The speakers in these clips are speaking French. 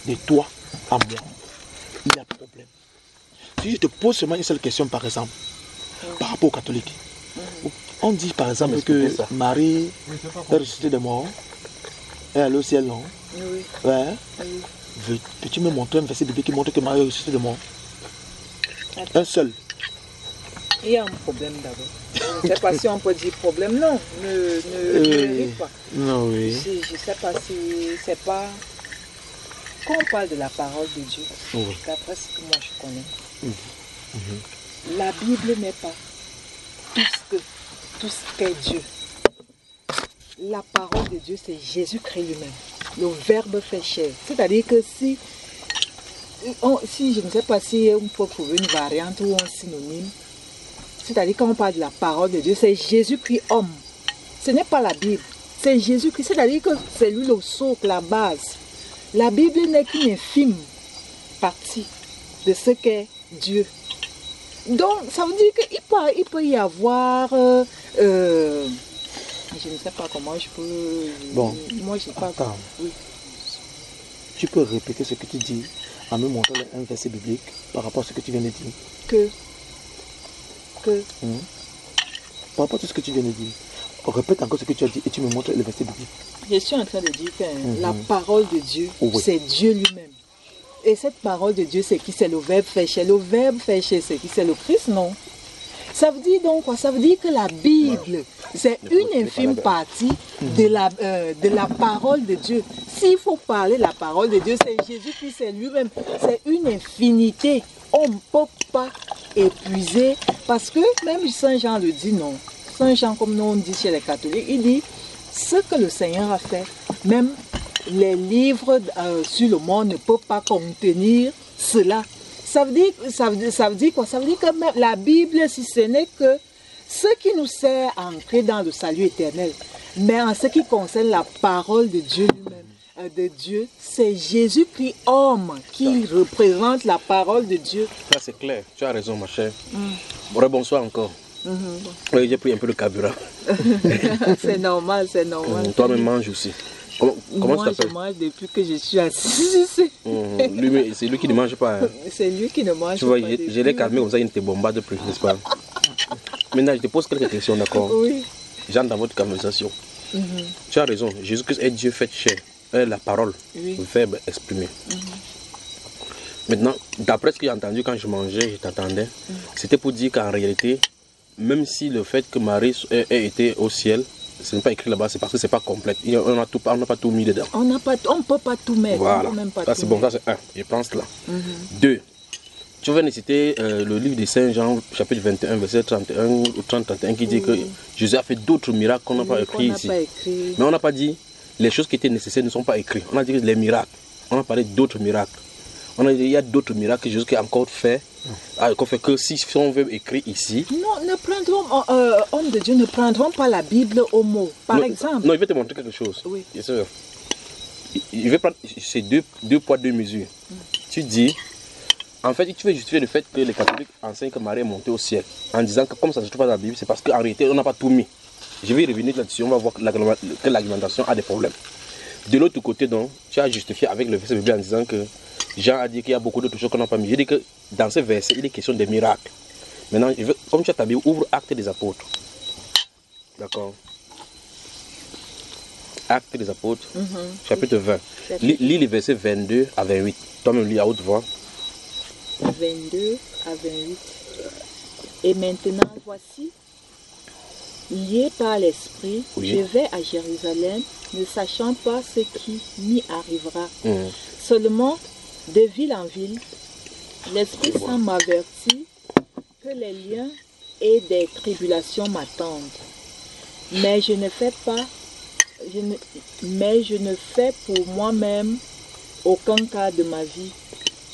de toi à moi, il y a problème. Si je te pose seulement une seule question, par exemple, par rapport aux catholiques, on dit par exemple que Marie est ressuscitée de mort, elle est allée au ciel, non? Oui. Ouais. Oui. Peux-tu me montrer un verset biblique qui montre que Marie est ressuscitée de mort? Un seul. Il y a un problème d'abord. Je ne sais pas si on peut dire problème. Non, ne ris pas. Non, oui. Je ne sais pas si c'est pas... Quand on parle de la parole de Dieu, d'après ce que moi je connais, la Bible n'est pas tout ce qu'est Dieu. La parole de Dieu, c'est Jésus-Christ lui-même. Le Verbe fait chair. C'est-à-dire que si je ne sais pas si on peut trouver une variante ou un synonyme, c'est-à-dire quand on parle de la parole de Dieu, c'est Jésus-Christ homme. Ce n'est pas la Bible, c'est Jésus-Christ. C'est-à-dire que c'est lui le socle, la base. La Bible n'est qu'une infime partie de ce qu'est Dieu. Donc, ça veut dire qu'il peut y avoir... je ne sais pas comment je peux... Bon. Moi, je ne sais pas. Oui. Tu peux répéter ce que tu dis en me montrant un verset biblique par rapport à ce que tu viens de dire. Par rapport à tout ce que tu viens de dire. Répète encore ce que tu as dit et tu me montres le verset biblique. Je suis en train de dire que la parole de Dieu, c'est Dieu lui-même. Et cette parole de Dieu, c'est qui? C'est le Verbe fait chair. Le Verbe fait chair, c'est qui? C'est le Christ, non? Ça veut dire donc quoi? Ça veut dire que la Bible, c'est une infime partie de la parole de Dieu. S'il faut parler de la parole de Dieu, c'est Jésus-Christ, c'est lui-même. C'est une infinité. On ne peut pas épuiser. Parce que même Saint Jean le dit, non. Saint Jean, comme nous on dit chez les catholiques, il dit ce que le Seigneur a fait, même les livres sur le monde ne peuvent pas contenir cela. Ça veut dire quoi? Ça veut dire que même la Bible, si ce n'est que ce qui nous sert à entrer dans le salut éternel, mais en ce qui concerne la parole de Dieu lui-même, de Dieu, c'est Jésus-Christ homme qui représente la parole de Dieu. Ça c'est clair, tu as raison ma chère. Bonsoir encore. Oui, j'ai pris un peu de carburant. C'est normal, c'est normal. Toi-même manges aussi. Comment moi, tu t'appelles? Je mange depuis que je suis assise. C'est lui qui ne mange pas. Hein. C'est lui qui ne mange pas. Tu vois, je l'ai calmé comme ça, il ne te bombarde plus, n'est-ce pas? Maintenant, je te pose quelques questions, d'accord? Oui. J'entre dans votre conversation. Tu as raison, Jésus-Christ est Dieu fait chair. La parole, le verbe exprimé. Maintenant, d'après ce que j'ai entendu quand je mangeais, je t'attendais, c'était pour dire qu'en réalité, même si le fait que Marie ait été au ciel, ce n'est pas écrit là-bas, c'est parce que ce n'est pas complète. On n'a pas tout mis dedans. On ne peut pas tout mettre. Voilà. Ça c'est bon, ça c'est un. Je pense là. 2. Tu viens de citer le livre de Saint Jean, chapitre 21, verset 31 ou 30-31, qui dit que Jésus a fait d'autres miracles qu'on n'a pas écrits ici. Mais on n'a pas dit les choses qui étaient nécessaires ne sont pas écrites. On a dit que les miracles. On a parlé d'autres miracles. On a dit qu'il y a d'autres miracles que Jésus a encore fait. Que si on veut écrire ici. Non, hommes de Dieu ne prendront pas la Bible au mot. Par exemple. Non, je vais te montrer quelque chose. Oui. Bien sûr. Je vais prendre ces deux poids, deux mesures. Tu dis, en fait, tu veux justifier le fait que les catholiques enseignent que Marie est montée au ciel. En disant que comme ça ne se trouve pas dans la Bible, c'est parce qu'en réalité, on n'a pas tout mis. Je vais y revenir là-dessus, on va voir que l'argumentation a des problèmes. De l'autre côté, donc, tu as justifié avec le verset biblique en disant que Jean a dit qu'il y a beaucoup d'autres choses qu'on n'a pas mis. Je dis que dans ce verset, il est question des miracles. Maintenant, comme tu as ta Bible, ouvre Actes des Apôtres. D'accord. Actes des Apôtres, chapitre 20. Lis les versets 22 à 28. Toi-même, lis à haute voix. 22 à 28. Et maintenant, voici, lié par l'Esprit, je vais à Jérusalem, ne sachant pas ce qui m'y arrivera. Seulement, de ville en ville, l'Esprit Saint m'avertit que les liens et des tribulations m'attendent. Mais je ne fais pour moi-même aucun cas de ma vie,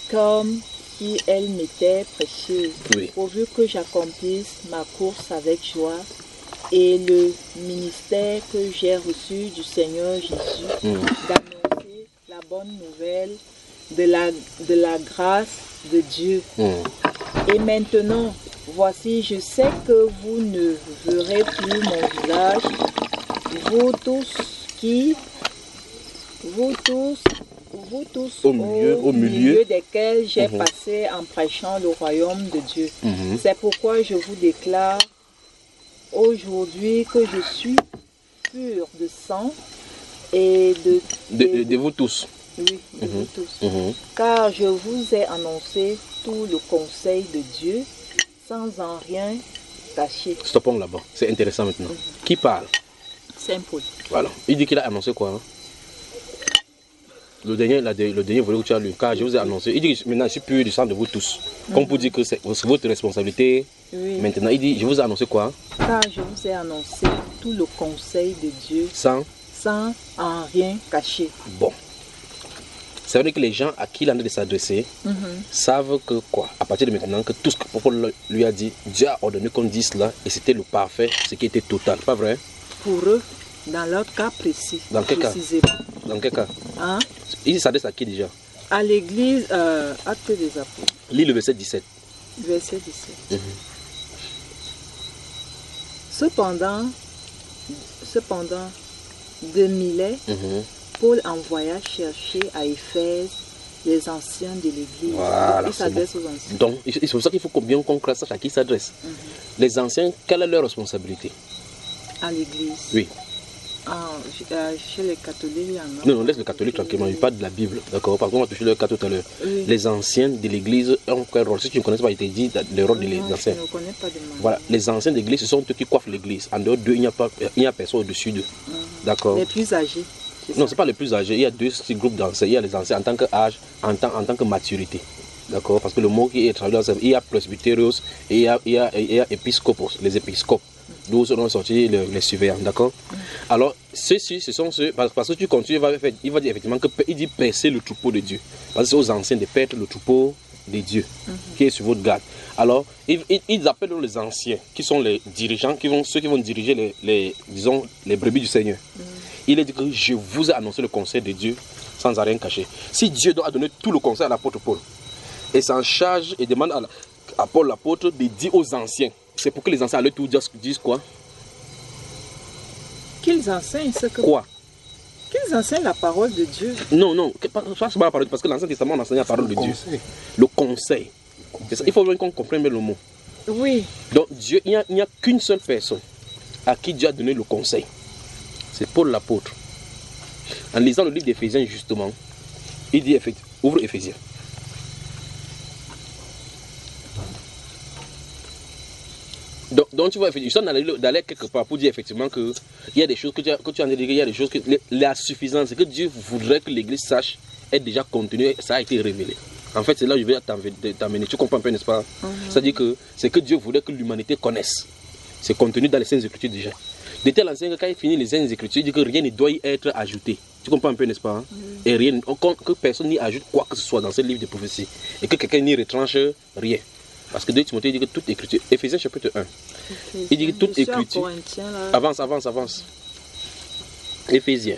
comme si elle m'était précieuse, pourvu que j'accomplisse ma course avec joie et le ministère que j'ai reçu du Seigneur Jésus, d'annoncer la bonne nouvelle de la grâce de Dieu. Et maintenant, voici, je sais que vous ne verrez plus mon visage, vous tous vous tous au milieu desquels j'ai passé en prêchant le royaume de Dieu. C'est pourquoi je vous déclare aujourd'hui que je suis pur de sang et de vous tous. Oui, de vous tous. Car je vous ai annoncé tout le conseil de Dieu sans en rien cacher. Stoppons là-bas, c'est intéressant maintenant. Qui parle? Saint Paul. Voilà. Il dit qu'il a annoncé quoi, hein? Le dernier volet que tu as lu, car je vous ai annoncé, il dit que maintenant je suis pur du sang de vous tous. Comme pour dire que c'est votre responsabilité. Oui. Maintenant, il dit, je vous ai annoncé quoi? Car je vous ai annoncé tout le conseil de Dieu sans en rien cacher. Bon. C'est vrai que les gens à qui il en a de s'adresser savent que quoi? À partir de maintenant, que tout ce que Paul lui a dit, Dieu a ordonné qu'on dise cela et c'était le parfait, ce qui était total, pas vrai? Pour eux, dans leur cas précis. Dans quel cas? Dans quel cas? Hein? Il s'adresse à qui déjà? À l'église, Actes des Apôtres. Lis le verset 17. Verset 17. Cependant, de Milet, Paul envoya chercher à Éphèse les anciens de l'église. Voilà, il s'adresse aux anciens. Donc, c'est pour ça qu'il faut bien qu'on sache à qui il s'adresse. Les anciens, quelle est leur responsabilité? À l'église. Oui. Chez les catholiques, il y en a. Non, laisse les catholiques tranquillement, il parle de la Bible. D'accord? Par contre, on va toucher le cas tout à l'heure. Oui. Les anciens de l'église ont quel rôle? Si tu ne connais pas, il t'a dit le rôle des anciens. Je ne connais pas de moi. Voilà, les anciens de l'église, ce sont eux qui coiffent l'église. En dehors d'eux, il n'y a personne au-dessus d'eux. D'accord? Les plus âgés. Non, ce n'est pas les plus âgés. Il y a deux groupes d'anciens. Il y a les anciens en tant qu'âge, en tant que maturité. D'accord? Parce que le mot qui est traduit dans il y a presbyterios et il y a épiscopos, les épiscopes. D'où seront sortis les surveillants, d'accord? Alors, ceux-ci, ce sont ceux, parce que tu continues, il va dire effectivement qu'il dit percer le troupeau de Dieu. Parce que c'est aux anciens de perdre le troupeau de Dieu, qui est sur votre garde. Alors, ils appellent les anciens, qui sont les dirigeants, ceux qui vont diriger disons, les brebis du Seigneur. Il est dit que je vous ai annoncé le conseil de Dieu sans rien cacher. Si Dieu doit donner tout le conseil à l'apôtre Paul, et s'en charge et demande à Paul l'apôtre de dire aux anciens, c'est pour que les anciens à leur tour disent quoi? Qu'ils enseignent ce que... Quoi? Qu'ils enseignent la parole de Dieu. Non, c'est pas la parole, parce que l'Ancien Testament enseigne la parole de Dieu. Le conseil. Ça, il faut bien qu'on comprenne bien le mot. Oui. Donc Dieu, il n'y a qu'une seule personne à qui Dieu a donné le conseil. C'est Paul l'apôtre. En lisant le livre d'Éphésiens justement, il dit, ouvre Éphésiens. Donc tu vois, je suis d'aller quelque part pour dire effectivement qu'il y a des choses que tu as dit, il y a des choses que la suffisance, c'est que Dieu voudrait que l'Église sache, est déjà contenue, ça a été révélé. En fait, c'est là où je vais t'amener. Tu comprends un peu, n'est-ce pas? C'est-à-dire que c'est que Dieu voulait que l'humanité connaisse. C'est contenu dans les Saintes Écritures déjà. De tel enseigne que quand il finit les Saintes Écritures, il dit que rien ne doit y être ajouté. Tu comprends un peu, n'est-ce pas? Et rien, que personne n'y ajoute quoi que ce soit dans ce livre de prophétie. Et que quelqu'un n'y retranche rien. Parce que 2 Timothée dit que toute écriture, Éphésiens chapitre 1, il dit que toute écriture, avance. Éphésiens.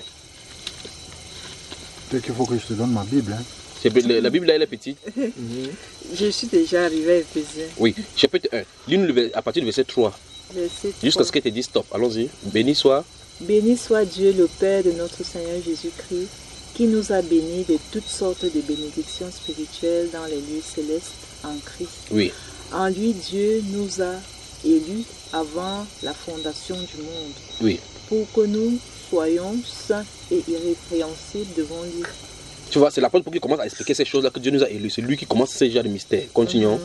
Peut-être qu'il faut que je te donne ma Bible. Hein. La Bible là, elle est petite. Je suis déjà arrivé à Éphésiens. Oui, chapitre 1, lis-nous à partir du verset 3. Jusqu'à ce qu'elle te dise stop, allons-y. Béni soit Dieu le Père de notre Seigneur Jésus-Christ, qui nous a bénis de toutes sortes de bénédictions spirituelles dans les lieux célestes en Christ. Oui. En lui, Dieu nous a élus avant la fondation du monde. Oui. Pour que nous soyons saints et irrépréhensibles devant lui. Tu vois, c'est la pour qu'il commence à expliquer ces choses-là que Dieu nous a élus. C'est lui qui commence ces genres de mystères. Continuons.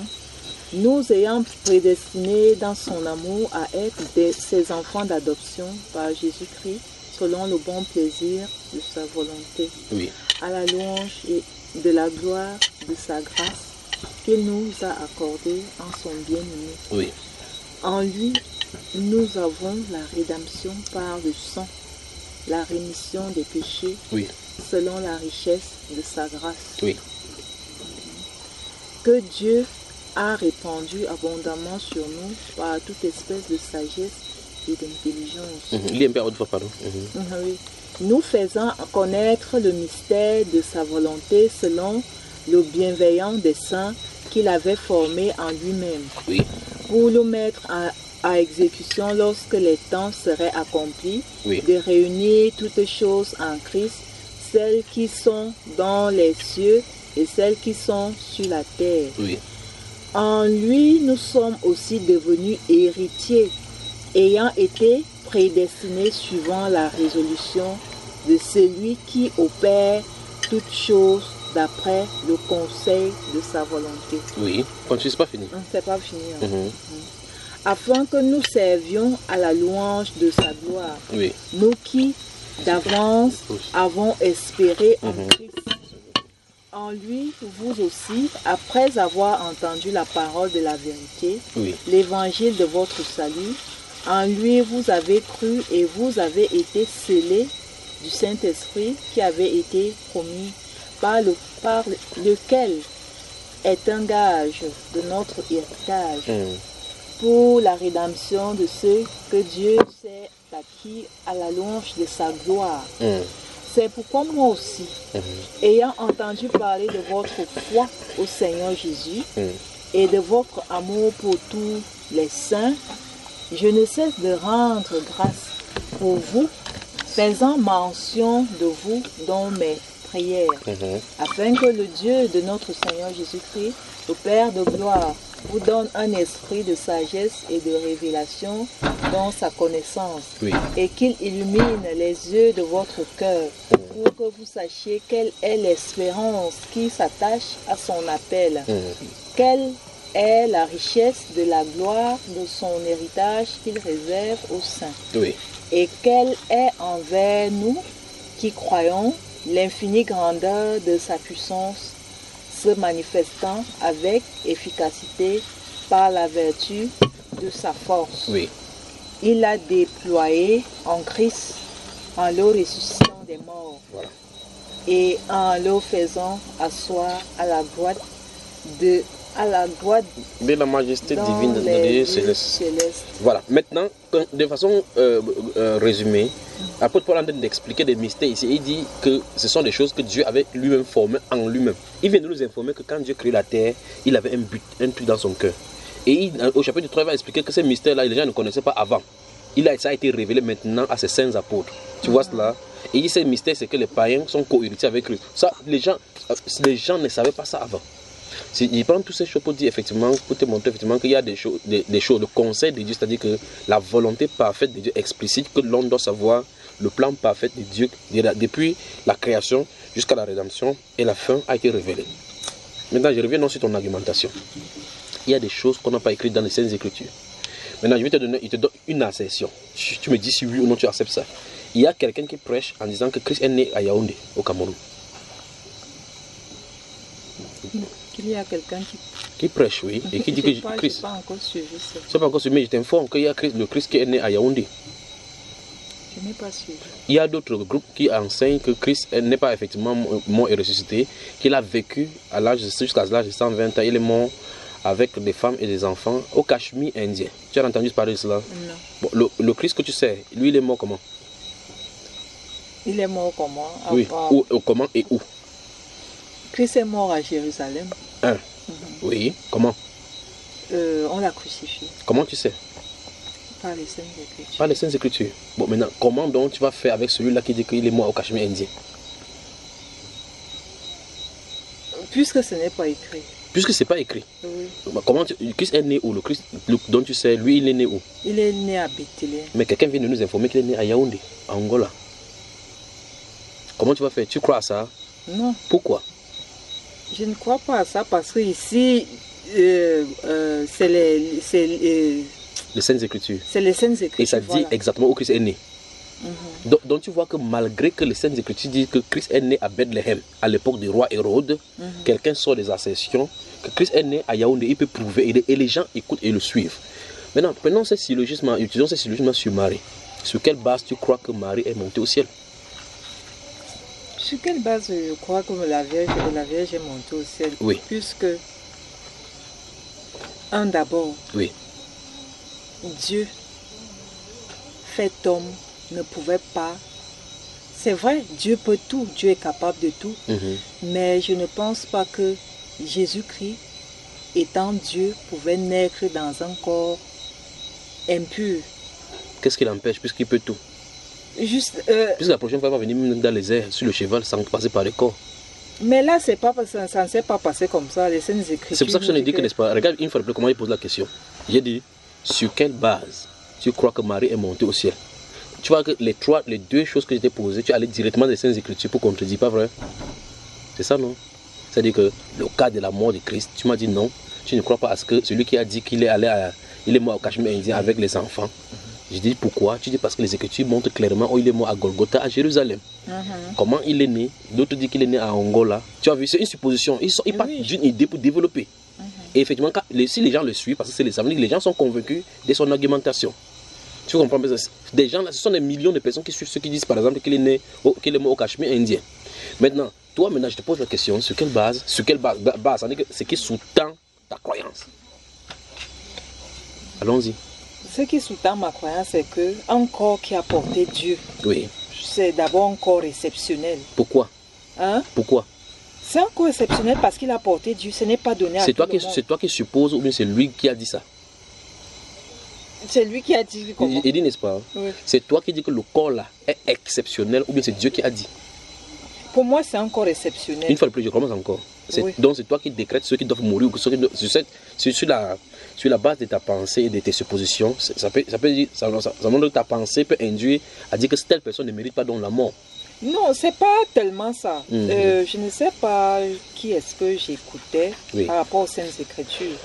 Nous ayant prédestinés dans son amour à être ses enfants d'adoption par Jésus-Christ, selon le bon plaisir de sa volonté. Oui. À la louange et de la gloire de sa grâce qu'il nous a accordée en son bien-aimé. Oui. En lui, nous avons la rédemption par le sang, la rémission des péchés, oui, selon la richesse de sa grâce. Oui. Que Dieu a répandu abondamment sur nous par toute espèce de sagesse et d'intelligence. Lis un peu à haute voix, pardon. Oui. Nous faisant connaître le mystère de sa volonté selon le bienveillant dessein qu'il avait formé en lui-même, oui, pour le mettre à exécution lorsque les temps seraient accomplis, oui, de réunir toutes choses en Christ, celles qui sont dans les cieux et celles qui sont sur la terre. Oui. En lui, nous sommes aussi devenus héritiers, ayant été prédestinés suivant la résolution de celui qui opère toutes choses d'après le conseil de sa volonté. Oui, continue, c'est pas fini. C'est pas fini. Afin que nous servions à la louange de sa gloire. Oui. Nous qui, d'avance, avons espéré en Christ. En lui, vous aussi, après avoir entendu la parole de la vérité, l'évangile de votre salut, en lui vous avez cru et vous avez été scellés du Saint-Esprit qui avait été promis, par lequel est un gage de notre héritage pour la rédemption de ceux que Dieu s'est acquis à la louange de sa gloire. C'est pourquoi moi aussi, ayant entendu parler de votre foi au Seigneur Jésus et de votre amour pour tous les saints, je ne cesse de rendre grâce pour vous, faisant mention de vous dans mes prières, afin que le Dieu de notre Seigneur Jésus-Christ, le Père de gloire, vous donne un esprit de sagesse et de révélation dans sa connaissance, et qu'il illumine les yeux de votre cœur, pour que vous sachiez quelle est l'espérance qui s'attache à son appel, quelle est la richesse de la gloire de son héritage qu'il réserve aux saints, et quelle est envers nous qui croyons l'infinie grandeur de sa puissance, se manifestant avec efficacité par la vertu de sa force. Il a déployé en Christ en le ressuscitant des morts et en le faisant asseoir à la droite de la majesté divine de Dieu céleste. Voilà, maintenant, de façon résumée, l'apôtre Paul est en train d'expliquer des mystères ici. Il dit que ce sont des choses que Dieu avait lui-même formées en lui-même. Il vient de nous informer que quand Dieu créait la terre, il avait un but, un truc dans son cœur. Et au chapitre 3, il va expliquer que ces mystères-là, les gens ne connaissaient pas avant. Ça a été révélé maintenant à ses saints apôtres. Tu vois cela? Et il dit ces mystères, c'est que les païens sont co-héritiers avec Christ. Ça, les gens ne savaient pas ça avant. Il prend toutes ces choses pour dire effectivement, pour te montrer effectivement qu'il y a des choses, le conseil de Dieu, c'est-à-dire que la volonté parfaite de Dieu explicite, que l'homme doit savoir le plan parfait de Dieu depuis la création jusqu'à la rédemption, et la fin a été révélée. Maintenant, je reviens non sur ton argumentation. Il y a des choses qu'on n'a pas écrites dans les Saintes Écritures. Maintenant, je vais te donner une assertion. Tu me dis si oui ou non tu acceptes ça. Il y a quelqu'un qui prêche en disant que Christ est né à Yaoundé, au Cameroun. Il y a quelqu'un qui prêche, oui, et qui dit que Christ. Je n'ai pas encore suivi ça. Je n'ai pas encore suivi, mais je t'informe qu'il y a le Christ qui est né à Yaoundé. Je n'ai pas suivi. Il y a d'autres groupes qui enseignent que Christ n'est pas effectivement mort et ressuscité, qu'il a vécu jusqu'à l'âge de 120 ans. Il est mort avec des femmes et des enfants au Cachemire indien. Tu as entendu parler de cela? Non. Bon, le Christ que tu sais, lui, il est mort comment? Il est mort comment? Oui, comment et où? Christ est mort à Jérusalem. Oui, comment? On l'a crucifié. Comment tu sais? Par les Saintes Écritures. Par les Saintes Écritures. Bon, maintenant, comment donc tu vas faire avec celui-là qui dit qu'il est mort au Cachemire indien? Puisque ce n'est pas écrit. Puisque ce n'est pas écrit. Oui. Comment Christ est né où? Le Christ dont tu sais, lui, il est né où? Il est né à Bethléem. Mais quelqu'un vient de nous informer qu'il est né à Yaoundé, à Angola. Comment tu vas faire? Tu crois à ça? Non. Pourquoi? Je ne crois pas à ça parce que ici, c'est les Saintes Écritures. C'est les Saintes Écritures. Et ça dit exactement où Christ est né. Donc tu vois que malgré que les Saintes Écritures disent que Christ est né à Bethléem, à l'époque du roi Hérode, quelqu'un sort des assertions que Christ est né à Yaoundé, il peut prouver et les gens écoutent et le suivent. Maintenant, prenons ces syllogismes, utilisons ces syllogismes sur Marie. Sur quelle base tu crois que Marie est montée au ciel? Sur quelle base je crois que la Vierge est montée au ciel? Oui. Puisque, d'abord, oui. Dieu, fait homme, ne pouvait pas. C'est vrai, Dieu peut tout, Dieu est capable de tout. Mais je ne pense pas que Jésus-Christ, étant Dieu, pouvait naître dans un corps impur. Qu'est-ce qui l'empêche puisqu'il peut tout? Juste, Puisque la prochaine fois, elle va venir même dans les airs, sur le cheval, sans passer par le corps. mais là, c'est pas, ça ne s'est pas passé comme ça, les Saintes Écritures. C'est pour ça que je t'ai dit que, n'est-ce pas, regarde une fois de plus comment il pose la question. J'ai dit, sur quelle base tu crois que Marie est montée au ciel? Tu vois que les deux choses que j'étais posées, tu allais directement dans les Saintes Écritures pour qu'on te dise, pas vrai? C'est ça, non? C'est-à-dire que le cas de la mort de Christ, tu m'as dit non, tu ne crois pas à ce que celui qui a dit qu'il est allé il est mort au Cachemire indien avec les enfants. Je dis pourquoi? Tu dis parce que les Écritures montrent clairement où il est mort à Golgotha, à Jérusalem. Comment il est né? D'autres disent qu'il est né à Angola. Tu as vu, c'est une supposition. Ils partent d'une idée pour développer. Et effectivement, si les gens le suivent, parce que ça veut dire que les gens sont convaincus de son argumentation. Tu comprends? Des gens là, ce sont des millions de personnes qui suivent ceux qui disent par exemple qu'il est mort au Cachemire indien. Maintenant, toi, je te pose la question, sur quelle base? Sur quelle base? Ça veut dire que ce qui sous-tend ta croyance. Allons-y. Ce qui sous-tend ma croyance, c'est qu'un corps qui a porté Dieu, oui, c'est d'abord un corps exceptionnel. Pourquoi? Hein? Pourquoi? C'est un corps exceptionnel parce qu'il a porté Dieu, ce n'est pas donné à tout le monde. C'est toi qui supposes ou bien c'est lui qui a dit ça? C'est lui qui a dit comment? Il dit, n'est-ce pas? Oui. C'est toi qui dis que le corps là est exceptionnel ou bien c'est Dieu qui a dit? Pour moi, c'est un corps exceptionnel. Une fois de plus, je commence encore. Oui. Donc c'est toi qui décrètes ceux qui doivent mourir ou ceux qui doivent, sur la base de ta pensée et de tes suppositions. Ça montre que ta pensée peut induire à dire que telle personne ne mérite pas donc la mort. Non, c'est pas tellement ça. Je ne sais pas qui est-ce que j'écoutais par rapport aux Saintes Écritures.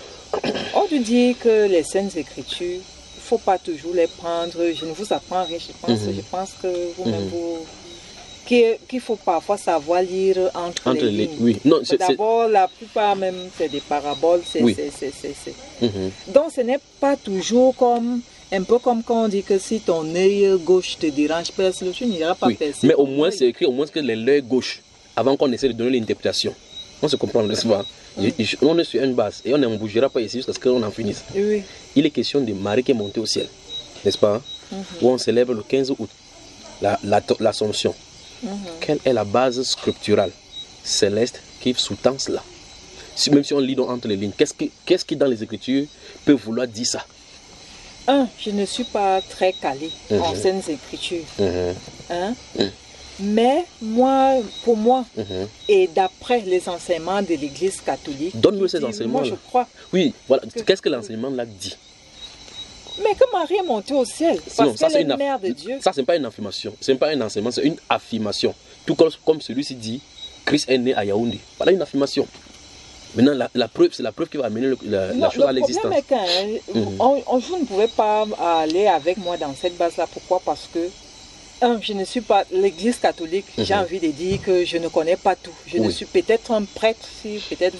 On te dit que les Saintes Écritures, il ne faut pas toujours les prendre. Je ne vous apprends rien. Je pense que vous-même qu'il faut parfois savoir lire entre les lignes. Oui. D'abord, la plupart même, c'est des paraboles. Donc, ce n'est pas toujours un peu comme quand on dit que si ton œil gauche te dérange, perce-le, tu n'iras pas percer. Mais au moins, c'est écrit au moins que l'œil gauche, avant qu'on essaie de donner l'interprétation. On se comprend, n'est-ce pas? On est sur une base et on ne bougera pas ici jusqu'à ce qu'on en finisse. Oui. Il est question de Marie qui est montée au ciel, n'est-ce pas? Où on célèbre le 15 août, l'Assomption. Quelle est la base scripturale céleste qui sous-tend cela? Même si on lit entre les lignes, qu'est-ce qui dans les Écritures peut vouloir dire ça? Je ne suis pas très calée en Saintes Écritures. Mais pour moi, et d'après les enseignements de l'Église catholique, donne-nous ces enseignements. Moi, je crois. Oui, voilà. Qu'est-ce que l'enseignement là dit? Mais que Marie est montée au ciel, parce qu'elle est la mère de Dieu. Ça, ce n'est pas une affirmation, ce n'est pas un enseignement, c'est une affirmation. Tout comme celui-ci dit, Christ est né à Yaoundé. Voilà une affirmation. Maintenant, la preuve, c'est la preuve qui va amener la chose à l'existence. Le problème est que vous ne pouvez pas aller avec moi dans cette base-là. Pourquoi? Parce que je ne suis pas l'Église catholique. J'ai envie de dire que je ne connais pas tout. Je ne suis peut-être un prêtre, si peut-être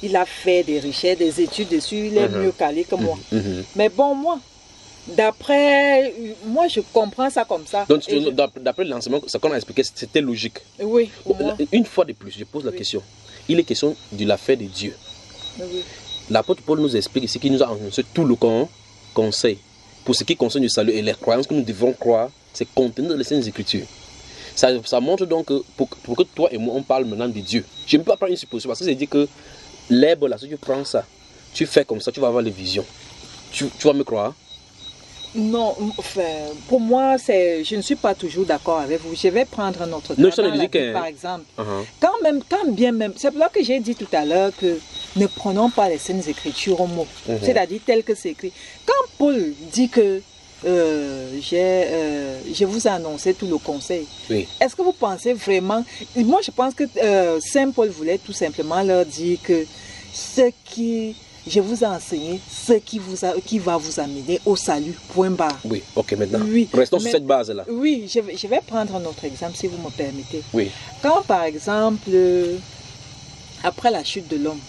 il a fait des recherches, des études dessus, il est mieux calé que moi. Mais bon, moi, je comprends ça comme ça. Donc, d'après l'enseignement, ce qu'on a expliqué, c'était logique. Oui. Une fois de plus, je pose la question. Il est question de l'affaire de Dieu. L'apôtre Paul nous explique ici qu'il nous a annoncé tout le conseil pour ce qui concerne le salut et les croyances que nous devons croire. C'est contenu dans les Saintes Écritures. Ça montre donc que pour que toi et moi on parle maintenant de Dieu. Je ne peux pas prendre une supposition parce que c'est dit que l'herbe là, si tu prends ça, tu fais comme ça, tu vas avoir les visions. Tu vas me croire? Non, enfin, pour moi, je ne suis pas toujours d'accord avec vous. Je vais prendre un autre cas, par exemple. Quand bien même, c'est pour ça que j'ai dit tout à l'heure que ne prenons pas les Saintes Écritures au mot, c'est-à-dire tel que c'est écrit. Quand Paul dit que je vous ai annoncé tout le conseil. Est-ce que vous pensez vraiment... Moi, je pense que Saint Paul voulait tout simplement leur dire que ce qui... Je vous ai enseigné ce qui va vous amener au salut, point barre. Oui, ok, maintenant. Restons sur cette base-là. Oui, je vais prendre un autre exemple, si vous me permettez. Oui. Quand, par exemple, après la chute de l'homme,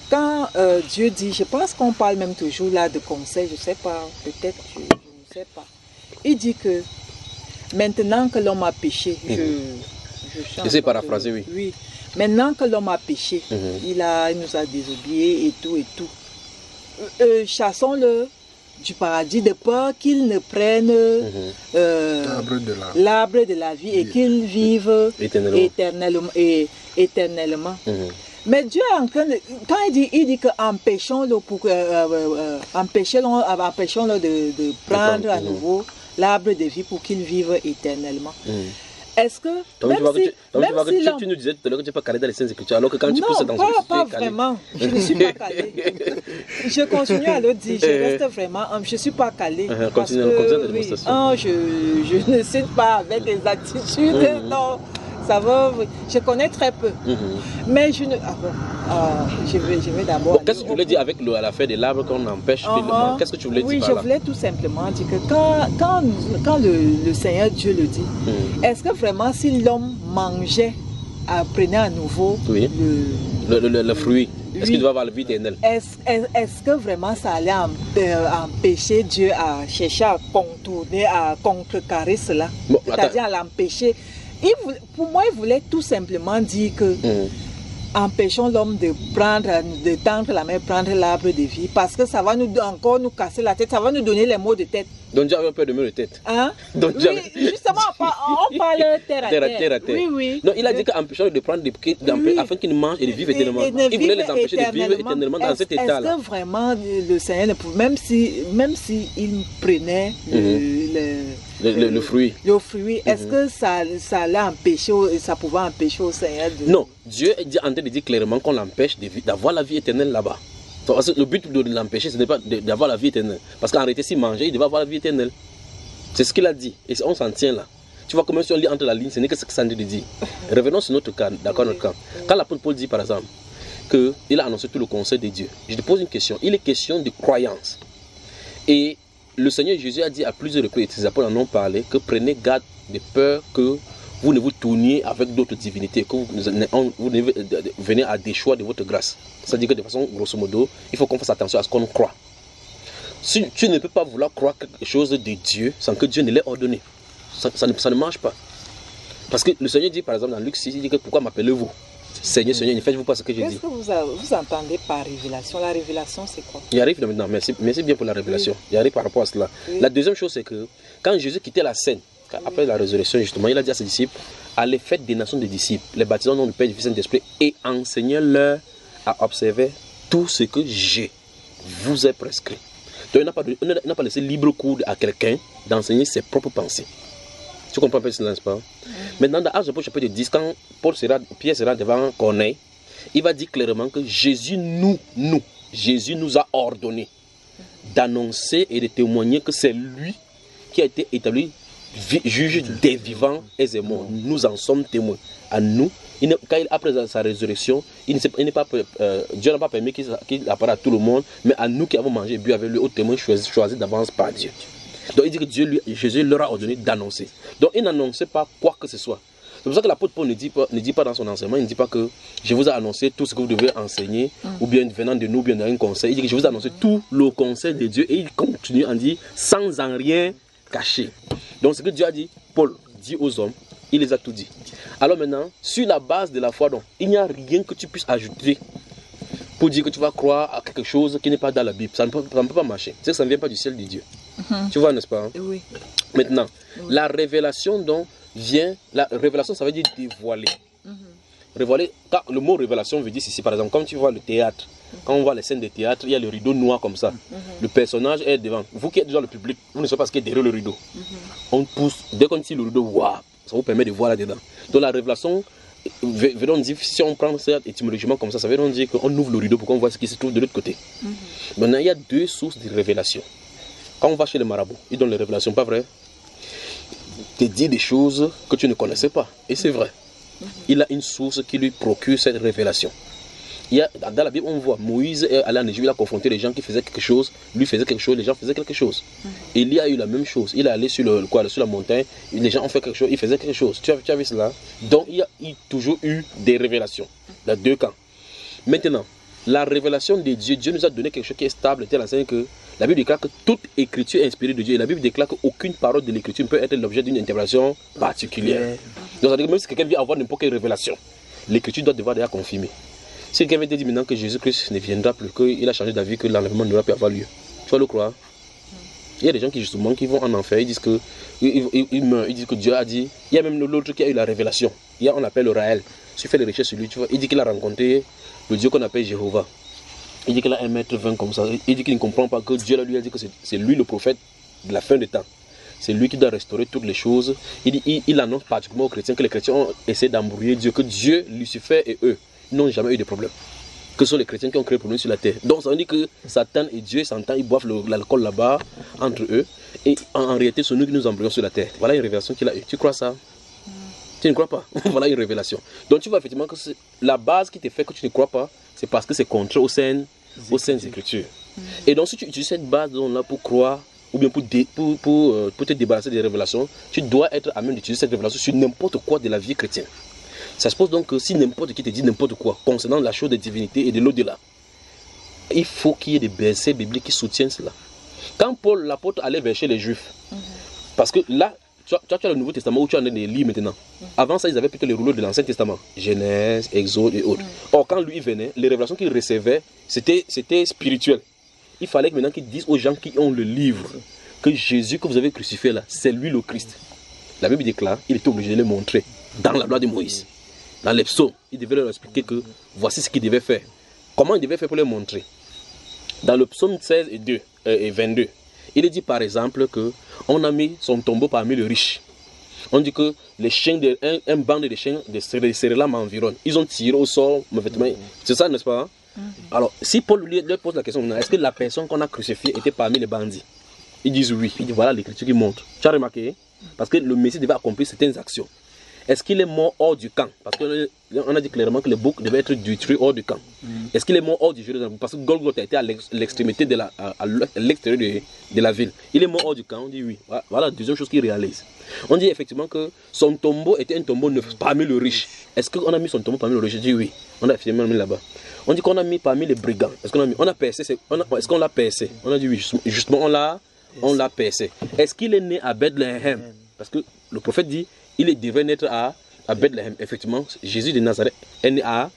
quand Dieu dit, je pense qu'on parle même toujours là de conseil, je ne sais pas, peut-être, je ne sais pas. Il dit que maintenant que l'homme a péché, je sais paraphraser, oui. Oui. Maintenant que l'homme a péché, il nous a désobéi et tout et tout. Chassons-le du paradis de peur qu'il ne prenne l'arbre de la vie et qu'il vive éternellement. Mais Dieu est en train de... Quand il dit qu'empêchons-le de prendre à nouveau l'arbre de vie pour qu'ils vivent éternellement. Est-ce que tu nous disais tout à l'heure que tu n'es pas calé dans les Saintes Écritures, alors que quand tu pousses dans ce pas vraiment. Je ne suis pas calé. Je continue à le dire. Je reste vraiment. Je ne suis pas calé. Continue la démonstration. Je ne cite pas avec des attitudes. Non. Ça va, je connais très peu. Mais je ne. Je vais d'abord. Qu'est-ce que tu voulais dire avec l'affaire de l'arbre qu'on empêche? Qu'est-ce que tu voulais dire par là? Oui, je voulais tout simplement dire que quand le Seigneur Dieu le dit, est-ce que vraiment si l'homme mangeait, prenait à nouveau le fruit, est-ce qu'il doit avoir la vie éternelle? Est-ce que vraiment ça allait empêcher Dieu à chercher à contourner, à contrecarrer cela? C'est-à-dire à l'empêcher. Pour moi, il voulait tout simplement dire que empêchons l'homme de tendre la main, prendre l'arbre de vie, parce que ça va encore nous casser la tête, ça va nous donner les maux de tête. Donc Dieu avait peur de maux de tête. Hein? Oui, justement, on parle terre à terre. Oui. Non, il a dit qu'empêchons de prendre afin qu'ils mangent et de vivre éternellement. Il voulait les empêcher de vivre éternellement dans cet état-là. Est-ce que vraiment le Seigneur ne pouvait, même si il prenait le fruit. Le fruit, est-ce que ça allait empêcher, ça pouvait empêcher au Seigneur de... Non, Dieu est en train de dire clairement qu'on l'empêche d'avoir la vie éternelle là-bas. Le but de l'empêcher, ce n'est pas d'avoir la vie éternelle. Parce qu'en réalité, s'il mangeait, il devait avoir la vie éternelle. C'est ce qu'il a dit. Et on s'en tient là. Tu vois, comme si on lit entre la ligne, ce n'est que ce que ça nous dit. Revenons sur notre cas, d'accord, notre cas. Quand l'apôtre Paul dit, par exemple, qu'il a annoncé tout le conseil de Dieu, je te pose une question. Il est question de croyance. Et le Seigneur Jésus a dit à plusieurs reprises, ses apôtres en ont parlé, que prenez garde de peur que vous ne vous tourniez avec d'autres divinités, que vous venez à des choix de votre grâce. C'est-à-dire que de façon, grosso modo, il faut qu'on fasse attention à ce qu'on croit. Si tu ne peux pas vouloir croire quelque chose de Dieu sans que Dieu ne l'ait ordonné, ça ne marche pas. Parce que le Seigneur dit par exemple dans Luc 6, il dit que pourquoi m'appelez-vous Seigneur, Seigneur, ne faites-vous pas ce que je dis. Qu'est-ce que vous entendez par révélation? La révélation, c'est quoi? Il arrive maintenant, merci bien pour la révélation. Il arrive par rapport à cela. La deuxième chose, c'est que quand Jésus quittait la scène, après la résurrection, justement, il a dit à ses disciples, allez faites des nations de disciples, les baptisant au nom du Père, du Fils et du Saint-Esprit, et enseignez-leur à observer tout ce que je vous ai prescrit. Donc il n'a pas laissé libre cours à quelqu'un d'enseigner ses propres pensées. Tu comprends un peu cela, n'est-ce pas? Maintenant, dans Actes chapitre 10, quand Pierre sera devant Corneille, il va dire clairement que Jésus nous a ordonné d'annoncer et de témoigner que c'est lui qui a été établi juge des vivants et des morts. Nous en sommes témoins. À nous, après sa résurrection, Dieu n'a pas permis qu'il apparaisse à tout le monde, mais à nous qui avons mangé et bu avec lui, aux témoins choisis d'avance par Dieu. Donc il dit que Jésus leur a ordonné d'annoncer. Donc il n'annonçait pas quoi que ce soit. C'est pour ça que l'apôtre Paul ne dit pas dans son enseignement, il ne dit pas que je vous ai annoncé tout ce que vous devez enseigner, ou bien venant de nous, ou bien d'un conseil. Il dit que je vous ai annoncé tout le conseil de Dieu, et il continue en dire sans en rien cacher. Donc ce que Dieu a dit, Paul dit aux hommes, il les a tout dit. Alors maintenant, sur la base de la foi, donc, il n'y a rien que tu puisses ajouter pour dire que tu vas croire à quelque chose qui n'est pas dans la Bible. Ça ne peut pas marcher. C'est que ça ne vient pas du ciel de Dieu. Tu vois, n'est-ce pas? Hein? Oui. Maintenant, la révélation donc vient, la révélation ça veut dire dévoiler. Révéler, le mot révélation veut dire ici, par exemple, quand tu vois le théâtre, quand on voit les scènes de théâtre, il y a le rideau noir comme ça. Le personnage est devant. Vous qui êtes déjà le public, vous ne savez pas ce qui est derrière le rideau. On pousse, dès qu'on tire le rideau, waouh, ça vous permet de voir là-dedans. Donc la révélation, veut dire, si on prend ça étymologiquement comme ça veut dire qu'on ouvre le rideau pour qu'on voit ce qui se trouve de l'autre côté. Maintenant, il y a deux sources de révélation. Quand on va chez les marabouts, ils donnent les révélations, pas vrai? Te dit des choses que tu ne connaissais pas. Et c'est vrai. Il a une source qui lui procure cette révélation. Dans la Bible, on voit Moïse allé en Égypte, il a confronté les gens qui faisaient quelque chose, lui faisait quelque chose, les gens faisaient quelque chose. Élie a eu la même chose. Il est allé sur la montagne, les gens ont fait quelque chose, il faisait quelque chose. Tu as vu cela? Donc il y a toujours eu des révélations, dans deux camps. Maintenant, la révélation de Dieu, Dieu nous a donné quelque chose qui est stable, tel enseigne que la Bible déclare que toute écriture est inspirée de Dieu. Et la Bible déclare qu'aucune parole de l'écriture ne peut être l'objet d'une interprétation particulière. Donc ça veut dire que même si quelqu'un vient avoir n'importe quelle révélation, l'écriture doit devoir déjà confirmer. Si quelqu'un vient te dire maintenant que Jésus-Christ ne viendra plus, qu'il a changé d'avis, que l'enlèvement n'aura plus avoir lieu, tu vas le croire? Il y a des gens qui justement qui vont en enfer, ils disent que ils meurent, ils disent que Dieu a dit. Il y a même l'autre qui a eu la révélation. Il y a, on appelle le Raël. Si tu fais les recherches sur lui, tu vois, il dit qu'il a rencontré le Dieu qu'on appelle Jéhovah. Il dit qu'il a 1,20 m comme ça. Il dit qu'il ne comprend pas que Dieu lui a dit que c'est lui le prophète de la fin des temps. c'est lui qui doit restaurer toutes les choses. Il annonce particulièrement aux chrétiens que les chrétiens ont essayé d'embrouiller Dieu, que Dieu, Lucifer et eux n'ont jamais eu de problème. Que ce sont les chrétiens qui ont créé le problème sur la terre. Donc ça veut dire que Satan et Dieu s'entendent, ils boivent l'alcool là-bas entre eux. Et en réalité, c'est nous qui nous embrouillons sur la terre. Voilà une révélation qu'il a eue. Tu crois ça? Tu ne crois pas? Voilà une révélation. Donc tu vois effectivement que la base qui te fait que tu ne crois pas, c'est parce que c'est contraire aux saintes Écritures. Et donc si tu utilises cette base-là pour croire, ou bien pour te débarrasser des révélations, tu dois être à même d'utiliser cette révélation sur n'importe quoi de la vie chrétienne. Ça suppose donc que si n'importe qui te dit n'importe quoi concernant la chose de divinité et de l'au-delà, il faut qu'il y ait des versets bibliques qui soutiennent cela. Quand Paul, l'apôtre, allait vers chez les Juifs, parce que là, tu as le Nouveau Testament où tu en as des livres maintenant. Avant ça, ils avaient plutôt les rouleaux de l'Ancien Testament, Genèse, Exode et autres. Or, quand lui venait, les révélations qu'il recevait, c'était spirituel. Il fallait que maintenant qu'ils disent aux gens qui ont le livre que Jésus que vous avez crucifié là, c'est lui le Christ. La Bible déclare, il était obligé de le montrer dans la loi de Moïse. Dans les psaumes, il devait leur expliquer que voici ce qu'il devait faire. Comment il devait faire pour leur montrer? Dans le psaume 16 et 22, il est dit par exemple qu'on a mis son tombeau parmi les riches. On dit que les chiens un bande de chiens de Sérélam environne. Ils ont tiré au sort mauvaitement. C'est ça, n'est-ce pas? Alors, si Paul lui pose la question, est-ce que la personne qu'on a crucifiée était parmi les bandits? Ils disent oui. Il dit voilà l'écriture qui montre. Tu as remarqué? Parce que le Messie devait accomplir certaines actions. Est-ce qu'il est mort hors du camp? Parce qu'on a dit clairement que le bouc devait être détruit hors du camp. Est-ce qu'il est mort hors du Jérusalem? Parce que Golgotha était à l'extrémité à l'extérieur de la ville. Il est mort hors du camp? On dit oui. Voilà la deuxième chose qu'il réalise. On dit effectivement que son tombeau était un tombeau neuf parmi les riches. Est-ce qu'on a mis son tombeau parmi les riches? Je dis oui. On a effectivement mis là-bas. On dit qu'on a mis parmi les brigands. Est-ce qu'on a percé? Est-ce qu'on l'a percé? On a dit oui. Justement, on l'a percé. Est-ce qu'il est né à Bethléem? Parce que le prophète dit il devait naître à Bethléem. Effectivement, Jésus de Nazareth est né à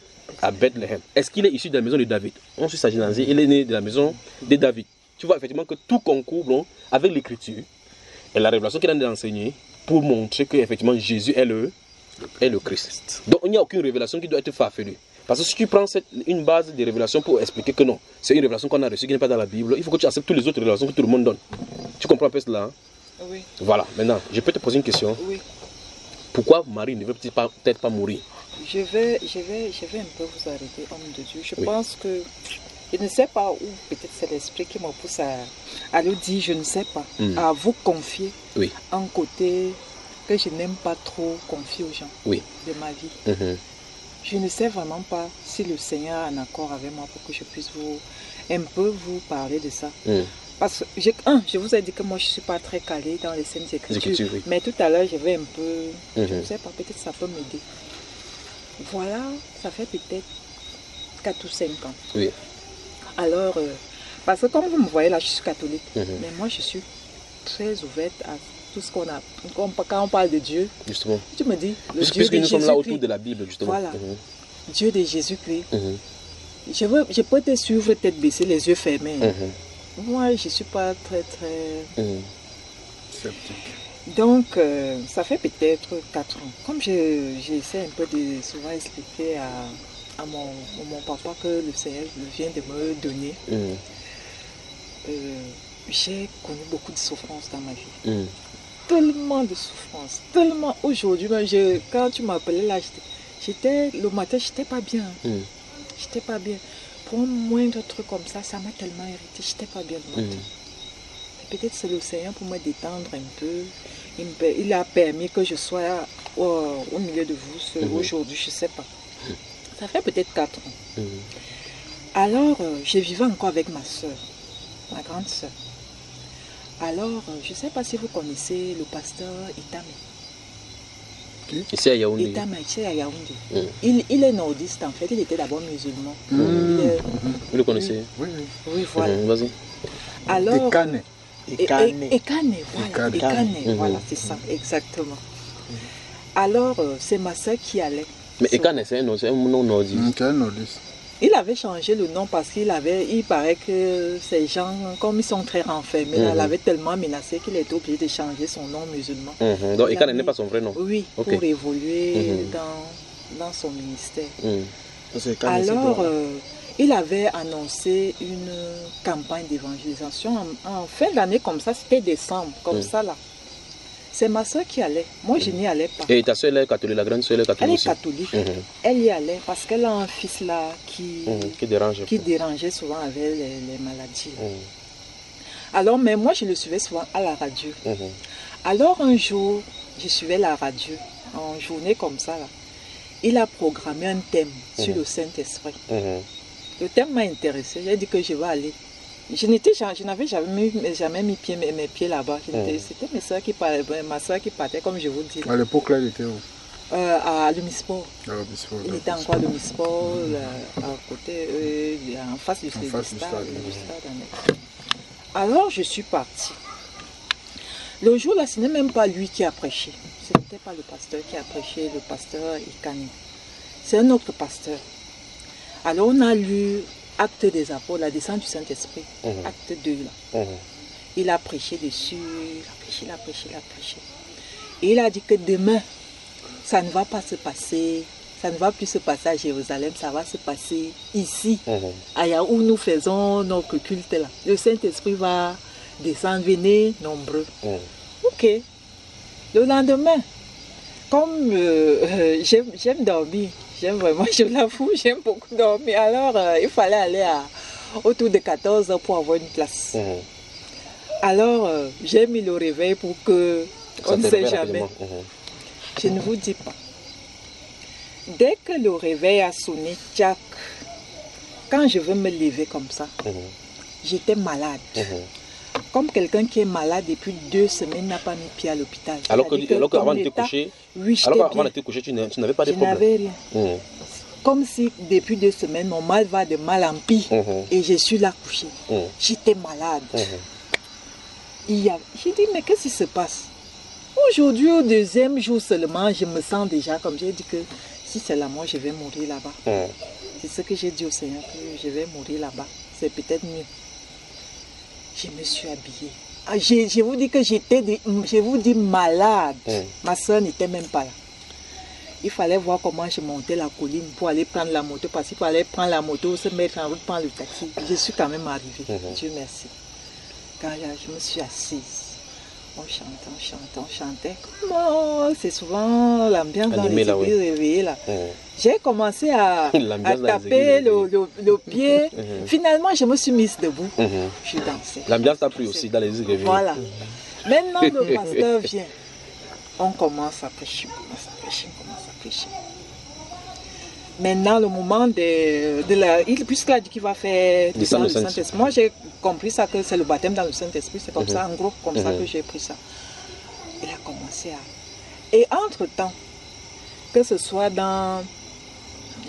Bethléem. Est-ce qu'il est issu de la maison de David? On suit sa généalogie, il est né de la maison de David. Tu vois effectivement que tout concourt avec l'écriture et la révélation qu'il a enseigné pour montrer que effectivement Jésus est le Christ. Donc il n'y a aucune révélation qui doit être farfelue. Parce que si tu prends une base de révélation pour expliquer que non, c'est une révélation qu'on a reçue qui n'est pas dans la Bible, il faut que tu acceptes toutes les autres révélations que tout le monde donne. Tu comprends un peu cela? Oui. Voilà, maintenant, je peux te poser une question. Oui. Pourquoi Marie ne veut peut-être pas mourir? Je vais un peu vous arrêter, homme de Dieu. Je pense que, je ne sais pas où, peut-être c'est l'esprit qui me pousse à le dire, je ne sais pas, à vous confier un côté que je n'aime pas trop confier aux gens de ma vie. Je ne sais vraiment pas si le Seigneur est en accord avec moi pour que je puisse un peu vous parler de ça. Parce que, je vous ai dit que moi je ne suis pas très calée dans les Saintes Écritures. Mais tout à l'heure, je vais un peu, je ne sais pas, peut-être ça peut m'aider. Voilà, ça fait peut-être 4 ou 5 ans. Oui. Alors, parce que comme vous me voyez là, je suis catholique. Mais moi, je suis très ouverte à tout ce qu'on a. Quand on parle de Dieu, justement. Tu me dis, le Dieu puisque de nous sommes là autour Jésus-Christ. de la Bible, justement. Voilà. Dieu de Jésus-Christ. Je peux te suivre tête baissée, les yeux fermés. Moi, je ne suis pas très sceptique. Donc, ça fait peut-être 4 ans. Comme j'essaie un peu de souvent expliquer à mon papa que le Seigneur vient de me donner, j'ai connu beaucoup de souffrances dans ma vie. Tellement de souffrances. Tellement. Aujourd'hui, quand tu m'appelais là, le matin, je n'étais pas bien. J'étais pas bien. Pour un moindre truc comme ça, ça m'a tellement irrité. Je n'étais pas bien le matin. Peut-être c'est le Seigneur pour me détendre un peu. Il a permis que je sois au milieu de vous aujourd'hui, je ne sais pas. Ça fait peut-être 4 ans. Alors, je vivais encore avec ma soeur, ma grande soeur. Alors, je ne sais pas si vous connaissez le pasteur Itame. Ici à Yaoundé. Itame, ici à Yaoundé. Il est nordiste en fait, il était d'abord musulman. Vous le connaissez? Oui, voilà. Vas-y. Alors, Ekane. Voilà, c'est ça, exactement. Alors, c'est ma soeur qui allait. Mais Ekane, c'est un nom nordiste. Il avait changé le nom parce il paraît que ces gens, comme ils sont très renfermés, il avait tellement menacé qu'il était obligé de changer son nom musulman. Donc Ekane n'est pas son vrai nom? Oui, pour évoluer dans son ministère. Alors, il avait annoncé une campagne d'évangélisation en fin d'année comme ça, c'était décembre, comme ça là. C'est ma soeur qui allait. Moi, je n'y allais pas. Et ta soeur, elle est catholique, la grande soeur, elle est catholique aussi? Elle est catholique. Elle y allait parce qu'elle a un fils là qui dérangeait souvent avec les maladies. Alors, mais moi, je le suivais souvent à la radio. Alors, un jour, je suivais la radio, en journée comme ça, là. Il a programmé un thème sur le Saint-Esprit. Le thème m'a intéressé. J'ai dit que je vais aller. Je n'avais jamais mis mes pieds là-bas. C'était ma soeur qui partait, comme je vous dis. À l'époque, là, il était où? À l'Umisport. Il était encore à l'Umisport, à côté, en face du stade. Alors, je suis partie. Le jour-là, ce n'est même pas lui qui a prêché. Ce n'était pas le pasteur qui a prêché, le pasteur Ikani. C'est un autre pasteur. Alors, on a lu Acte des Apôtres, la descente du Saint-Esprit, acte 2 là. Il a prêché dessus, il a prêché. Et il a dit que demain, ça ne va pas se passer, ça ne va plus se passer à Jérusalem, ça va se passer ici, où nous faisons notre culte là. Le Saint-Esprit va descendre, venez nombreux. Ok. Le lendemain, comme j'aime dormir, j'aime vraiment, je l'avoue, j'aime beaucoup dormir. Alors, il fallait aller autour de 14 h pour avoir une place. Alors, j'ai mis le réveil pour que on ne sait jamais. Je ne vous dis pas. Dès que le réveil a sonné, tchac, quand je veux me lever comme ça, j'étais malade. Comme quelqu'un qui est malade depuis 2 semaines n'a pas mis pied à l'hôpital. Alors qu'avant de te coucher, tu n'avais pas de problème. Je n'avais rien. Comme si depuis 2 semaines, mon mal va de mal en pire. Et je suis là couchée. J'étais malade. J'ai dit, mais qu'est-ce qui se passe? Aujourd'hui, au 2e jour seulement, je me sens déjà comme j'ai dit que si c'est la mort, je vais mourir là-bas. C'est ce que j'ai dit au Seigneur, que je vais mourir là-bas. C'est peut-être mieux. Je me suis habillée. Je vous dis que je vous dis malade. Ma soeur n'était même pas là. Il fallait voir comment je montais la colline pour aller prendre la moto. Parce qu'il fallait prendre la moto, se mettre en route, prendre le taxi. Je suis quand même arrivée. Dieu merci. Quand je me suis assise, on chantait. Comment? C'est souvent l'ambiance dans les églises réveillées là. J'ai commencé à taper le pied. Finalement, je me suis mise debout. Je dansais. L'ambiance t'a plu aussi dans les églises réveillées. Voilà. Maintenant, le pasteur vient. On commence à prêcher. Maintenant, le moment puisqu'il a dit qu'il va faire descendre le Saint-Esprit. Moi, j'ai compris ça, que c'est le baptême dans le Saint-Esprit. C'est comme ça, en gros, comme ça que j'ai pris ça. Il a commencé à... Et entre-temps, que ce soit dans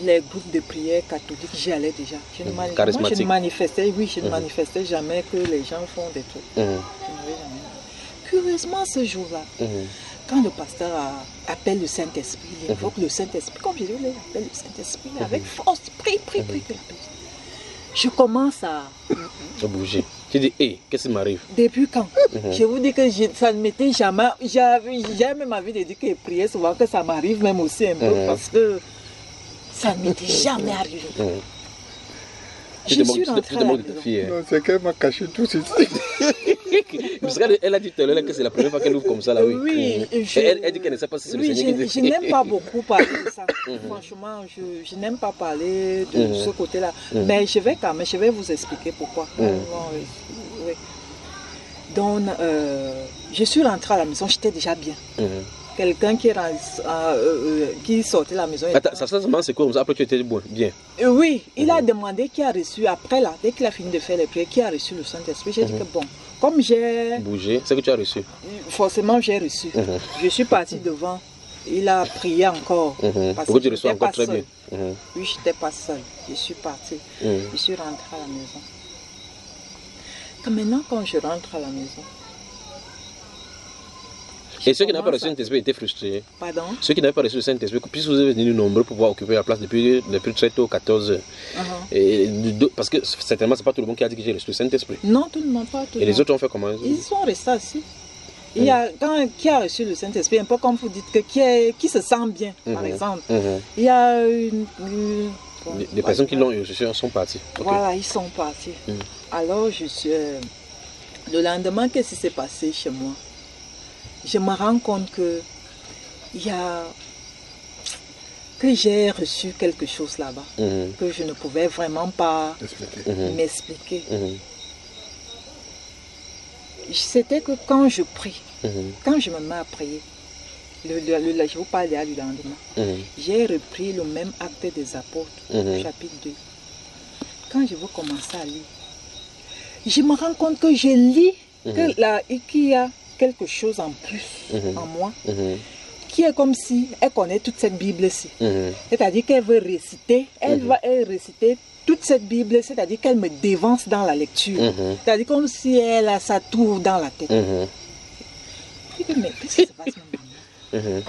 les groupes de prière catholiques, j'y allais déjà. Je ne manifestais jamais que les gens font des trucs. Je n'avais jamais. Curieusement, ce jour-là, quand le pasteur appelle le Saint-Esprit, il invoque le Saint-Esprit, comme je dis, il appelle le Saint-Esprit avec force, prie. Je commence à bouger. Tu dis, hé, qu'est-ce qui m'arrive? Depuis quand? Je vous dis que ça ne m'était jamais... J'ai même envie de dire que je priais souvent, que ça m'arrive même aussi un peu, parce que ça ne m'était jamais arrivé. Je suis rentrée à la maison. Non, c'est qu'elle m'a caché tout ceci. Parce qu'elle a dit tout à l'heure que c'est la première fois qu'elle ouvre comme ça là, oui. Oui. Elle dit qu'elle ne sait pas si c'est le Seigneur qui dit. Je n'aime pas beaucoup parler de ça. Franchement, je n'aime pas parler de ce côté-là. Mais je vais vous expliquer pourquoi. Oui. Donc, je suis rentrée à la maison, j'étais déjà bien. Quelqu'un qui sortait de la maison. Attends, ça c'est quoi? Après tu étais bien? Oui, il a demandé qui a reçu, après là, dès qu'il a fini de faire les prières, qui a reçu le Saint-Esprit. J'ai dit que bon, comme j'ai... Bougé, c'est que tu as reçu? Forcément, j'ai reçu. Je suis partie devant, il a prié encore. Parce que tu reçois encore très bien. Oui, je n'étais pas seule, je suis partie. Je suis rentrée à la maison. Maintenant, quand je rentre à la maison... Et ceux qui n'avaient pas reçu le Saint-Esprit étaient frustrés. Pardon? Ceux qui n'avaient pas reçu le Saint-Esprit, puisque vous êtes venus nombreux pour pouvoir occuper la place depuis très tôt, 14 heures. Parce que certainement, ce n'est pas tout le monde qui a dit que j'ai reçu le Saint-Esprit. Non, tout le monde, pas tout le monde. Et les autres ont fait comment? Ils sont restés assis. Il y a qui a reçu le Saint-Esprit, un peu comme vous dites, qui se sent bien, par exemple. Il y a des personnes qui l'ont reçu sont parties. Voilà, ils sont partis. Alors, le lendemain, qu'est-ce qui s'est passé chez moi? je me rends compte que que j'ai reçu quelque chose là-bas, que je ne pouvais vraiment pas m'expliquer. C'était que quand je prie, quand je me mets à prier, je vous parle déjà du lendemain, j'ai repris le même acte des apôtres, chapitre 2. Quand je veux commencer à lire, je me rends compte que je lis qu'il y a quelque chose en plus en moi, qui est comme si elle connaît toute cette Bible-ci. C'est-à-dire qu'elle veut réciter, elle va réciter toute cette Bible, c'est-à-dire qu'elle me dévance dans la lecture. C'est-à-dire comme si elle a sa tour dans la tête. Je dis, mais qu'est-ce qui se passe maintenant?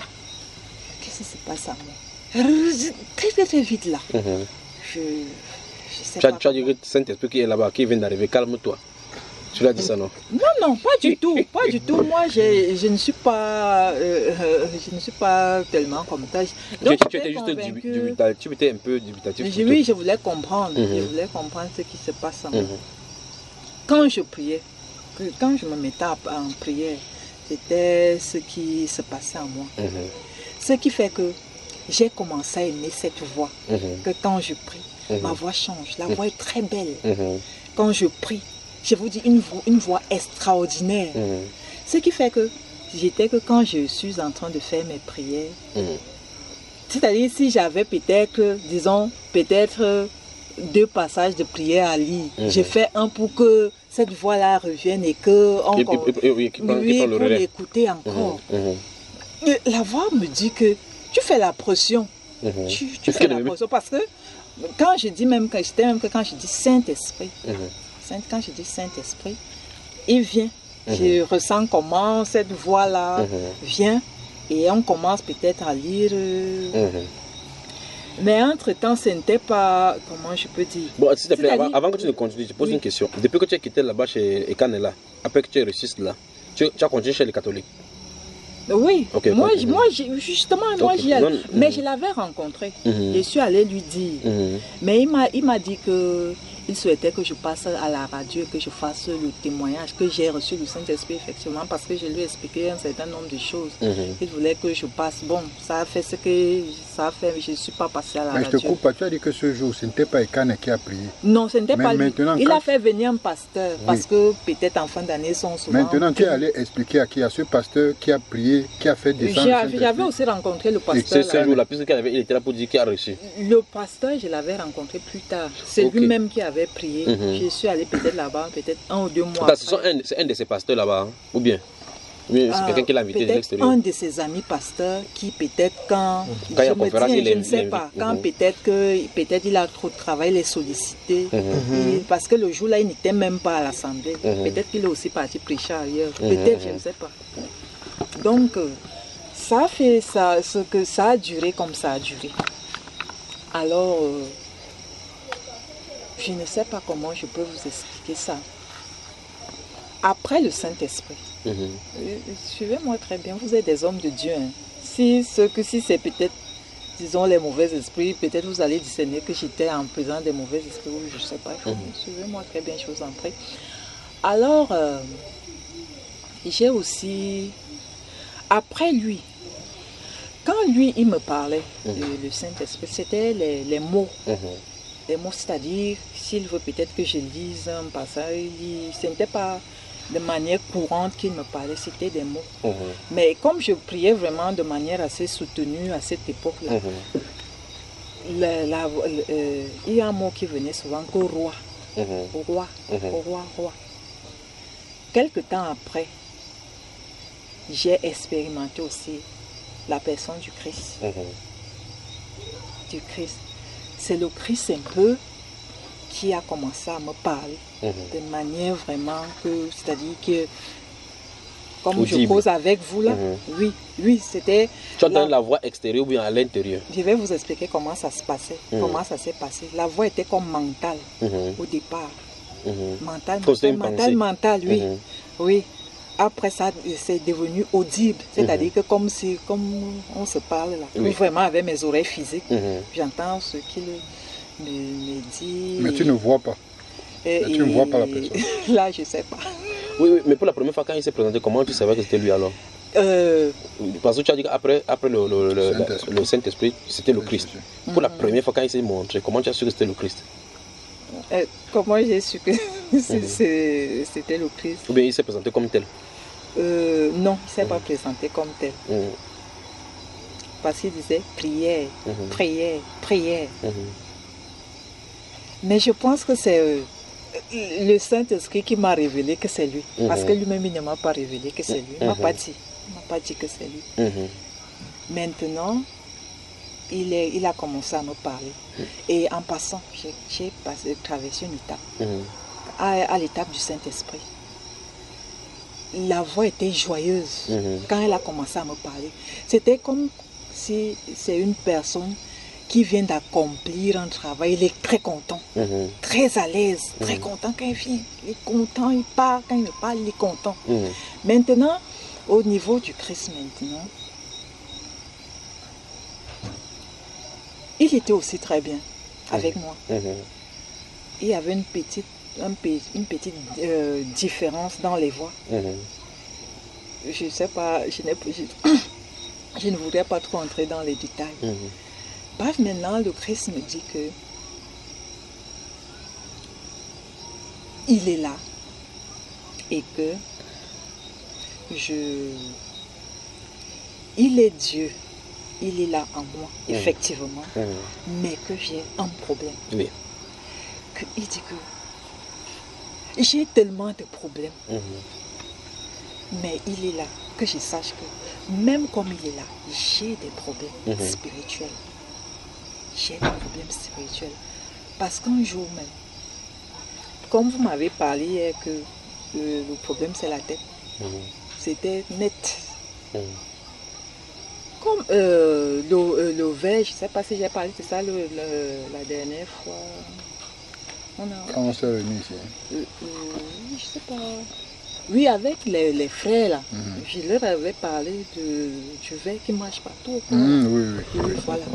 Qu'est-ce qui se passe à moi? Très très vite là. Je sais pas. Tu as dit que Saint-Esprit qui est là-bas, qui vient d'arriver, calme-toi. Tu l'as dit ça, non? Non, pas du tout, pas du tout. Moi, je ne suis pas tellement comme ça. Donc, tu étais juste dubitatif, tu étais un peu dubitatif. Oui, je voulais comprendre, je voulais comprendre ce qui se passe en moi. Quand je priais, quand je me mettais en prière, c'était ce qui se passait en moi. Ce qui fait que j'ai commencé à aimer cette voix. Que quand je prie, ma voix change. La voix est très belle. Quand je prie, je vous dis une voix extraordinaire. Ce qui fait que j'étais que quand je suis en train de faire mes prières, c'est-à-dire si j'avais peut-être, disons, peut-être 2 passages de prière à lire, je fais un pour que cette voix-là revienne et que pour l'écouter encore. La voix me dit que tu fais la pression. Tu fais la pression parce que quand je dis même quand je dis Saint-Esprit, quand je dis Saint-Esprit, il vient. Je ressens comment cette voix-là vient et on commence peut-être à lire. Mais entre-temps, ce n'était pas, comment je peux dire. Bon, s'il te plaît, avant que tu ne continues, je pose une question. Depuis que tu as quitté là-bas chez Ekanela, après que tu es reçu là, tu as continué chez les catholiques? Oui, moi justement, moi j'y allais. Mais je l'avais rencontré. Je suis allée lui dire. Mais il m'a dit que il souhaitait que je passe à la radio et que je fasse le témoignage que j'ai reçu du Saint-Esprit, effectivement, parce que je lui ai expliqué un certain nombre de choses. Il voulait que je passe. Bon, ça a fait ce que ça a fait, mais je ne suis pas passée à la radio. Mais je te coupe pas, tu as dit que ce jour, ce n'était pas Ekane qui a prié. Non, ce n'était pas lui. Il a fait venir un pasteur, parce que peut-être en fin d'année, sont souvent... Maintenant, tu es allé expliquer à qui? À ce pasteur qui a prié, qui a fait descendre le Saint-Esprit. J'avais aussi rencontré le pasteur. Et ce jour-là, puisqu'il était là pour dire qu'il a reçu. Le pasteur, je l'avais rencontré plus tard. C'est lui-même qui avait prié. Je suis allée peut-être là-bas, peut-être 1 ou 2 mois. C'est un de ces pasteurs là-bas, hein? Ou bien c'est quelqu'un qui l'a invité de l'extérieur. Un de ses amis pasteurs qui peut-être quand il y a conférence, je ne sais pas, quand peut-être il a trop de travail, il est sollicité. Parce que le jour-là, il n'était même pas à l'assemblée. Peut-être qu'il est aussi parti prêcher ailleurs. Peut-être, je ne sais pas. Donc, ça a fait ça, ce que ça a duré comme ça a duré. Alors, je ne sais pas comment je peux vous expliquer ça. Après le Saint-Esprit, suivez-moi très bien, vous êtes des hommes de Dieu. Hein. Si c'est peut-être, disons, les mauvais esprits, peut-être vous allez discerner que j'étais en présence des mauvais esprits, ou je ne sais pas, suivez-moi très bien, je vous en prie. Alors, j'ai aussi, après lui, quand lui, il me parlait, le Saint-Esprit, c'était les mots. Les mots, c'est-à-dire, s'il veut peut-être que je lise un passage, ce n'était pas de manière courante qu'il me parlait, c'était des mots. Mais comme je priais vraiment de manière assez soutenue à cette époque-là, il y a un mot qui venait souvent que roi. Roi, roi, roi. Quelque temps après, j'ai expérimenté aussi la personne du Christ. Du Christ. C'est le Christ un peu qui a commencé à me parler de manière vraiment que, c'est-à-dire que, comme je cause avec vous là, oui, c'était... Tu entends la voix extérieure ou bien à l'intérieur? Je vais vous expliquer comment ça se passait, comment ça s'est passé. La voix était comme mentale au départ. Mentale, oui. Oui. Après ça, c'est devenu audible, c'est-à-dire que comme on se parle là, vraiment avec mes oreilles physiques, j'entends ce qu'il me dit. Mais tu ne vois pas. Tu ne vois pas la personne. Là, je ne sais pas. Oui, mais pour la première fois, quand il s'est présenté, comment tu savais que c'était lui alors? Parce que tu as dit qu'après le Saint-Esprit, c'était le Christ. Pour la première fois quand il s'est montré, comment tu as su que c'était le Christ? Comment j'ai su que c'était le Christ? Ou bien il s'est présenté comme tel? Non, il ne s'est pas présenté comme tel. Parce qu'il disait prière, prière, prière. Mais je pense que c'est le Saint-Esprit qui m'a révélé que c'est lui. Parce que lui-même, il ne m'a pas révélé que c'est lui. Il ne m'a pas dit. Il m'a pas dit que c'est lui. Maintenant, il a commencé à me parler. Et en passant, j'ai traversé une étape. À l'étape du Saint-Esprit. La voix était joyeuse quand elle a commencé à me parler. C'était comme si c'est une personne qui vient d'accomplir un travail. Il est très content, très à l'aise, très content quand il vient. Il est content, il part, quand il me parle, il est content. Maintenant, au niveau du Christ maintenant, il était aussi très bien avec moi. Il y avait une petite différence dans les voix. Je ne sais pas, je ne voudrais pas trop entrer dans les détails. Bref, maintenant, le Christ me dit que il est là et que il est Dieu, il est là en moi, effectivement, mais que j'ai un problème. Il dit que j'ai tellement de problèmes, mais il est là, que je sache que même comme il est là, j'ai des problèmes spirituels. J'ai des problèmes spirituels. Parce qu'un jour même, comme vous m'avez parlé hier que le problème c'est la tête, c'était net. Comme l'ovaire, je ne sais pas si j'ai parlé de ça la dernière fois. Quand on s'est réunis ici. Je ne sais pas. Oui, avec les frères là. Je leur avais parlé du verre qui marche partout. Oui. Voilà.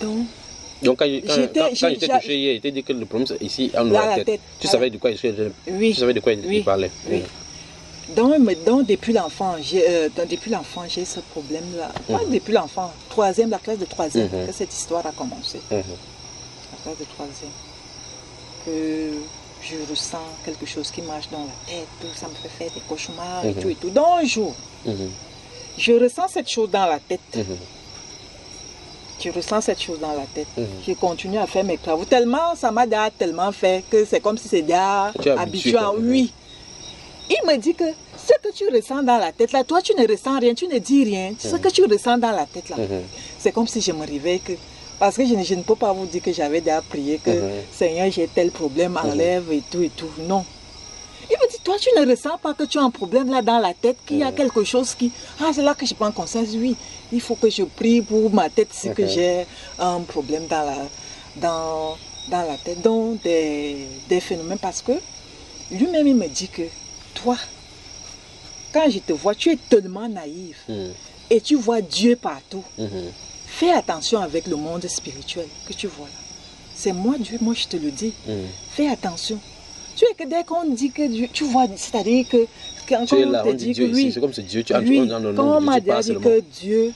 Donc quand j'étais touché hier, il était dit que le problème c'est ici en la tête. Tu savais de quoi il parlait. Donc depuis l'enfant, j'ai ce problème-là. Pas depuis l'enfant, la classe de troisième, que cette histoire a commencé. La classe de troisième. Que je ressens quelque chose qui marche dans la tête, ça me fait faire des cauchemars et tout et tout. Donc un jour, je ressens cette chose dans la tête. Je ressens cette chose dans la tête. Je continue à faire mes travaux. Tellement, ça m'a tellement fait que c'est comme si c'est déjà habitué. Oui. Il me dit que ce que tu ressens dans la tête là, toi tu ne ressens rien, tu ne dis rien. Ce que tu ressens dans la tête là, c'est comme si je me réveille que... Parce que je ne peux pas vous dire que j'avais déjà prié que Seigneur, j'ai tel problème, enlève et tout et tout. Non. Il me dit, toi, tu ne ressens pas que tu as un problème là dans la tête, qu'il y a quelque chose qui... Ah, c'est là que je prends conscience, oui. Il faut que je prie pour ma tête si que j'ai un problème dans la tête. Donc, des phénomènes. Parce que lui-même, il me dit que toi, quand je te vois, tu es tellement naïf. Et tu vois Dieu partout. Fais attention avec le monde spirituel que tu vois là. C'est moi Dieu, moi je te le dis. Fais attention. Tu es que dès qu'on dit que Dieu, tu vois, c'est-à-dire que quand tu es là, on on te dit dit Dieu que oui, c'est comme si Dieu, quand on m'a dit que Dieu,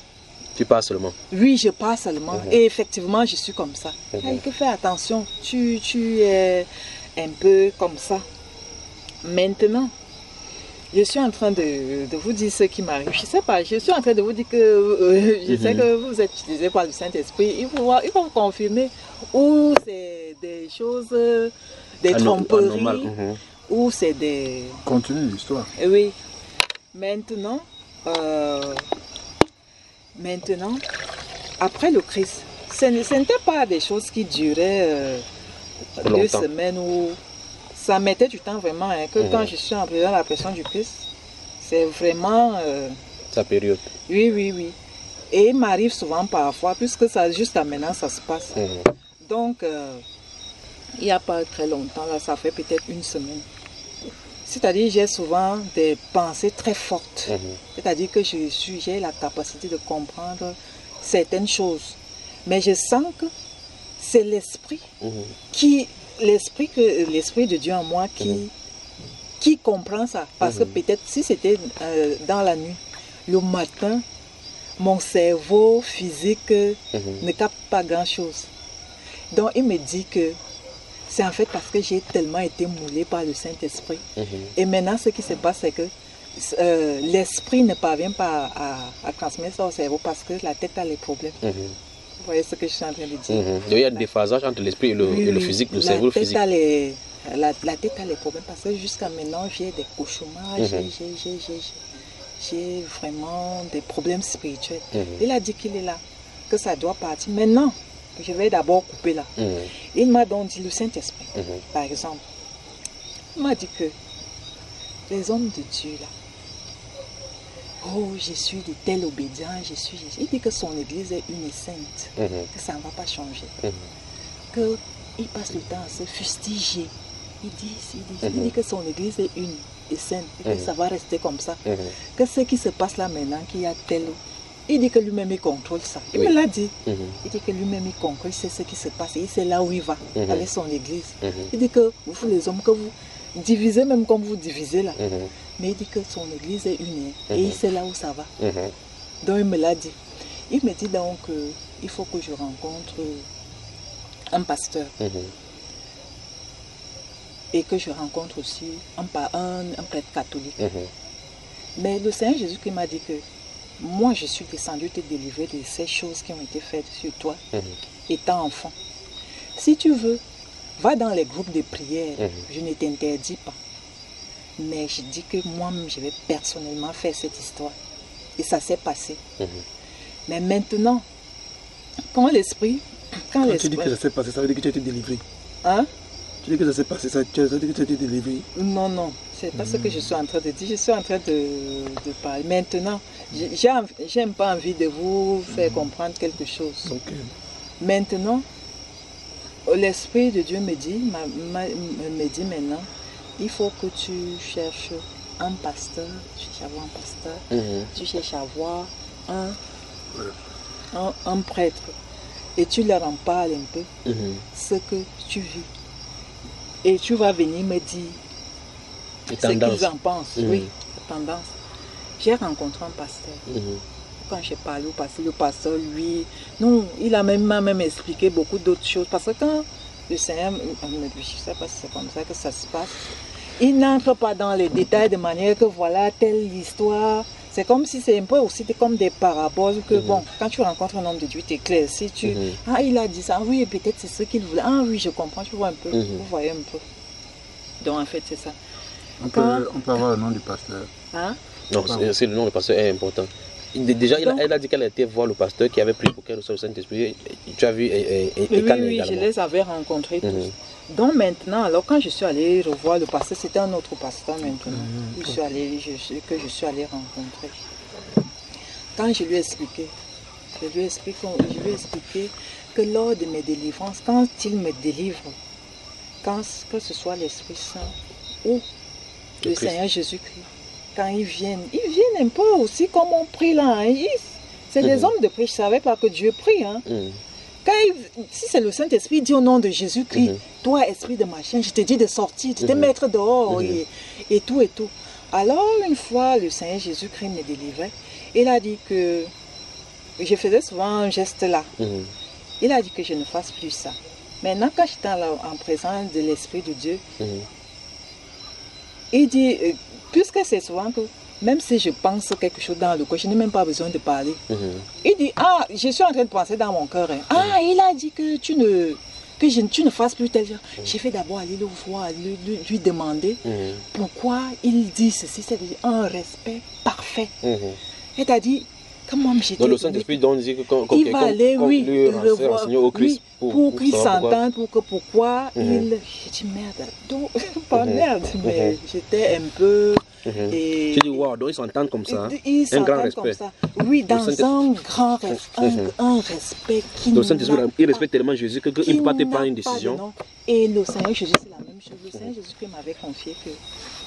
tu pars seulement. Oui, je pars seulement. Et effectivement, je suis comme ça. Que fais attention. Tu es un peu comme ça. Maintenant, je suis en train de vous dire ce qui m'arrive. Je ne sais pas, je suis en train de vous dire que je sais que vous êtes utilisé par le Saint-Esprit. Il faut vous confirmer où c'est des choses, des tromperies, ou c'est des... Continue l'histoire. Oui. Maintenant, après le Christ, ce n'était pas des choses qui duraient 2 semaines ou... Ça mettait du temps vraiment, que quand je suis entrée dans la personne du Christ, c'est vraiment... sa période. Oui. Et il m'arrive souvent parfois, puisque ça, jusqu'à maintenant, ça se passe. Donc, il n'y a pas très longtemps, là, ça fait peut-être 1 semaine. C'est-à-dire, j'ai souvent des pensées très fortes. C'est-à-dire que j'ai la capacité de comprendre certaines choses. Mais je sens que c'est l'esprit l'esprit de Dieu en moi qui comprend ça. Parce que peut-être si c'était dans la nuit, le matin, mon cerveau physique ne capte pas grand-chose. Donc il me dit que c'est en fait parce que j'ai tellement été moulé par le Saint-Esprit. Et maintenant, ce qui se passe, c'est que l'esprit ne parvient pas à transmettre ça au cerveau parce que la tête a les problèmes. Vous voyez ce que je suis en train de dire? Donc, il y a des phasages entre l'esprit et le physique, le cerveau physique. La tête a les problèmes parce que jusqu'à maintenant, j'ai des cauchemars, j'ai vraiment des problèmes spirituels. Il a dit qu'il est là, que ça doit partir. Maintenant, je vais d'abord couper là. Il m'a donc dit le Saint-Esprit, par exemple. Il m'a dit que les hommes de Dieu là, oh, je suis de telle obédience, il dit que son église est une et sainte, que ça ne va pas changer. Qu'il passe le temps à se fustiger. Il dit que son église est une et sainte, et que ça va rester comme ça. Que ce qui se passe là maintenant, qu'il y a tel... Il dit que lui-même il contrôle ça. Il me l'a dit. Il dit que lui-même il contrôle, c'est ce qui se passe. Et c'est là où il va, avec son église. Il dit que vous les hommes, que vous divisez même comme vous divisez là. Mais il dit que son église est unie. Et c'est là où ça va. Donc il me l'a dit. Il me dit donc il faut que je rencontre un pasteur. Et que je rencontre aussi un prêtre catholique. Mais le Seigneur Jésus-Christ m'a dit que moi, je suis descendu te délivrer de ces choses qui ont été faites sur toi, étant enfant. Si tu veux, va dans les groupes de prière. Je ne t'interdis pas. Mais je dis que moi-même, je vais personnellement faire cette histoire. Et ça s'est passé. Mais maintenant, quand l'esprit... Quand tu dis que ça s'est passé, ça veut dire que tu as été délivré. Hein? Tu dis que ça s'est passé, ça veut dire que tu as été délivré. Non, non. C'est pas ce que je suis en train de dire. Je suis en train de parler. Maintenant, j'aime pas envie de vous faire comprendre quelque chose. Maintenant, l'Esprit de Dieu me dit maintenant, il faut que tu cherches un pasteur, tu cherches à avoir un pasteur, tu cherches à avoir un prêtre. Et tu leur en parles un peu, ce que tu vis. Et tu vas venir me dire ce qu'ils en pensent. Oui, tendance. J'ai rencontré un pasteur. Quand j'ai parlé au pasteur, le pasteur, lui, non, il a même expliqué beaucoup d'autres choses. Parce que quand le Seigneur, je ne sais pas si c'est comme ça que ça se passe, il n'entre pas dans les détails de manière que voilà telle histoire. C'est comme si c'est un peu aussi comme des paraboles que bon, quand tu rencontres un homme de Dieu, tu es clair. Si tu, ah, il a dit ça, oui, peut-être c'est ce qu'il voulait. Ah oui, je comprends, tu vois un peu, vous voyez un peu. Donc en fait, c'est ça. On peut avoir le nom du pasteur. Hein? Non, c'est le nom du pasteur est important. Déjà, elle a dit qu'elle a été voir le pasteur qui avait pris pour qu'elle reçoive le Saint-Esprit. Tu as vu oui, je les avais rencontrés tous. Donc maintenant, alors quand je suis allée revoir le pasteur, c'était un autre pasteur maintenant que je suis allée rencontrer. Quand je lui ai expliqué, que lors de mes délivrances, quand il me délivre, que ce soit l'Esprit Saint ou le Seigneur Jésus-Christ, quand ils viennent un peu aussi comme on prie là. Hein. C'est des hommes de prière, je ne savais pas que Dieu prie. Hein. Si c'est le Saint-Esprit, dit au nom de Jésus-Christ, toi, esprit de machin, je te dis de sortir, de te mettre dehors et tout et tout. Alors, une fois, le Seigneur Jésus-Christ me délivrait. Il a dit que je faisais souvent un geste là. Il a dit que je ne fasse plus ça. Maintenant, quand j'étais en présence de l'Esprit de Dieu, il dit, puisque c'est souvent que même si je pense quelque chose dans le corps, je n'ai même pas besoin de parler. Il dit, ah, je suis en train de penser dans mon cœur. Hein. Ah, il a dit que tu ne fasses plus tel genre. J'ai fait d'abord aller le voir, lui demander pourquoi il dit ceci. C'est un respect parfait. C'est-à-dire, comme moi j'étais... Donc le Saint-Esprit dit il va aller, oui, le revoir, au Christ, pour qu'il s'entende, pourquoi il... J'ai dit, merde, pas merde, mais j'étais un peu... Et tu dis, wow, donc ils s'entendent comme ça, un grand respect. Comme ça. Oui, dans un grand respect, un respect qui donc, il respecte tellement Jésus qu'il ne peut pas te prendre une décision. Et le Seigneur Jésus, c'est la même chose. Le Seigneur Jésus qui m'avait confié que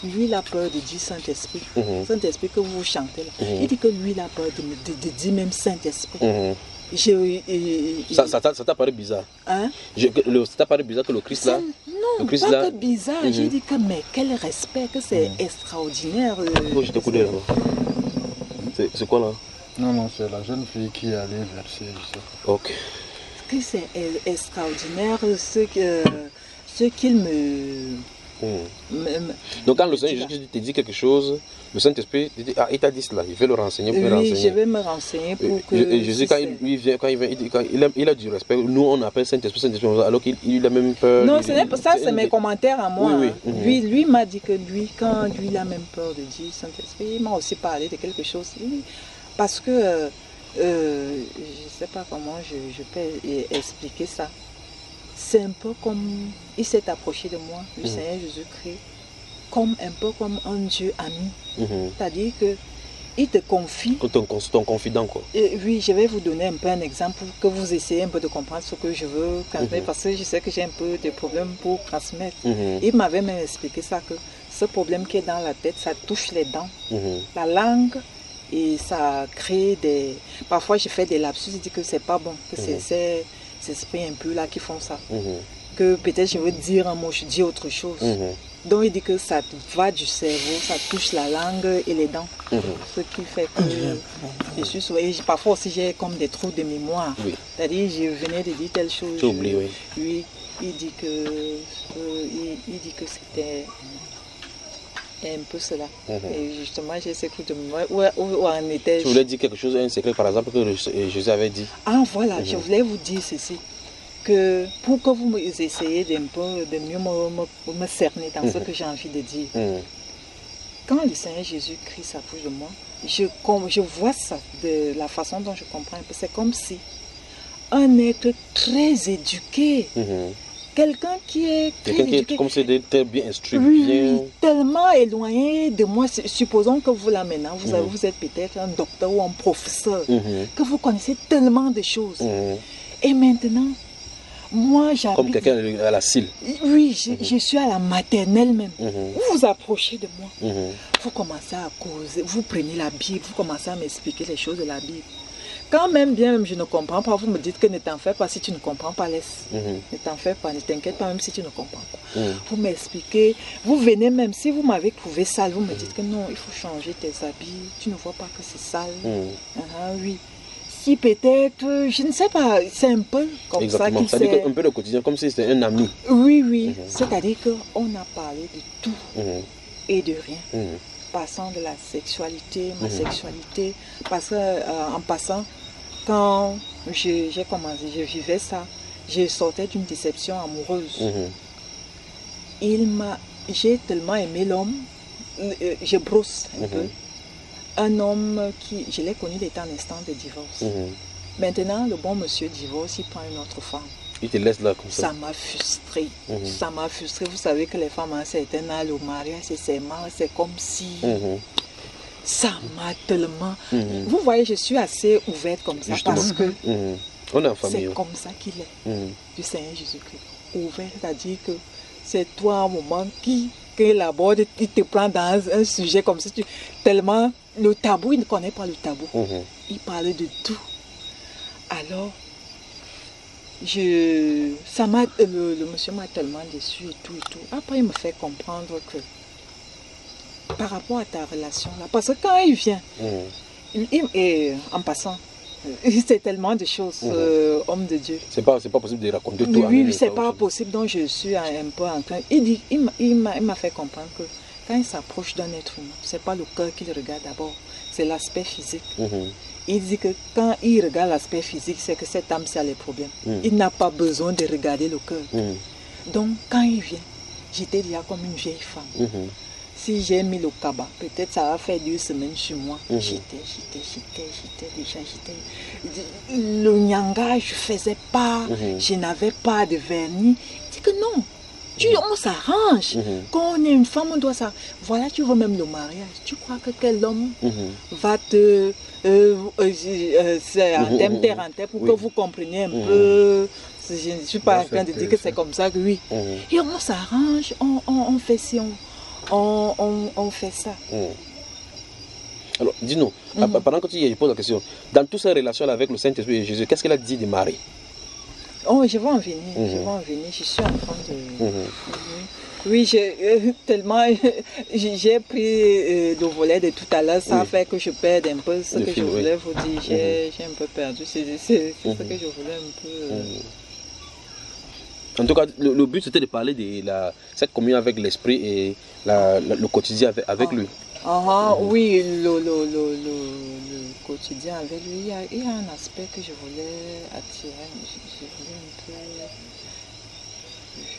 lui, il a peur de dire Saint-Esprit. Saint-Esprit que vous chantez là. Il dit que lui, il a peur de dire même Saint-Esprit. Ça t'a paru bizarre. Hein? Ça t'a paru bizarre que le Christ là... Non, le Christ pas là. que bizarre. J'ai dit que mais quel respect, que c'est extraordinaire. Oh, je t'écoute là-bas. C'est quoi là? Non, c'est la jeune fille qui est allée verser, je sais pas. Ok. Que c'est extraordinaire ce qu'il me... Donc quand le Seigneur Jésus te dit quelque chose, le Saint-Esprit te dit, il t'a dit cela, il veut le renseigner pour le renseigner. Oui, je vais me renseigner pour que... Et Jésus, quand il vient, il a du respect. Nous, on appelle Saint-Esprit, alors qu'il a même peur. Non, ce n'est pas ça, c'est mes commentaires à moi. Oui, oui. Lui m'a dit que quand il a même peur de dire Saint-Esprit, il m'a aussi parlé de quelque chose. Parce que, je ne sais pas comment je peux expliquer ça. C'est un peu comme, il s'est approché de moi, le Seigneur Jésus-Christ, un peu comme un Dieu ami. C'est-à-dire que il te confie. Ton confident, quoi. Oui, je vais vous donner un peu un exemple pour que vous essayez un peu de comprendre ce que je veux transmettre, parce que je sais que j'ai un peu de problèmes pour transmettre. Il m'avait même expliqué ça, que ce problème qui est dans la tête, ça touche les dents, la langue, et ça crée des... Parfois, je fais des lapsus, je dis que c'est pas bon, que c'est ces esprits impurs là qui font ça. Que peut-être je veux dire un mot, je dis autre chose. Donc il dit que ça va du cerveau, ça touche la langue et les dents. Ce qui fait que je suis souvent... Et parfois aussi j'ai comme des trous de mémoire. C'est-à-dire je venais de dire telle chose. Tu oublies, oui. Oui, il dit que c'était un peu cela. Et justement j'ai ces trous de mémoire. Où en était-je? Tu voulais dire quelque chose, un secret par exemple que Jésus avait dit. Ah voilà, je voulais vous dire ceci. Que pour que vous essayez de mieux me cerner dans ce que j'ai envie de dire. Quand le Seigneur Jésus-Christ s'approche de moi, je vois ça de la façon dont je comprends un peu. C'est comme si un être très éduqué, quelqu'un qui est très éduqué, comme c'est très bien instruit, tellement éloigné de moi. Supposons que vous là maintenant, vous êtes peut-être un docteur ou un professeur, que vous connaissez tellement de choses. Et maintenant, moi, j'habite... Comme quelqu'un à la cile. Oui, je suis à la maternelle même. Vous vous approchez de moi. Vous commencez à causer, vous prenez la Bible, vous commencez à m'expliquer les choses de la Bible. Quand même je ne comprends pas, vous me dites que ne t'en fais pas si tu ne comprends pas, laisse. Ne t'en fais pas, ne t'inquiète pas même si tu ne comprends pas. Vous m'expliquez, vous venez même, si vous m'avez trouvé sale, vous me dites que non, il faut changer tes habits, tu ne vois pas que c'est sale. Oui. Si peut-être, je ne sais pas, c'est un peu comme ça qu'il s'est... C'est-à-dire un peu le quotidien, comme si c'était un ami. Oui. C'est-à-dire qu'on a parlé de tout et de rien. Passant de la sexualité, ma sexualité, parce que, en passant, quand j'ai commencé, je vivais ça, je sortais d'une déception amoureuse. J'ai tellement aimé l'homme, je brosse un peu. Un homme qui, je l'ai connu, il était en instant de divorce. Maintenant, le bon monsieur divorce, il prend une autre femme. Il te laisse là comme ça. Ça m'a frustré. Ça m'a frustré. Vous savez que les femmes à un certain âge, au mariage, c'est comme si... Ça m'a tellement... Vous voyez, je suis assez ouverte comme ça. Justement. Parce que on est en famille. C'est comme ça qu'il est, du Seigneur Jésus-Christ. Ouvert, c'est-à-dire que c'est toi, un moment, qui l'aborde, il te prend dans un sujet comme ça. Tellement... Le tabou, il ne connaît pas le tabou. Il parle de tout. Alors, le monsieur m'a tellement déçu et tout. Après, il me fait comprendre que par rapport à ta relation là, parce que quand il vient, en passant, c'est tellement de choses, homme de Dieu. C'est pas possible de raconter tout. Oui, c'est pas possible, donc je suis un peu en train. Il m'a fait comprendre que quand il s'approche d'un être humain, c'est pas le cœur qu'il regarde d'abord, c'est l'aspect physique. Il dit que quand il regarde l'aspect physique, c'est que cette âme, c'est les problèmes. Il n'a pas besoin de regarder le cœur. Donc, quand il vient, j'étais déjà comme une vieille femme. Si j'ai mis le cabas, peut-être ça va faire 2 semaines sur moi. J'étais déjà. Le nyanga, je ne faisais pas, je n'avais pas de vernis. Il dit que non. On s'arrange. Quand on est une femme, on doit s'arranger. Voilà, tu vois même le mariage. Tu crois que quel homme va te... c'est en terre pour que vous compreniez un peu. Je ne suis pas en train de dire que c'est comme ça que oui. Et on s'arrange, on fait ci, on fait ça. Alors, dis-nous, pendant que tu poses la question, dans toutes ces relations avec le Saint-Esprit et Jésus, qu'est-ce qu'elle a dit de Marie? Oh, je vais en venir, je vais en venir. Je suis en train de... Oui, tellement j'ai pris le volet de tout à l'heure, ça fait que je perde un peu ce que je voulais vous dire. J'ai un peu perdu, c'est ce que je voulais un peu... En tout cas, le but c'était de parler de cette communion avec l'esprit et le quotidien avec lui. Oui, le quotidien avec lui, il y a un aspect que je voulais attirer. Je voulais un peu...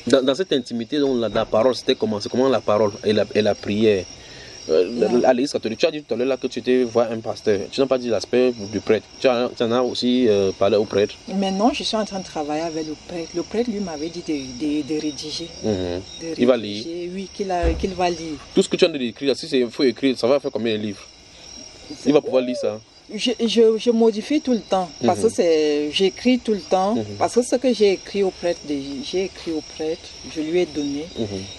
Dans cette intimité, donc, la parole, c'était comment la parole et la prière à l'église catholique. Tu as dit tout à l'heure que tu étais voir un pasteur. Tu n'as pas dit l'aspect du prêtre. Tu en as aussi parlé au prêtre. Maintenant, je suis en train de travailler avec le prêtre. Le prêtre, lui, m'avait dit de rédiger. Il va lire. Oui, qu'il va lire. Tout ce que tu as écrit, si il faut écrire, ça va faire combien de livres? Il va pouvoir lire ça. Je modifie tout le temps, parce que j'écris tout le temps, parce que ce que j'ai écrit au prêtre, je lui ai donné.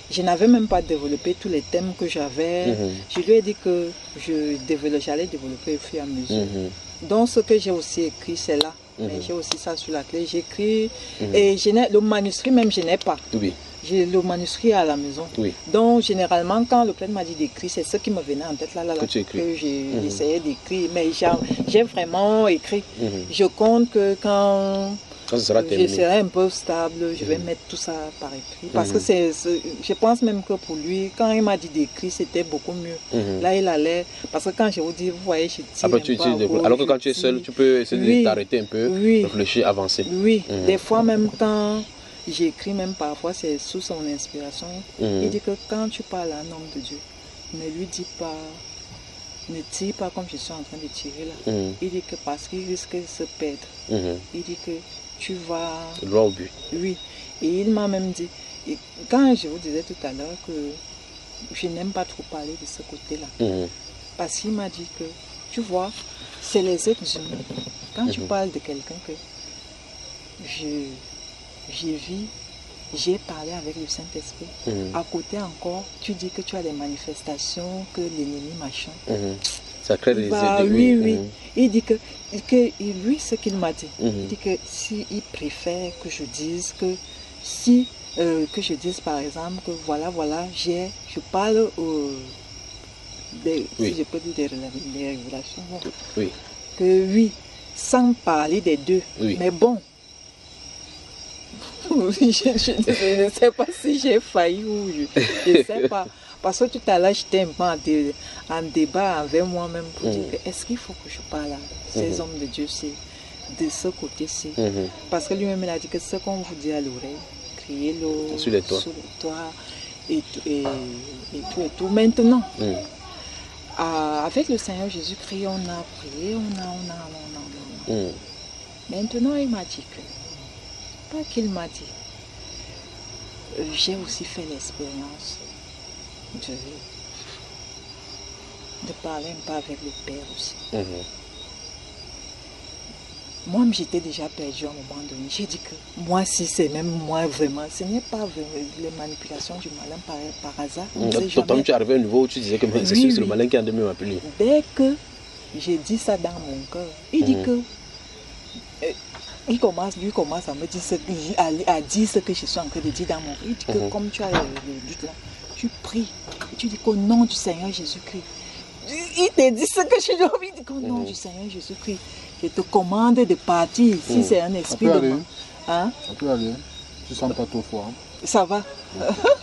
Je n'avais même pas développé tous les thèmes que j'avais. Je lui ai dit que j'allais développer au fur et à mesure. Donc ce que j'ai aussi écrit, c'est là. Mais j'ai aussi ça sur la clé. J'écris et le manuscrit même, je n'ai pas. Oui. J'ai le manuscrit à la maison. Oui. Donc, généralement, quand le prêtre m'a dit d'écrire, c'est ce qui me venait en tête que j'ai essayé d'écrire. Mais j'ai vraiment écrit. Je compte que quand je serai un peu stable, je vais mettre tout ça par écrit. Parce que je pense même que pour lui, quand il m'a dit d'écrire, c'était beaucoup mieux. Là, il allait... Parce que quand je vous dis, vous voyez, je tire alors que quand tu es seul, tu peux essayer de t'arrêter un peu, réfléchir, avancer. Oui, des fois même quand... J'écris même parfois, c'est sous son inspiration. Il dit que quand tu parles à un homme de Dieu, ne lui dis pas, ne tire pas comme je suis en train de tirer là. Il dit que parce qu'il risque de se perdre. Il dit que tu vas... droit au but. Oui. Et il m'a même dit, quand je vous disais tout à l'heure que je n'aime pas trop parler de ce côté-là. Parce qu'il m'a dit que, tu vois, c'est les êtres humains. Quand tu parles de quelqu'un que j'ai vu, j'ai parlé avec le Saint-Esprit. À côté encore, tu dis que tu as des manifestations, que l'ennemi machin. Ça crée des oui. Il dit que lui, ce qu'il m'a dit, il dit que s'il préfère que je dise que que je dise par exemple que voilà, je parle si je peux dire des révélations. Oui. Que oui, sans parler des deux. Mais bon. Je ne sais pas si j'ai failli ou je ne sais pas. Parce que tout à l'heure, j'étais un peu en débat avec moi-même pour dire est-ce qu'il faut que je parle à ces hommes de Dieu, c'est de ce côté-ci. Parce que lui-même, il a dit que ce qu'on vous dit à l'oreille, criez-le sur les toits et tout. Maintenant, avec le Seigneur Jésus-Christ, on a prié, on a. Maintenant, il m'a dit que qu'il m'a dit, j'ai aussi fait l'expérience de parler un peu avec le Père aussi. Moi, j'étais déjà perdu à un moment donné. J'ai dit que moi, si c'est même moi vraiment, ce n'est pas les manipulations du malin par hasard. Toi, tu es arrivé à un niveau où tu disais que c'est sûr que c'est le malin qui a de mieux m'appeler. Dès que j'ai dit ça dans mon cœur, il dit que lui commence à me dire à dire ce que je suis en train de dire dans mon cœur. Il dit que comme tu as le doute là, tu pries et tu dis qu'au nom du Seigneur Jésus-Christ. Il te dit ce que je lui ai dit qu'au nom du Seigneur Jésus-Christ, je te commande de partir si c'est un esprit de mort. Ça peut aller. Tu ne sens pas trop froid. Ça va.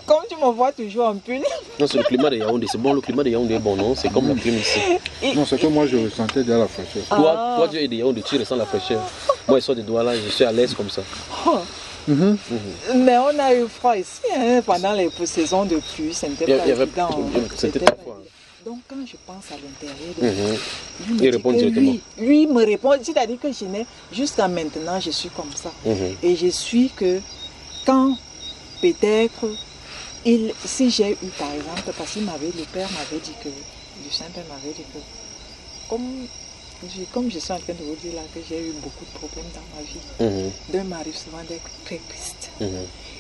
Comme tu me vois toujours en pull. Non, c'est le climat de Yaoundé. C'est bon, le climat de Yaoundé est bon, non? C'est comme la prime ici. Non, c'est que moi, je ressentais déjà la fraîcheur. Toi, tu es de Yaoundé, tu ressens la fraîcheur. Moi, je sors des doigts là, je suis à l'aise comme ça. Mais on a eu froid ici, hein, pendant les saisons de pluie. C'était pas évident. C'était très froid. Donc quand je pense à l'intérieur de moi, il répond directement. Lui me répond, c'est-à-dire que jusqu'à maintenant, je suis comme ça. Et je suis que quand peut-être, si j'ai eu par exemple, parce que le Père m'avait dit que, le Saint-Père m'avait dit que, comme je suis en train de vous dire là, que j'ai eu beaucoup de problèmes dans ma vie, Dieu m'arrive souvent d'être très triste.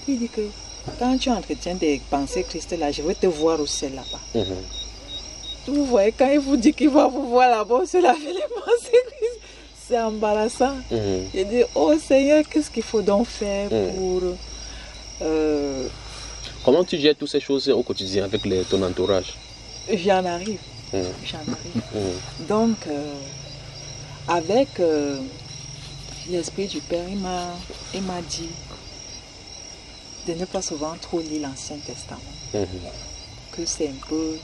Il dit que quand tu entretiens des pensées Christ là, je vais te voir au ciel là-bas. Vous voyez, quand il vous dit qu'il va vous voir là-bas, c'est la les pensées Christ. c'est embarrassant. J'ai dit, oh Seigneur, qu'est-ce qu'il faut donc faire pour... Comment tu gères toutes ces choses au quotidien avec ton entourage? J'en arrive. Donc, avec l'Esprit du Père, il m'a dit de ne pas souvent trop lire l'Ancien Testament. Que c'est un peu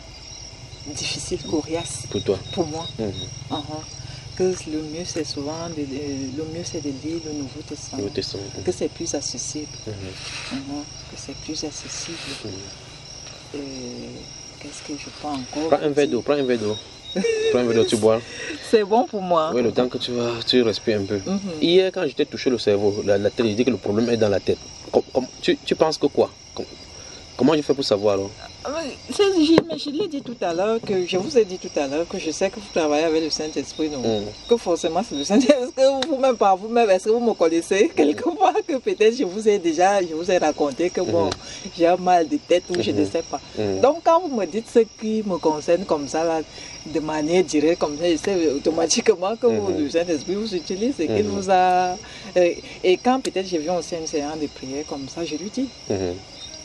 difficile, coriace pour toi, pour moi. Que le mieux c'est souvent de lire le Nouveau Testament. Que c'est plus accessible. Que c'est plus accessible. Qu'est-ce que je peux encore prends un verre d'eau. Prends un verre d'eau, tu bois. C'est bon pour moi. Oui, le temps que tu respires un peu. Hier, quand j'étais touché le cerveau, la tête, j'ai dit que le problème est dans la tête. Tu penses que quoi? Comment je fais pour savoir alors? Je l'ai dit tout à l'heure, je vous ai dit tout à l'heure que je sais que vous travaillez avec le Saint-Esprit, donc que forcément c'est le Saint-Esprit. Est-ce que vous-même, par vous-même, est-ce que vous me connaissez quelque part que peut-être je vous ai raconté que bon, j'ai un mal de tête ou je ne sais pas. Donc quand vous me dites ce qui me concerne comme ça, là, de manière directe, comme ça, je sais automatiquement que le Saint-Esprit vous utilise et qu'il vous a... Et quand peut-être je viens aussi à une séance de prière comme ça, je lui dis...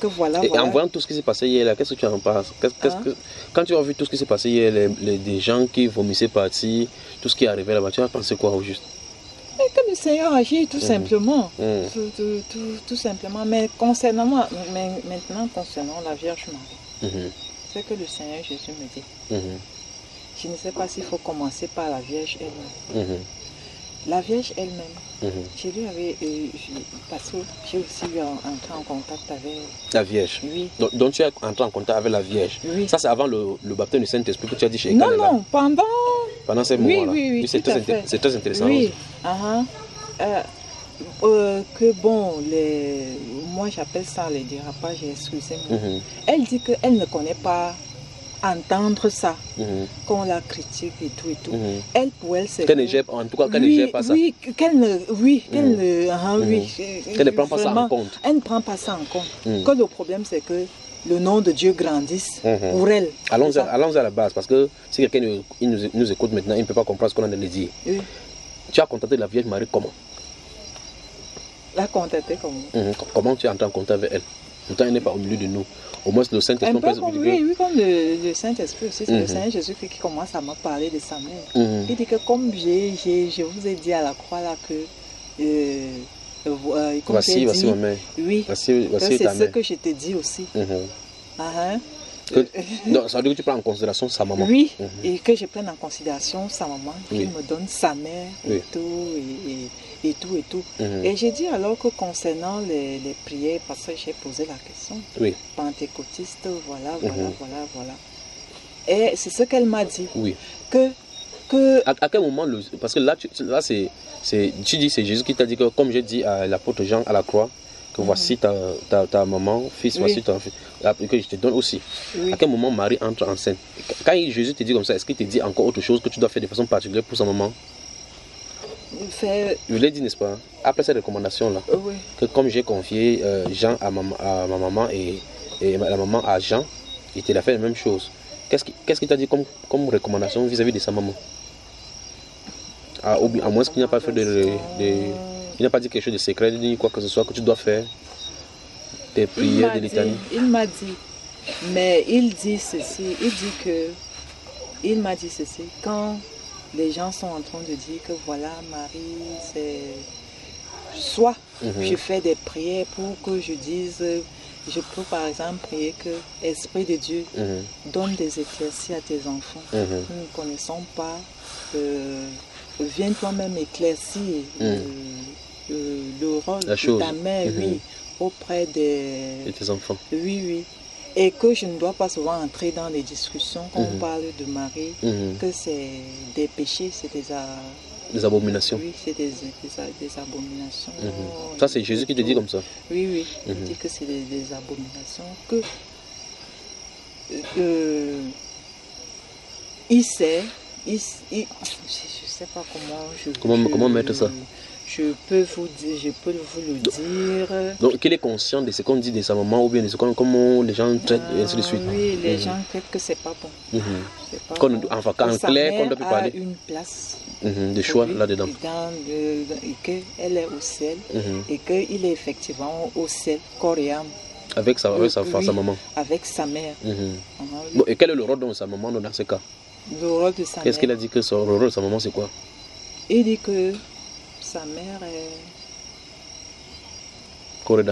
Voilà, et en voyant tout ce qui s'est passé hier, là, qu'est-ce que tu en penses? Quand tu as vu tout ce qui s'est passé hier, des gens qui vomissaient partis, tout ce qui est arrivé là-bas, tu as pensé quoi au juste? Que le Seigneur agit tout simplement. Tout simplement. Mais maintenant, concernant la Vierge Marie, c'est que le Seigneur Jésus me dit. Je ne sais pas s'il faut commencer par la Vierge elle-même. La Vierge elle-même, je lui avais, parce que j'ai aussi entré en contact avec... La Vierge? Oui. Donc tu es entré en contact avec la Vierge? Oui. Ça c'est avant le baptême du Saint-Esprit que tu as dit chez Ekalela? Non, pendant ces moments-là? Oui, c'est très intéressant. Oui, que bon, moi j'appelle ça les dérapages, excusez-moi. Elle dit qu'elle ne connaît pas entendre ça, qu'on la critique et tout. Elle, pour elle, c'est... Qu'elle ne gère pas ça. Qu'elle ne prend pas ça en compte. Elle ne prend pas ça en compte. Que le problème, c'est que le nom de Dieu grandisse pour elle. Allons à la base, parce que si quelqu'un nous écoute maintenant, il ne peut pas comprendre ce qu'on a de le dire. Tu as contacté la Vierge Marie comment? La contacter comment? Comment tu es entré en contact avec elle? Pourtant, elle n'est pas au milieu de nous. Au moins, le Saint-Esprit... Oui, comme le Saint-Esprit aussi. C'est le Seigneur Jésus qui commence à me parler de sa mère. Il dit que comme je vous ai dit à la croix là que... voici ma mère. Oui, voici c'est ta ce mère. Que je te dis aussi. Non, ça veut dire que tu prends en considération sa maman. Oui, et que je prenne en considération sa maman, qu'il me donne sa mère et tout. Et j'ai dit alors que concernant les prières, parce que j'ai posé la question, pentecôtiste, voilà. Et c'est ce qu'elle m'a dit. Oui. À quel moment, parce que là tu dis c'est Jésus qui t'a dit que, comme j'ai dit à l'apôtre Jean à la croix, que voici ta maman, fils, voici ton fils, que je te donne aussi. À quel moment Marie entre enceinte? Quand Jésus te dit comme ça, est-ce qu'il te dit encore autre chose que tu dois faire de façon particulière pour sa maman? Je l'ai dit, n'est-ce pas? Après cette recommandation-là, que comme j'ai confié Jean à ma maman et la maman à Jean, il t'a fait la même chose. Qu'est-ce qu'il t'a dit comme recommandation vis-à-vis de sa maman? À moins qu'il n'a pas fait il n'a pas dit quelque chose de secret, ni quoi que ce soit que tu dois faire. Tes prières de litanie. Il m'a dit, mais il dit ceci, il m'a dit ceci, quand les gens sont en train de dire que voilà, Marie, c'est... Soit je fais des prières pour que je dise, je peux par exemple prier que Esprit de Dieu donne des éclaircies à tes enfants. Nous ne connaissons pas, viens toi-même éclaircir le rôle de ta mère, auprès de tes enfants. Oui. Et que je ne dois pas souvent entrer dans les discussions quand on parle de Marie, que c'est des péchés, c'est des abominations. Oui, c'est des abominations. Ça, c'est Jésus qui te dit comme ça? Oui. Il dit que c'est des abominations. Que il sait, je ne sais pas comment mettre ça. Je peux vous le dire. Donc, qu'il est conscient de ce qu'on dit de sa maman ou bien de ce comment les gens traitent et ainsi de suite. Oui, les gens traitent que c'est pas bon. En clair, qu'on doit plus parler. Une place Des choix là-dedans. Et qu'elle est au ciel et qu'il est effectivement au ciel, corps et âme. Avec sa maman. Avec sa mère. Bon, et quel est le rôle de sa maman dans ce cas? Le rôle de sa mère. Qu'est-ce qu'il a dit que le rôle de sa maman c'est quoi? Il dit que sa mère est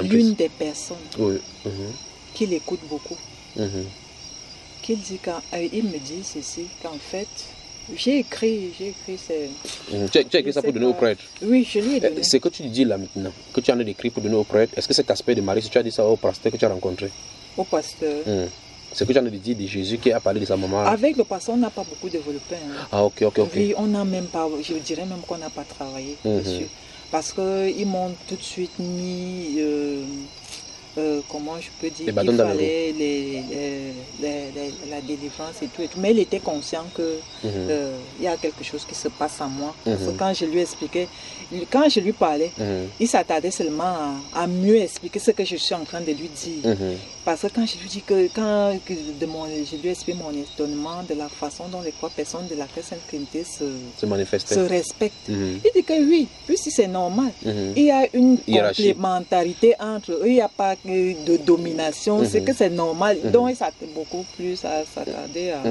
l'une des personnes qui l'écoute beaucoup. Il me dit ceci, qu'en fait, j'ai écrit c'est... Tu as écrit ça pour donner au prêtre? Oui, je lui ai donné. Ce que tu dis là maintenant, que tu en as écrit pour donner au prêtre, est-ce que cet aspect de Marie, si tu as dit ça au pasteur que tu as rencontré? Au pasteur. C'est que tu en as dit de Jésus qui a parlé de sa maman. Avec le pasteur, on n'a pas beaucoup développé. Ah, ok. Oui, on n'a même pas, je dirais même qu'on n'a pas travaillé dessus. Parce qu'ils m'ont tout de suite mis, comment je peux dire, qu'il fallait la délivrance et tout. Mais il était conscient qu'il y a quelque chose qui se passe en moi. Parce que quand je lui expliquais, quand je lui parlais, il s'attardait seulement à mieux expliquer ce que je suis en train de lui dire. Parce que quand je lui dis que, je lui explique mon étonnement de la façon dont les 3 personnes de la Sainte Trinité se respectent. Il dit que oui, puis si c'est normal. Il y a une complémentarité entre eux, il n'y a pas de domination, c'est que c'est normal. Donc il s'attendait beaucoup plus à s'attarder à...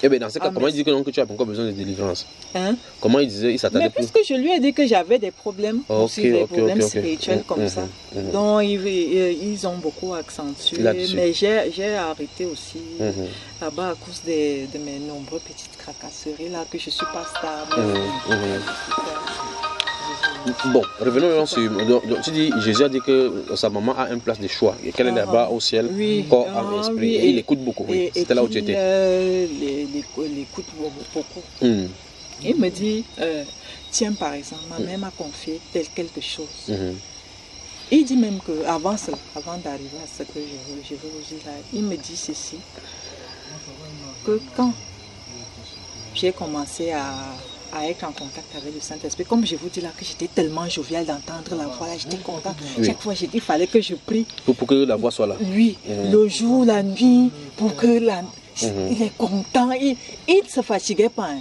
Eh bien, dans ce cas, comment il dit que tu as encore besoin de délivrance? Comment il disait, il s'attendait plus? Mais puisque je lui ai dit que j'avais des problèmes, aussi des problèmes spirituels comme ça. Donc ils ont beaucoup accentué, mais j'ai arrêté aussi là-bas à cause de mes nombreuses petites tracasseries là, que je ne suis pas stable. Bon, revenons sur... Donc, tu dis, Jésus a dit que sa maman a une place de choix et qu'elle est là-bas au ciel, corps, âme, esprit. Et il écoute beaucoup. C'était là où tu étais. Il écoute beaucoup. Il me dit, tiens par exemple, ma mère m'a confié quelque chose. Il dit même qu'avant d'arriver à ce que je veux vous dire là, il me dit ceci, que quand j'ai commencé à être en contact avec le Saint-Esprit, comme je vous dis là, que j'étais tellement joviale d'entendre la voix là, j'étais contente. Chaque fois, j'ai dit, il fallait que je prie. Pour que la voix soit là. Oui, le jour, la nuit, pour que il est content, il ne se fatiguait pas.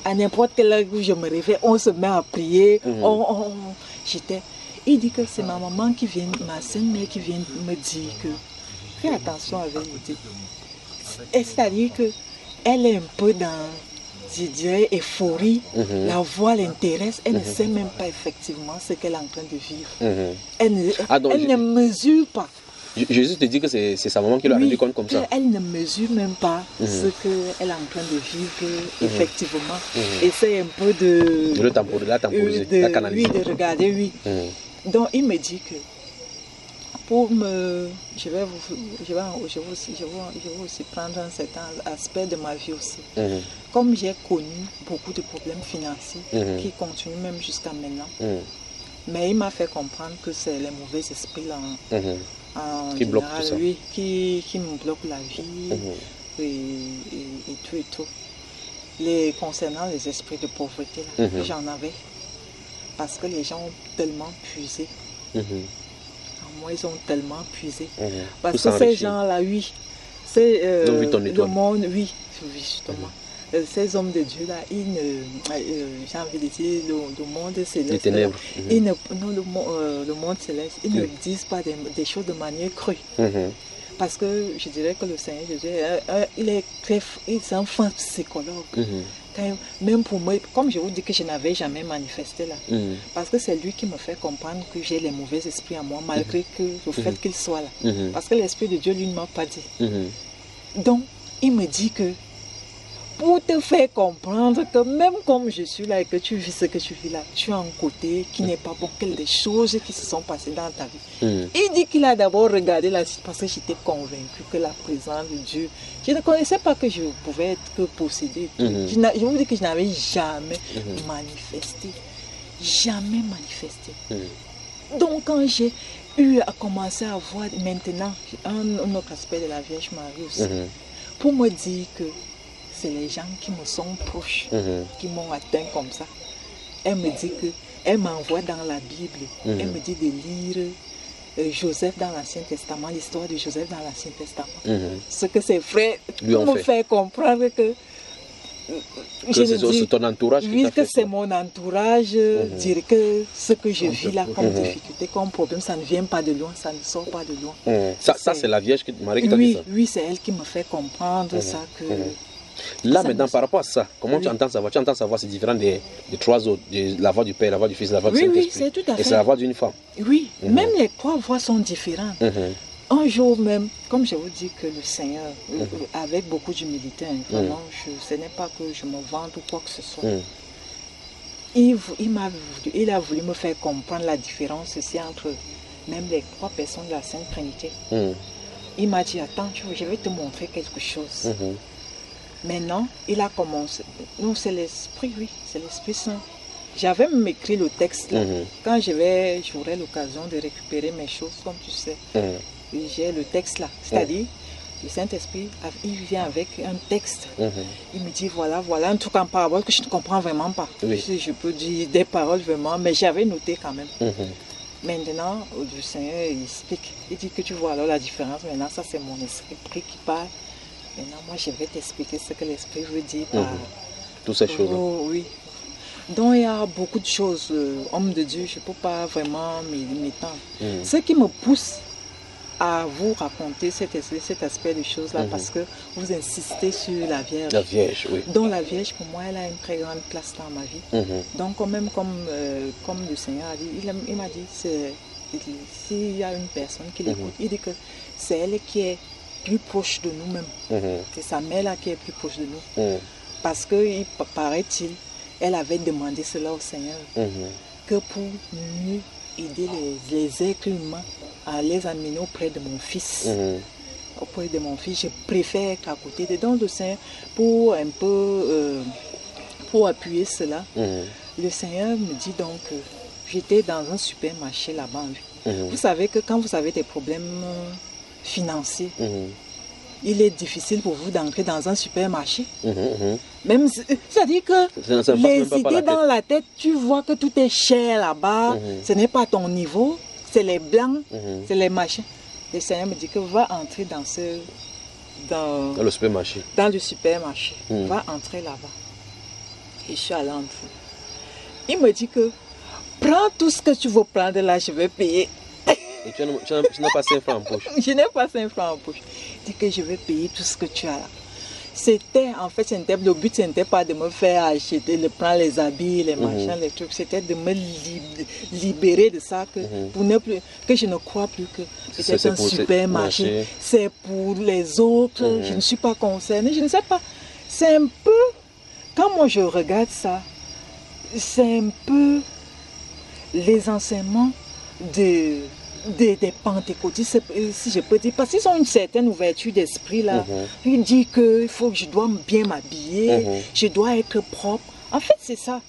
À n'importe quelle heure où je me réveille, on se met à prier. Il dit que c'est ma maman qui vient, ma sainte mère qui vient me dire que fais attention avec lui. C'est-à-dire qu'elle est un peu dans, je dirais, euphorie. La voix l'intéresse, elle ne sait même pas effectivement ce qu'elle est en train de vivre. Elle ne mesure pas. Jésus te dit que c'est sa maman qui l'a rendu compte comme ça. Elle ne mesure même pas ce qu'elle est en train de vivre, effectivement. Et c'est un peu de la temporiser, la canaliser. Oui, de regarder, oui. Donc il me dit que pour me... Je vais aussi prendre un certain aspect de ma vie aussi. Comme j'ai connu beaucoup de problèmes financiers qui continuent même jusqu'à maintenant, mais il m'a fait comprendre que c'est les mauvais esprits là. Qui bloque tout ça. Oui, qui me bloque la vie et tout. Concernant les esprits de pauvreté, là, j'en avais. Parce que les gens ont tellement puisé. En moi, ils ont tellement puisé. Parce que ces gens-là, oui, c'est le monde, oui, justement. Ces hommes de Dieu là, j'ai envie de dire le monde céleste. Les ténèbres. Le monde céleste, ils ne disent pas des choses de manière crue. Parce que je dirais que le Seigneur Jésus, il est un fin psychologue. Même pour moi, comme je vous dis que je n'avais jamais manifesté là, parce que c'est lui qui me fait comprendre que j'ai les mauvais esprits en moi, malgré le fait qu'il soit là. Parce que l'Esprit de Dieu, lui, ne m'a pas dit. Donc, il me dit que pour te faire comprendre que même comme je suis là et que tu vis ce que tu vis là, tu as un côté qui n'est pas bon, qu'il y a des choses qui se sont passées dans ta vie. Il dit qu'il a d'abord regardé la situation parce que j'étais convaincue que la présence de Dieu, je ne connaissais pas que je pouvais être que possédée. Je vous dis que je n'avais jamais manifesté. Jamais manifesté. Donc quand j'ai eu à commencer à voir maintenant un autre aspect de la Vierge Marie aussi, pour me dire que c'est les gens qui me sont proches, qui m'ont atteint comme ça. Elle me dit que, elle m'envoie dans la Bible, elle me dit de lire Joseph dans l'Ancien Testament, l'histoire de Joseph dans l'Ancien Testament. Ce que ses frères me fait comprendre que c'est ton entourage qui oui, que c'est mon entourage, dire que ce que je vis là comme difficulté, comme problème, ça ne vient pas de loin, ça ne sort pas de loin. Ça c'est la Vierge Marie qui t'a dit ça? Oui, c'est elle qui me fait comprendre ça. Que là maintenant, par rapport à ça, comment tu entends savoir? Tu entends savoir c'est différent des trois autres, de la voix du Père, la voix du Fils, la voix du Saint-Esprit. Oui, c'est tout à fait. Et c'est la voix d'une femme. Oui, même les trois voix sont différentes. Un jour même, comme je vous dis que le Seigneur, avec beaucoup d'humilité, vraiment, ce n'est pas que je me vante ou quoi que ce soit. Il a voulu me faire comprendre la différence aussi entre même les trois personnes de la Sainte Trinité. Il m'a dit, attends, je vais te montrer quelque chose. Maintenant, il a commencé. Non, c'est l'Esprit, oui, c'est l'Esprit Saint. J'avais même écrit le texte là. Quand j'aurai l'occasion de récupérer mes choses, comme tu sais. J'ai le texte là, c'est-à-dire le Saint-Esprit, il vient avec un texte. Il me dit voilà un truc en parabole que je ne comprends vraiment pas. Si je peux dire des paroles vraiment, mais j'avais noté quand même. Maintenant, le Seigneur il explique, il dit que tu vois alors la différence. Maintenant, ça c'est mon esprit qui parle. Maintenant, moi je vais t'expliquer ce que l'Esprit veut dire par toutes ces choses. Oui. Donc il y a beaucoup de choses, homme de Dieu, je ne peux pas vraiment m'étendre. Ce qui me pousse à vous raconter cet aspect de choses-là parce que vous insistez sur la Vierge. La Vierge, oui. Donc la Vierge, pour moi, elle a une très grande place dans ma vie. Donc quand même, comme le Seigneur a dit, il m'a dit, s'il y a une personne qui l'écoute, il dit que c'est elle qui est plus proche de nous-mêmes. C'est sa mère là qui est plus proche de nous. Parce que, paraît-il, elle avait demandé cela au Seigneur, que pour mieux aider les êtres humains à les amener auprès de mon fils. Auprès de mon fils, je préfère être à côté de dans le Seigneur pour un peu pour appuyer cela. Le Seigneur me dit donc que j'étais dans un supermarché là-bas. Vous savez que quand vous avez des problèmes financiers, il est difficile pour vous d'entrer dans un supermarché. Même, c'est-à-dire que les idées dans la tête, tu vois que tout est cher là-bas, ce n'est pas ton niveau. C'est les blancs, c'est les machins. Le Seigneur me dit que va entrer dans le supermarché. Dans le supermarché. Va entrer là-bas. Et je suis allée entrer. Il me dit que prends tout ce que tu veux prendre là, je vais payer. Et tu n'as pas 5 francs en poche? Je n'ai pas 5 francs en poche. Il dit que je vais payer tout ce que tu as là. C'était, en fait, le but, ce n'était pas de me faire acheter, de prendre les habits, les machins, les trucs. C'était de me libérer de ça, pour ne plus, que je ne crois plus que c'est un supermarché. C'est pour les autres. Je ne suis pas concernée. Je ne sais pas. C'est un peu, quand moi je regarde ça, c'est un peu les enseignements des pentecôtistes, si je peux dire, parce qu'ils ont une certaine ouverture d'esprit là. Il dit que je dois bien m'habiller, je dois être propre. En fait, c'est ça.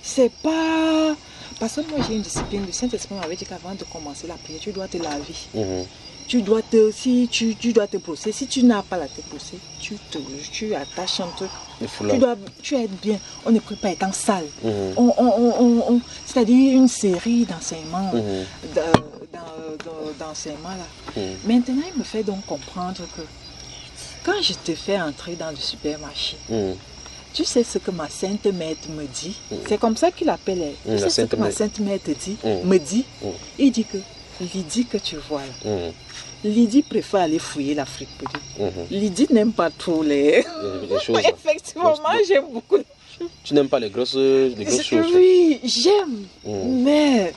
C'est pas... Parce que moi, j'ai une discipline. Le Saint-Esprit m'avait dit qu'avant de commencer la prière, tu dois te laver. Tu dois te brosser. Si tu n'as pas la tête brossée, tu attaches un truc. Tu es bien. On ne peut pas être en salle. C'est-à-dire une série d'enseignements là. Maintenant, il me fait donc comprendre que quand je te fais entrer dans le supermarché, tu sais ce que ma sainte mère me dit. C'est comme ça qu'il appelle elle. Tu sais ce que ma sainte mère me dit. Il dit que Lydie que tu vois là, Lydie préfère aller fouiller la friperie. Lydie n'aime pas trop les choses. Effectivement, j'aime beaucoup. Tu n'aimes pas les grosses choses? Oui, j'aime. Mais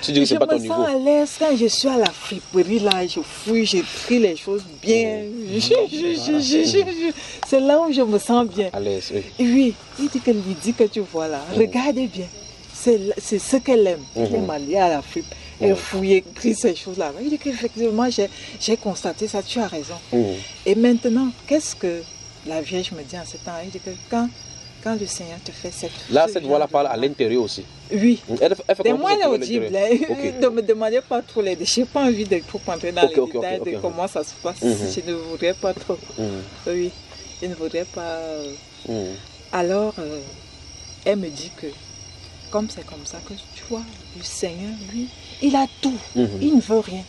tu dis que c'est pas ton niveau. Je me sens à l'aise quand je suis à la friperie là, je fouille, je trie les choses bien. C'est là où je me sens bien. À l'aise, oui. Oui, il dit que Lydie que tu vois là, regardez bien. C'est ce qu'elle aime. Elle aime aller à la fripe. Elle fouille, écrit ces choses-là. Il dit qu'effectivement, j'ai constaté ça, tu as raison. Et maintenant, qu'est-ce que la Vierge me dit en ce temps? Il dit que quand le Seigneur te fait cette voix-là parle à l'intérieur aussi. Oui. Elle fait moi, elle est audible. Ne me demandez pas trop les détails. Je n'ai pas envie de trop entrer dans les détails de comment ça se passe. Je ne voudrais pas trop. Oui, je ne voudrais pas. Alors, elle me dit que comme c'est comme ça que tu vois, le Seigneur, lui, il a tout. Il ne veut rien.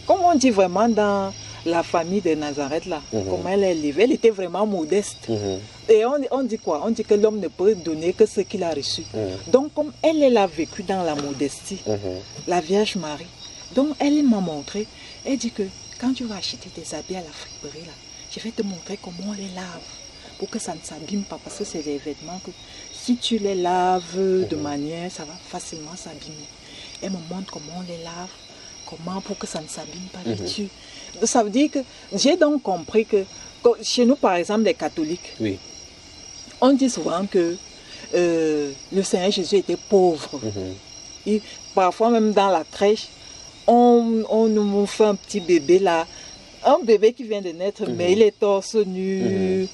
Comme on dit vraiment dans la famille de Nazareth là, comment elle est élevée. Elle était vraiment modeste. Et on dit quoi? On dit que l'homme ne peut donner que ce qu'il a reçu. Donc comme elle a vécu dans la modestie, la Vierge Marie, donc elle m'a montré, elle dit que quand tu vas acheter tes habits à la friperie là, je vais te montrer comment on les lave pour que ça ne s'abîme pas, parce que c'est des vêtements que si tu les laves de manière, ça va facilement s'abîmer. Elle me montre comment on les lave, comment pour que ça ne s'abîme pas dessus. Ça veut dire que j'ai donc compris que chez nous, par exemple, les catholiques, on dit souvent que le Seigneur Jésus était pauvre. Et parfois même dans la crèche, on nous fait un petit bébé là, un bébé qui vient de naître, mais il est torse nu.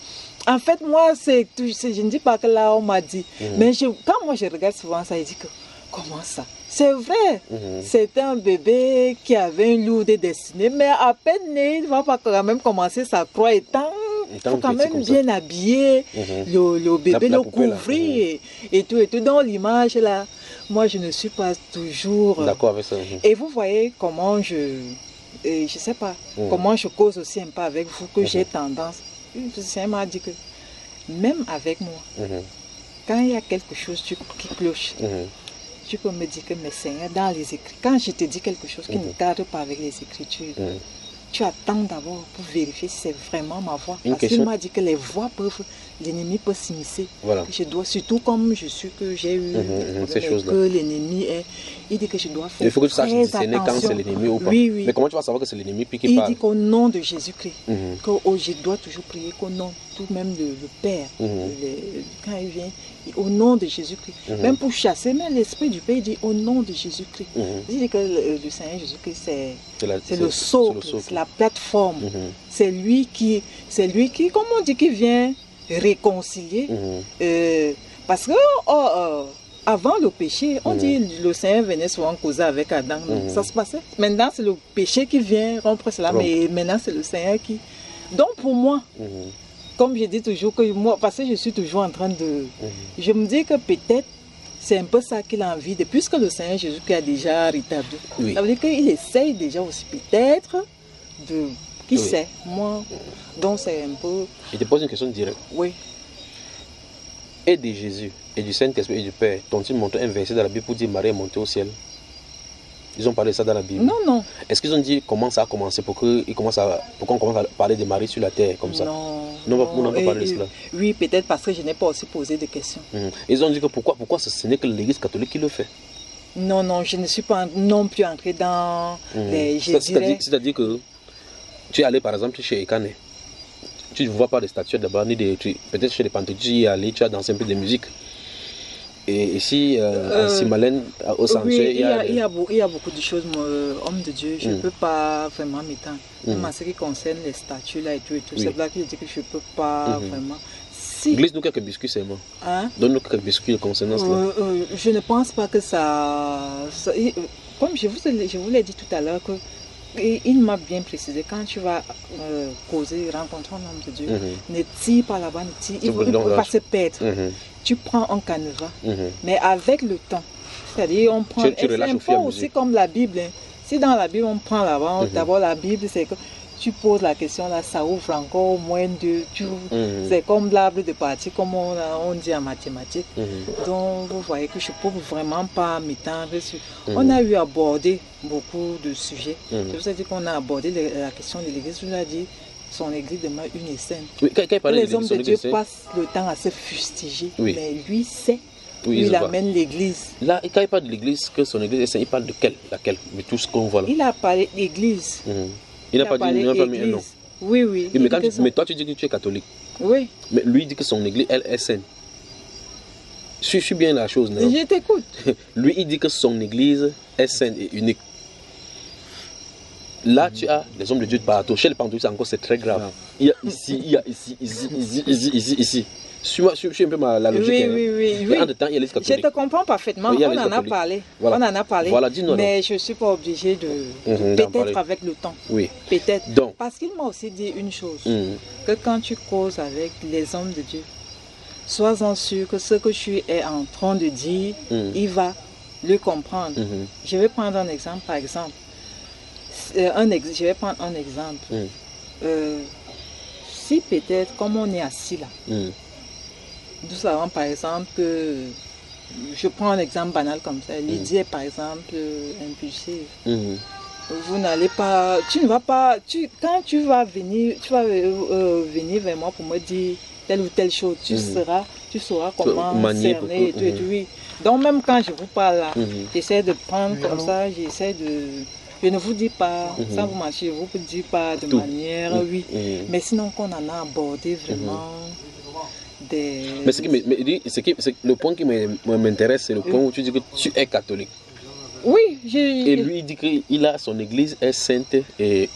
En fait, moi, je ne dis pas que là, on m'a dit, mais quand moi je regarde souvent ça, je dis que, comment ça? C'est vrai, c'était un bébé qui avait une lourde destinée, mais à peine né, il ne va pas quand même commencer sa croix étant... Il faut quand même bien habiller le bébé, le couvrir et tout. Dans l'image là, moi je ne suis pas toujours d'accord avec ça. Et vous voyez comment je sais pas, comment je cause aussi un peu avec vous, que j'ai tendance. Le Seigneur m'a dit que même avec moi, quand il y a quelque chose qui cloche, tu peux me dire que mes Seigneurs, dans les écrits, quand je te dis quelque chose qui ne cadre pas avec les Écritures, tu attends d'abord pour vérifier si c'est vraiment ma voix. Parce qu'il m'a dit que les voix peuvent, l'ennemi peut s'immiscer. Voilà. Je dois, surtout comme je suis que j'ai eu ces choses-là. Que l'ennemi est, il dit que je dois faire. Il faut que tu saches discerner quand c'est l'ennemi ou pas. Oui. Mais comment tu vas savoir que c'est l'ennemi puis qui il parle? Il dit qu'au nom de Jésus-Christ, que je dois toujours prier qu'au nom, tout même le Père, quand il vient, au nom de Jésus-Christ. Même pour chasser, même l'esprit du Père, il dit au nom de Jésus-Christ. Il dit que le Seigneur Jésus-Christ, c'est le socle, c'est la plateforme. C'est lui qui, comme on dit, qui vient réconcilier. Parce que avant le péché, on dit le Seigneur venait souvent causer avec Adam. Ça se passait. Maintenant, c'est le péché qui vient rompre cela, mais maintenant, c'est le Seigneur qui... Donc, pour moi, comme je dis toujours, que moi, parce que je suis toujours en train de... Je me dis que peut-être, c'est un peu ça qu'il a envie de... Puisque le Seigneur Jésus qui a déjà rétabli. Ça veut dire qu'il essaye déjà aussi peut-être de... Qui sait, moi... Donc, c'est un peu... Je te pose une question directe. Oui. Et de Jésus, et du Saint-Esprit et du Père, t'ont-ils montré un verset dans la Bible pour dire Marie est montée au ciel? Ils ont parlé de ça dans la Bible? Non. Est-ce qu'ils ont dit comment ça a commencé, pourquoi on commence à parler de Marie sur la terre comme ça? Non. On n'a pas parlé de cela. Oui, peut-être parce que je n'ai pas aussi posé de questions. Ils ont dit que pourquoi ce n'est que l'Église catholique qui le fait? Non, je ne suis pas non plus entrée dans les... C'est-à-dire que tu es allé par exemple chez Ekane. Tu ne vois pas de statuettes d'abord, ni peut-être chez les Pentecôtistes, tu y es allé, tu as dansé un peu de musique. Et ici, à Simalène, au sanctuaire, il y a beaucoup de choses, homme de Dieu, je ne peux pas vraiment m'étendre. Même en ce qui concerne les statues là et tout, c'est là que je dis que je ne peux pas vraiment. Glisse-nous quelques biscuits seulement. Donne-nous quelques biscuits concernant cela. Je ne pense pas que ça comme je vous l'ai dit tout à l'heure, il m'a bien précisé, quand tu vas causer, rencontrer un homme de Dieu, ne tire pas là-bas, il ne peut pas se perdre. Tu prends un canevas, mais avec le temps, c'est-à-dire on prend, c'est un peu aussi comme la Bible. Si dans la Bible on prend là-bas, d'abord la Bible c'est que tu poses la question là, ça ouvre encore au moins deux, c'est comme l'arbre de partie, comme on dit en mathématiques. Donc vous voyez que je ne peux vraiment pas m'étendre sur. On a eu abordé beaucoup de sujets. Je vous ai dit qu'on a abordé la question de l'Église. Je vous ai dit son Église demeure une et sainte. Les hommes de Dieu passent le temps à se fustiger, mais lui sait. Il amène l'Église. Là, quand il parle de l'Église, que son Église est sainte, il parle de laquelle? De tout ce qu'on voit là. Il a parlé d'Église. Il n'a pas mis un nom. Oui. Mais toi, tu dis que tu es catholique. Oui. Mais lui dit que son Église, elle est sainte. Je suis bien la chose, non? Je t'écoute. Lui, il dit que son Église est sainte et unique. Là, tu as les hommes de Dieu partout. Chez les Pentecôtistes, encore, c'est très grave. Il y a ici, il y a ici. Je suis un peu la logique. Oui. En temps, il y a les catholiques. Je te comprends parfaitement. On en a parlé. Voilà. On en a parlé. Voilà, dis-nous. Mais je ne suis pas obligée de... Peut-être avec le temps. Oui. Peut-être. Parce qu'il m'a aussi dit une chose. Que quand tu causes avec les hommes de Dieu, sois-en sûr que ce que tu es en train de dire, il va le comprendre. Je vais prendre un exemple, par exemple. Je vais prendre un exemple. Si peut-être, comme on est assis là, nous savons par exemple que, je prends un exemple banal comme ça, Lydie est par exemple impulsive. Vous n'allez pas, tu ne vas pas, quand tu vas venir venir vers moi pour me dire telle ou telle chose, tu sauras comment cerner et tout, oui. Donc même quand je vous parle là, j'essaie de prendre comme ça, je ne vous dis pas, sans vous mentir, je ne vous dis pas de manière, oui. Mais sinon qu'on en a abordé vraiment des... Mais le point qui m'intéresse, c'est le point où tu dis que tu es catholique. Oui, et lui il dit qu'il a son église est sainte et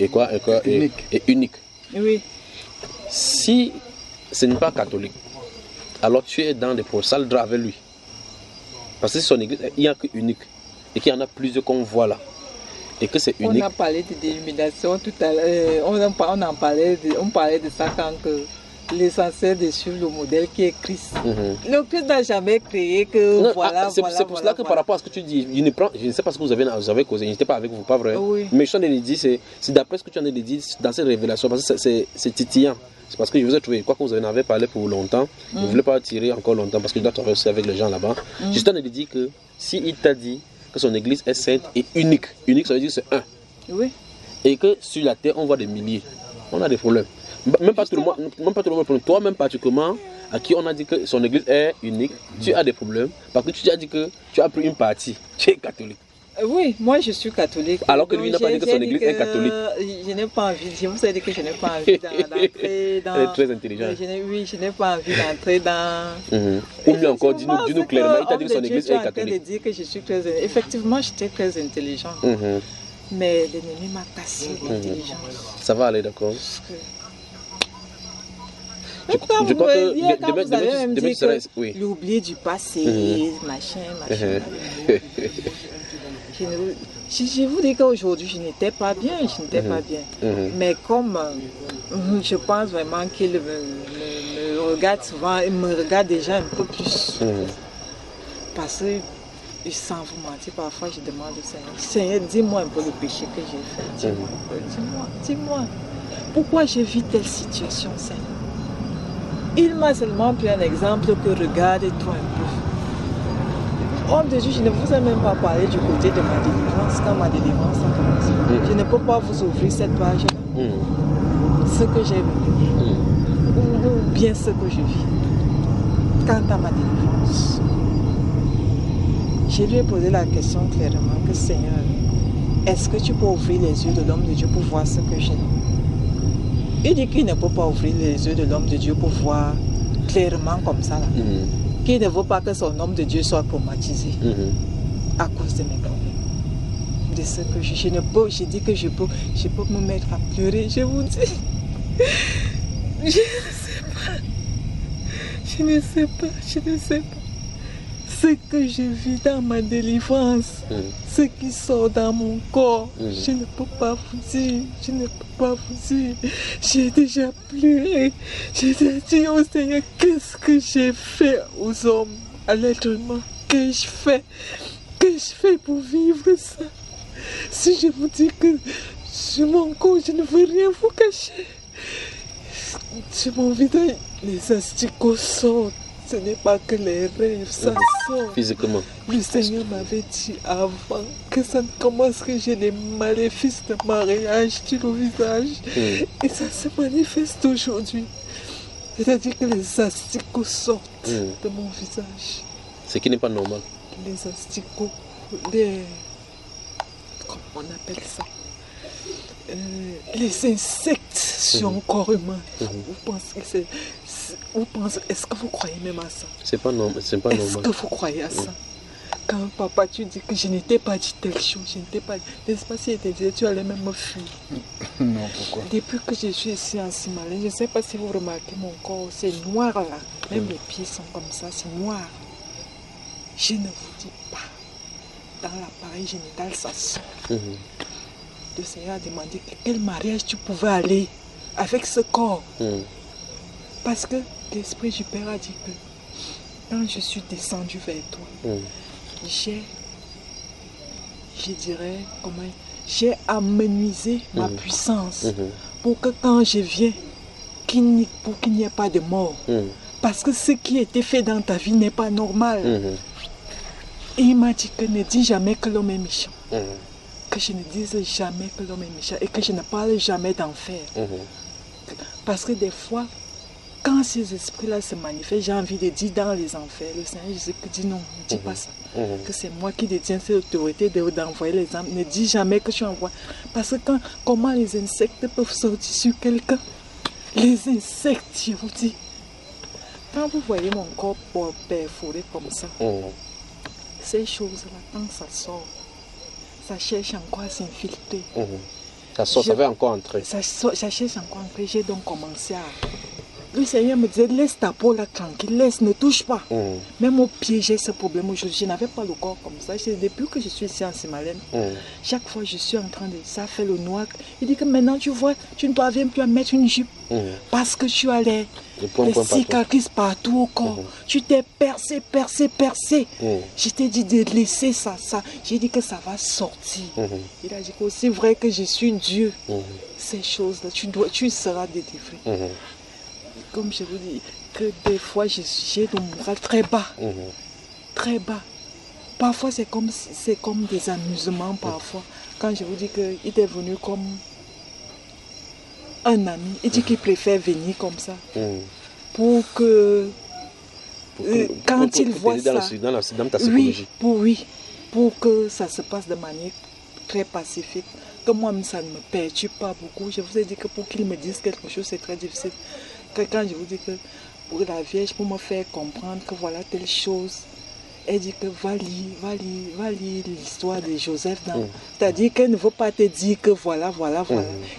unique. Oui. Si ce n'est pas catholique, alors tu es dans des procès avec lui. Parce que son église, il n'y a que unique. Et qu'il y en a plusieurs qu'on voit là. Et que c'est unique. On a parlé de dénomination tout à l'heure. On parlait de ça quand que l'essentiel de suivre le modèle qui est Christ. Le Christ n'a jamais créé que non, voilà. C'est pour cela que par rapport à ce que tu dis, je ne sais pas ce que vous avez causé, je n'étais pas avec vous, pas vrai. Oui. Mais je t'en ai dit, c'est d'après ce que tu en as dit dans cette révélation, parce que c'est titillant. C'est parce que je vous ai trouvé, quoi que vous en avez parlé pour longtemps, je ne voulais pas tirer encore longtemps parce que je dois travailler aussi avec les gens là-bas. Je t'en ai dit que s'il t'a dit que son église est sainte et unique, ça veut dire que c'est un. Oui. Et que sur la terre, on voit des milliers. On a des problèmes. Même pas tout le monde, pour toi même particulièrement, à qui on a dit que son église est unique, tu as des problèmes parce que tu as dit que tu as pris une partie, tu es catholique. Oui, moi je suis catholique. Alors que lui n'a pas dit que son église est catholique. Je n'ai pas envie, je vous ai dit que je n'ai pas envie d'entrer dans... Elle est très intelligente. Oui, je n'ai pas envie d'entrer dans... Ou mieux encore, dis-nous clairement, il t'a dit que son église est catholique. Tu es en train de dire que je suis très... Effectivement, j'étais très intelligent. Mais l'ennemi m'a cassé l'intelligence. Ça va aller, d'accord. Je crois que demain tu seras... L'oubli du passé, machin. Je vous dis qu'aujourd'hui, je n'étais pas bien, Mais comme je pense vraiment qu'il me regarde souvent, il me regarde déjà un peu plus. Parce que, sans vous mentir, parfois je demande au Seigneur, Seigneur, dis-moi un peu le péché que j'ai fait. Dis-moi. Pourquoi je vis telle situation, Seigneur? Il m'a seulement pris un exemple que regarde-toi un peu. Homme de Dieu, je ne vous ai même pas parlé du côté de ma délivrance, quand ma délivrance a commencé. Je ne peux pas vous ouvrir cette page-là. Ce que j'ai vécu, ou bien ce que je vis. Quant à ma délivrance, je lui ai posé la question clairement que Seigneur, est-ce que tu peux ouvrir les yeux de l'homme de Dieu pour voir ce que j'ai? Il dit qu'il ne peut pas ouvrir les yeux de l'homme de Dieu pour voir clairement comme ça. Qu'il ne veut pas que son homme de Dieu soit traumatisé à cause de mes problèmes. De ce que je dis que je peux me mettre à pleurer, je vous dis. Je ne sais pas. Ce que je vis dans ma délivrance, ce qui sort dans mon corps, je ne peux pas vous dire, J'ai déjà pleuré. J'ai dit au Seigneur, qu'est-ce que j'ai fait aux hommes, à l'être humain? Que je fais pour vivre ça? Si je vous dis que sur mon corps, je ne veux rien vous cacher. Sur mon visage, les asticots sortent. Ce n'est pas que les rêves, ça sort. Physiquement. Le Seigneur m'avait dit avant que ça ne commence que j'ai les maléfices de mariage sur le visage. Et ça se manifeste aujourd'hui. C'est-à-dire que les asticots sortent de mon visage. Ce qui n'est pas normal. Les asticots, comment on appelle ça? Les insectes sur un corps humain. Est-ce que vous croyez même à ça? C'est pas normal. Est-ce que vous croyez à ça? Quand papa, tu dis que je n'étais pas dit telle chose, n'est-ce pas, si tu disais, tu allais même me fuir. Non, pourquoi? Depuis que je suis ici en Simalène, je ne sais pas si vous remarquez mon corps, c'est noir là. Même les pieds sont comme ça, c'est noir. Je ne vous dis pas. Dans l'appareil génital, ça sort. Le Seigneur a demandé quel mariage tu pouvais aller avec ce corps. Parce que l'Esprit du Père a dit que quand je suis descendu vers toi, je dirais, j'ai amenuisé ma puissance pour que quand je viens, pour qu'il n'y ait pas de mort. Parce que ce qui a été fait dans ta vie n'est pas normal. Et il m'a dit que ne dis jamais que l'homme est méchant. Que je ne dise jamais que l'homme est méchant et que je ne parle jamais d'enfer. Parce que des fois, quand ces esprits-là se manifestent, j'ai envie de dire dans les enfers. Le Seigneur Jésus dit non, ne dis pas ça. Que c'est moi qui détiens cette autorité d'envoyer les âmes. Ne dis jamais que tu envoies. Parce que comment les insectes peuvent sortir sur quelqu'un? Les insectes, je vous dis. Quand vous voyez mon corps perforé comme ça, ces choses-là, quand ça sort, ça cherche encore à s'infiltrer. Ça sort, ça va encore entrer. Ça cherche encore à entrer. J'ai donc commencé à... Le Seigneur me disait, laisse ta peau là tranquille, laisse, ne touche pas. Même au pied, j'ai ce problème. Je n'avais pas le corps comme ça. Depuis que je suis ici en Simalène, chaque fois je suis en train de... Ça fait le noir. Il dit que maintenant, tu vois, tu ne parviens plus à mettre une jupe. Parce que tu as les cicatrices partout au corps. Tu t'es percé. Je t'ai dit de laisser ça. J'ai dit que ça va sortir. Il a dit que c'est vrai que je suis Dieu. Ces choses-là, tu seras délivré. Comme je vous dis, que des fois j'ai le moral très bas. Très bas. Parfois c'est comme des amusements parfois. Quand je vous dis qu'il est venu comme un ami, il dit qu'il préfère venir comme ça. Pour que quand il voit ça, dans ta psychologie. Pour que ça se passe de manière très pacifique. Que moi ça ne me perturbe pas beaucoup. Je vous ai dit que pour qu'il me dise quelque chose c'est très difficile. Quand je vous dis que pour la Vierge, pour me faire comprendre que voilà telle chose, elle dit que va lire l'histoire de Joseph. C'est-à-dire qu'elle ne veut pas te dire que voilà.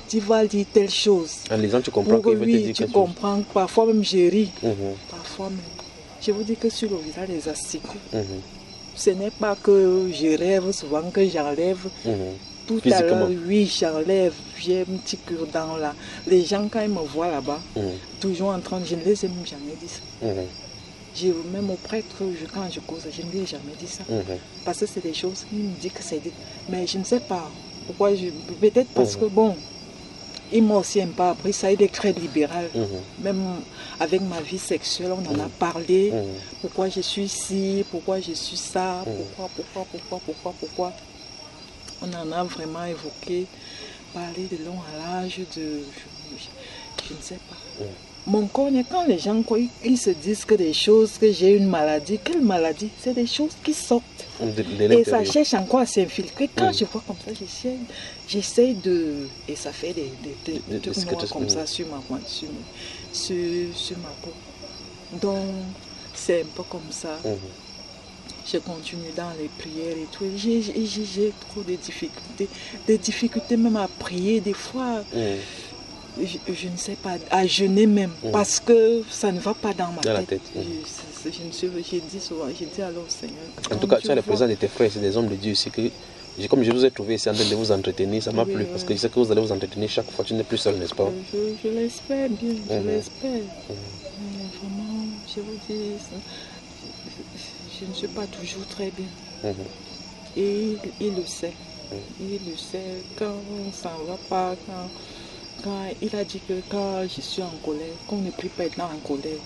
Tu vas lire telle chose. En lisant, tu comprends qu'il veut te dire tu comprends. Parfois même je ris. Parfois même. Je vous dis que sur le visage des asticots, ce n'est pas que je rêve souvent, que j'enlève. Tout à l'heure, oui, j'enlève, j'ai un petit cure-dent là. Les gens, quand ils me voient là-bas, toujours en train de... Je ne les ai même jamais dit ça. Même au prêtre, quand je cause, je ne lui ai jamais dit ça. Parce que c'est des choses, il me dit que c'est... Mais je ne sais pas pourquoi. Peut-être parce que, bon, il m'a aussi un peu appris ça, il est très libéral. Même avec ma vie sexuelle, on en a parlé. Pourquoi je suis ici, pourquoi je suis ça, pourquoi. On en a vraiment évoqué, parlé de long à large, je ne sais pas. Mon corps, quand les gens ils se disent que des choses, que j'ai une maladie, quelle maladie? C'est des choses qui sortent. Et ça cherche encore à s'infiltrer. Quand je vois comme ça, j'essaie de... Et ça fait des trucs noirs comme ça sur ma peau. Donc, c'est un peu comme ça. Je continue dans les prières et tout. J'ai trop de difficultés. Des difficultés même à prier. Des fois, je ne sais pas, à jeûner même. Parce que ça ne va pas dans ma tête. J'ai dit souvent, j'ai dit alors Seigneur. En tout cas, tu as la présence de tes frères, c'est des hommes de Dieu. C'est que, comme je vous ai trouvé ici en train de vous entretenir, ça m'a plu. Parce que je sais que vous allez vous entretenir chaque fois. Tu n'es plus seul, n'est-ce pas? Je l'espère bien. Je l'espère. Vraiment, je vous dis... Je ne suis pas toujours très bien. Et il le sait. Il le sait. Quand ça ne va pas, quand il a dit que quand je suis en colère, qu'on ne prie pas être en colère.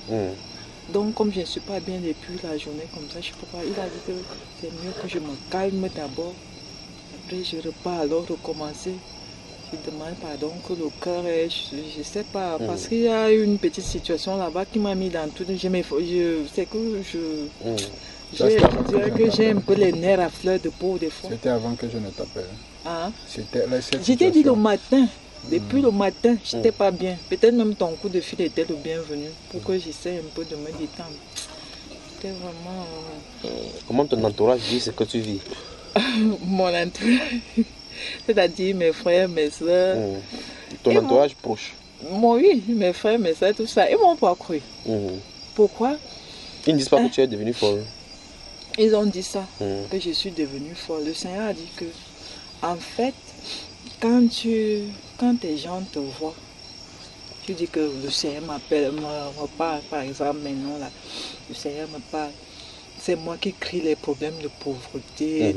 Donc comme je ne suis pas bien depuis la journée comme ça, je peux pas. Il a dit que c'est mieux que je me calme d'abord. Après je repars alors recommencer. Je demande pardon que le cœur est, je ne sais pas, parce qu'il y a une petite situation là-bas qui m'a mis dans tout. C'est que je dirais que j'ai un peu les nerfs à fleur de peau des fois. C'était avant que je ne t'appelle. Je t'ai dit le matin, depuis le matin, je n'étais pas bien. Peut-être même ton coup de fil était le bienvenu pour que j'essaie un peu de me détendre. C'était vraiment... Comment ton entourage vit ce que tu vis? Mon entourage, c'est-à-dire mes frères, mes soeurs. Ton entourage proche? Oui, mes frères, mes soeurs, tout ça. Ils ne m'ont pas cru. Pourquoi? Ils ne disent pas que tu es devenu folle. Ils ont dit ça, que je suis devenue folle. Le Seigneur a dit que, en fait, quand tes gens te voient, tu dis que le Seigneur m'appelle, me parle, par exemple, maintenant, là, le Seigneur me parle. c'est moi qui crie les problèmes de pauvreté.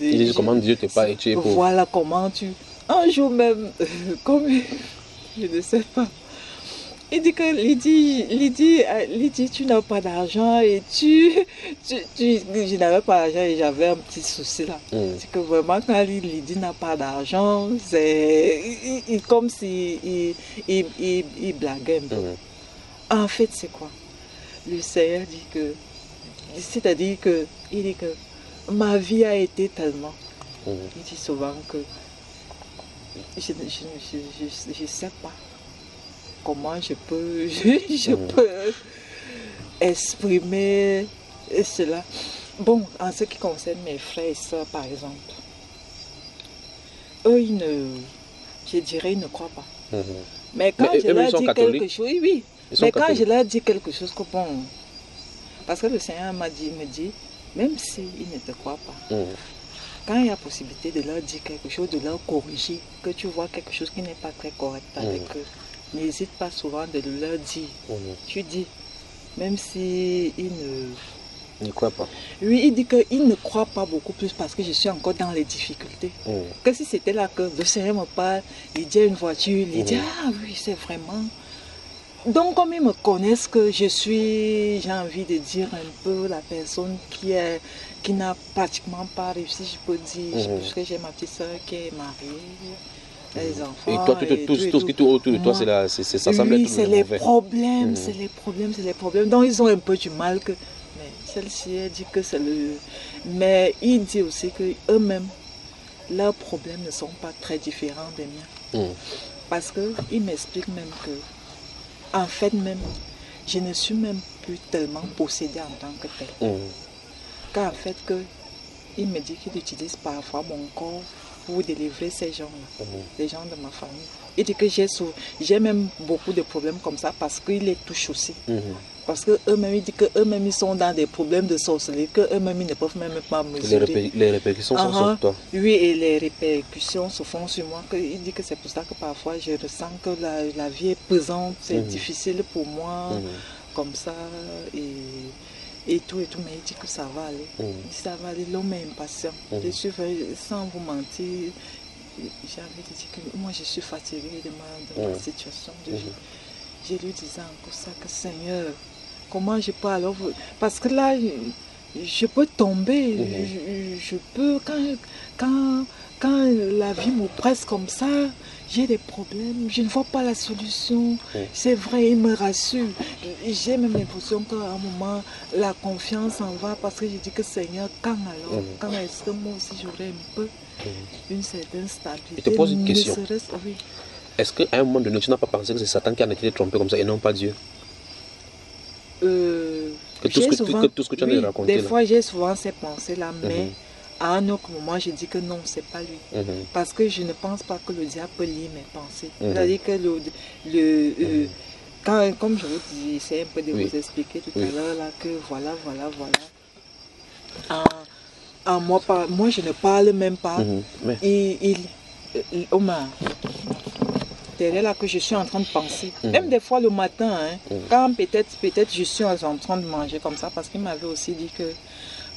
Il dit comment Dieu te parle et tu es pauvre. Voilà comment tu... Un jour même, comme je ne sais pas, il dit que Lydie, tu n'as pas d'argent et je n'avais pas d'argent et j'avais un petit souci là. C'est que vraiment quand Lydie n'a pas d'argent, c'est comme si il blaguait un peu. En fait, c'est quoi? Le Seigneur dit que, c'est-à-dire que, il dit que ma vie a été tellement. Il dit souvent que je ne sais pas comment je peux exprimer cela. Bon, en ce qui concerne mes frères et sœurs, par exemple, eux, je dirais, ils ne croient pas. Mais quand je leur dis quelque chose, oui, mais quand je leur dis quelque chose, que bon, parce que le Seigneur me dit, même s'ils ne te croient pas, quand il y a possibilité de leur dire quelque chose, de leur corriger, que tu vois quelque chose qui n'est pas très correct avec eux, n'hésite pas souvent de leur dire. Tu dis, même si ils ne croient pas. Oui, il dit qu'il ne croit pas beaucoup plus parce que je suis encore dans les difficultés. Que si c'était là que le Seigneur me parle, il dit à une voiture, il dit, ah oui, c'est vraiment... Donc, comme ils me connaissent que je suis, j'ai envie de dire un peu la personne qui n'a pratiquement pas réussi, je peux dire, parce que j'ai ma petite soeur qui est mariée, les enfants. Et toi, tout ce qui tourne autour de toi, ça semble être c'est les problèmes, c'est les problèmes. Donc, ils ont un peu du mal que... Mais celle-ci, elle dit que c'est le... Mais il dit aussi qu'eux-mêmes, leurs problèmes ne sont pas très différents des miens. Parce qu'ils m'expliquent même que en fait même, je ne suis même plus tellement possédée en tant que telle. Car en fait, il me dit qu'il utilise parfois mon corps pour délivrer ces gens-là, les gens de ma famille. Il dit que j'ai même beaucoup de problèmes comme ça parce qu'il les touche aussi. Parce qu'eux-mêmes, il dit qu'eux-mêmes, ils sont dans des problèmes de sorcellerie, qu'eux-mêmes, ils ne peuvent même pas mesurer. Les répercussions sont sur toi. Oui, et les répercussions se font sur moi. Il dit que c'est pour ça que parfois, je ressens que la vie est pesante, c'est difficile pour moi, comme ça, et tout. Mais il dit que ça va aller. Il dit ça va aller, l'homme est impatient. Je suis, sans vous mentir, j'ai envie de dire que moi, je suis fatiguée de ma situation de vie. Je lui disais encore ça, que Seigneur, comment je peux alors... Parce que là, je peux tomber, je peux... Quand la vie me presse comme ça, j'ai des problèmes, je ne vois pas la solution. C'est vrai, il me rassure. J'ai même l'impression qu'à un moment, la confiance en va, parce que je dis que Seigneur, quand alors? Quand est-ce que moi aussi j'aurai un peu une certaine stabilité? Je te pose une question. Est-ce qu'à un moment donné, tu n'as pas pensé que c'est Satan qui a été trompé comme ça et non pas Dieu? Que tout ce que tu as de raconter. Des fois, j'ai souvent ces pensées-là, mais à un autre moment, je dis que non, c'est pas lui. Parce que je ne pense pas que le diable peut lire mes pensées. C'est-à-dire que comme je vous dis, j'essaie un peu de vous expliquer tout à l'heure, là, que voilà. Moi, je ne parle même pas. Omar, c'est là que je suis en train de penser. Même des fois le matin, quand peut-être je suis en train de manger comme ça, parce qu'il m'avait aussi dit que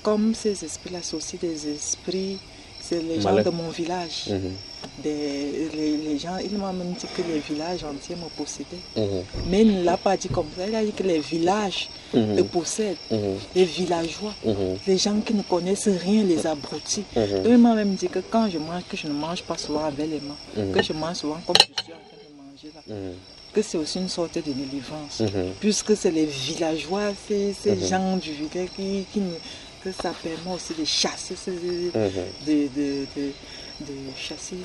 comme ces esprits-là, c'est aussi des esprits, c'est les gens de mon village. Les gens, il m'a même dit que les villages entiers me possédaient. Mais il ne l'a pas dit comme ça, il a dit que les villages me possèdent, les villageois, les gens qui ne connaissent rien, les abrutis. Donc il m'a même dit que quand je mange, que je ne mange pas souvent avec les mains, que je mange souvent comme je suis en train de manger là. Que c'est aussi une sorte de délivrance. Puisque c'est les villageois, ces gens du village que ça permet aussi de chasser, de chasser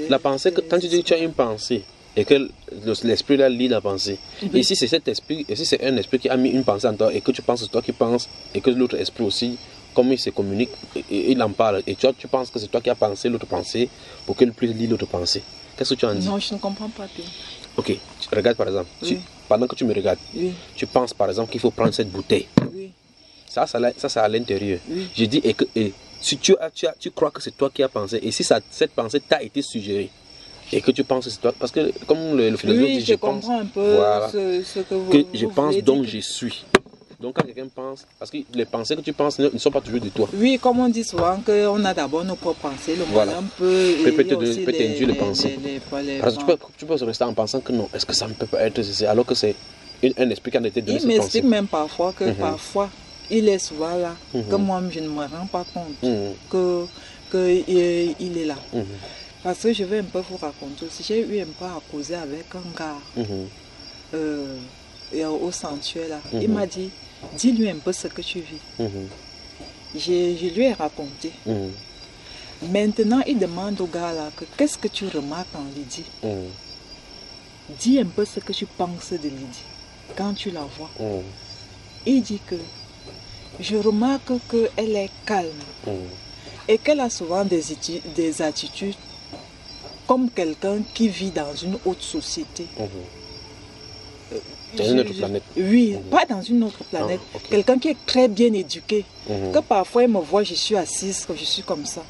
la pensée, quand tu dis que tu as une pensée et que l'esprit là lit la pensée, et si c'est cet esprit, et si c'est un esprit qui a mis une pensée en toi et que tu penses, c'est toi qui penses, et que l'autre esprit aussi, comme il se communique, et il en parle, et toi tu penses que c'est toi qui as pensé l'autre pensée pour qu'il puisse lire l'autre pensée, qu'est-ce que tu en dis? Non, je ne comprends pas bien. Ok, regarde par exemple, pendant que tu me regardes, tu penses par exemple qu'il faut prendre cette bouteille. Ça c'est à l'intérieur. Je dis, et si tu crois que c'est toi qui as pensé, et si cette pensée t'a été suggérée, et que tu penses que c'est toi, parce que comme le philosophe dit, je comprends un peu ce que vous je pense donc je suis. Donc quand quelqu'un pense, parce que les pensées que tu penses ne sont pas toujours de toi. Oui, comme on dit souvent qu'on a d'abord nos propres pensées, le malin peut t'induire les pensées. Parce que tu peux rester en pensant que non, est-ce que ça ne peut pas être ceci, alors que c'est un esprit qui a été donné cette pensée. Il m'explique même parfois que parfois, il est souvent là, que moi je ne me rends pas compte qu'il est là. Parce que je vais un peu vous raconter aussi, j'ai eu un peu à causer avec un gars au sanctuaire là. Il m'a dit, dis-lui un peu ce que tu vis. Je lui ai raconté. Maintenant, il demande au gars là, qu'est-ce que tu remarques en Lydie? Dis un peu ce que tu penses de Lydie quand tu la vois. Il dit que je remarque qu'elle est calme et qu'elle a souvent des attitudes comme quelqu'un qui vit dans une autre société. Dans une autre planète. Oui, pas dans une autre planète. Quelqu'un qui est très bien éduqué. Que parfois il me voit, je suis assise, je suis comme ça.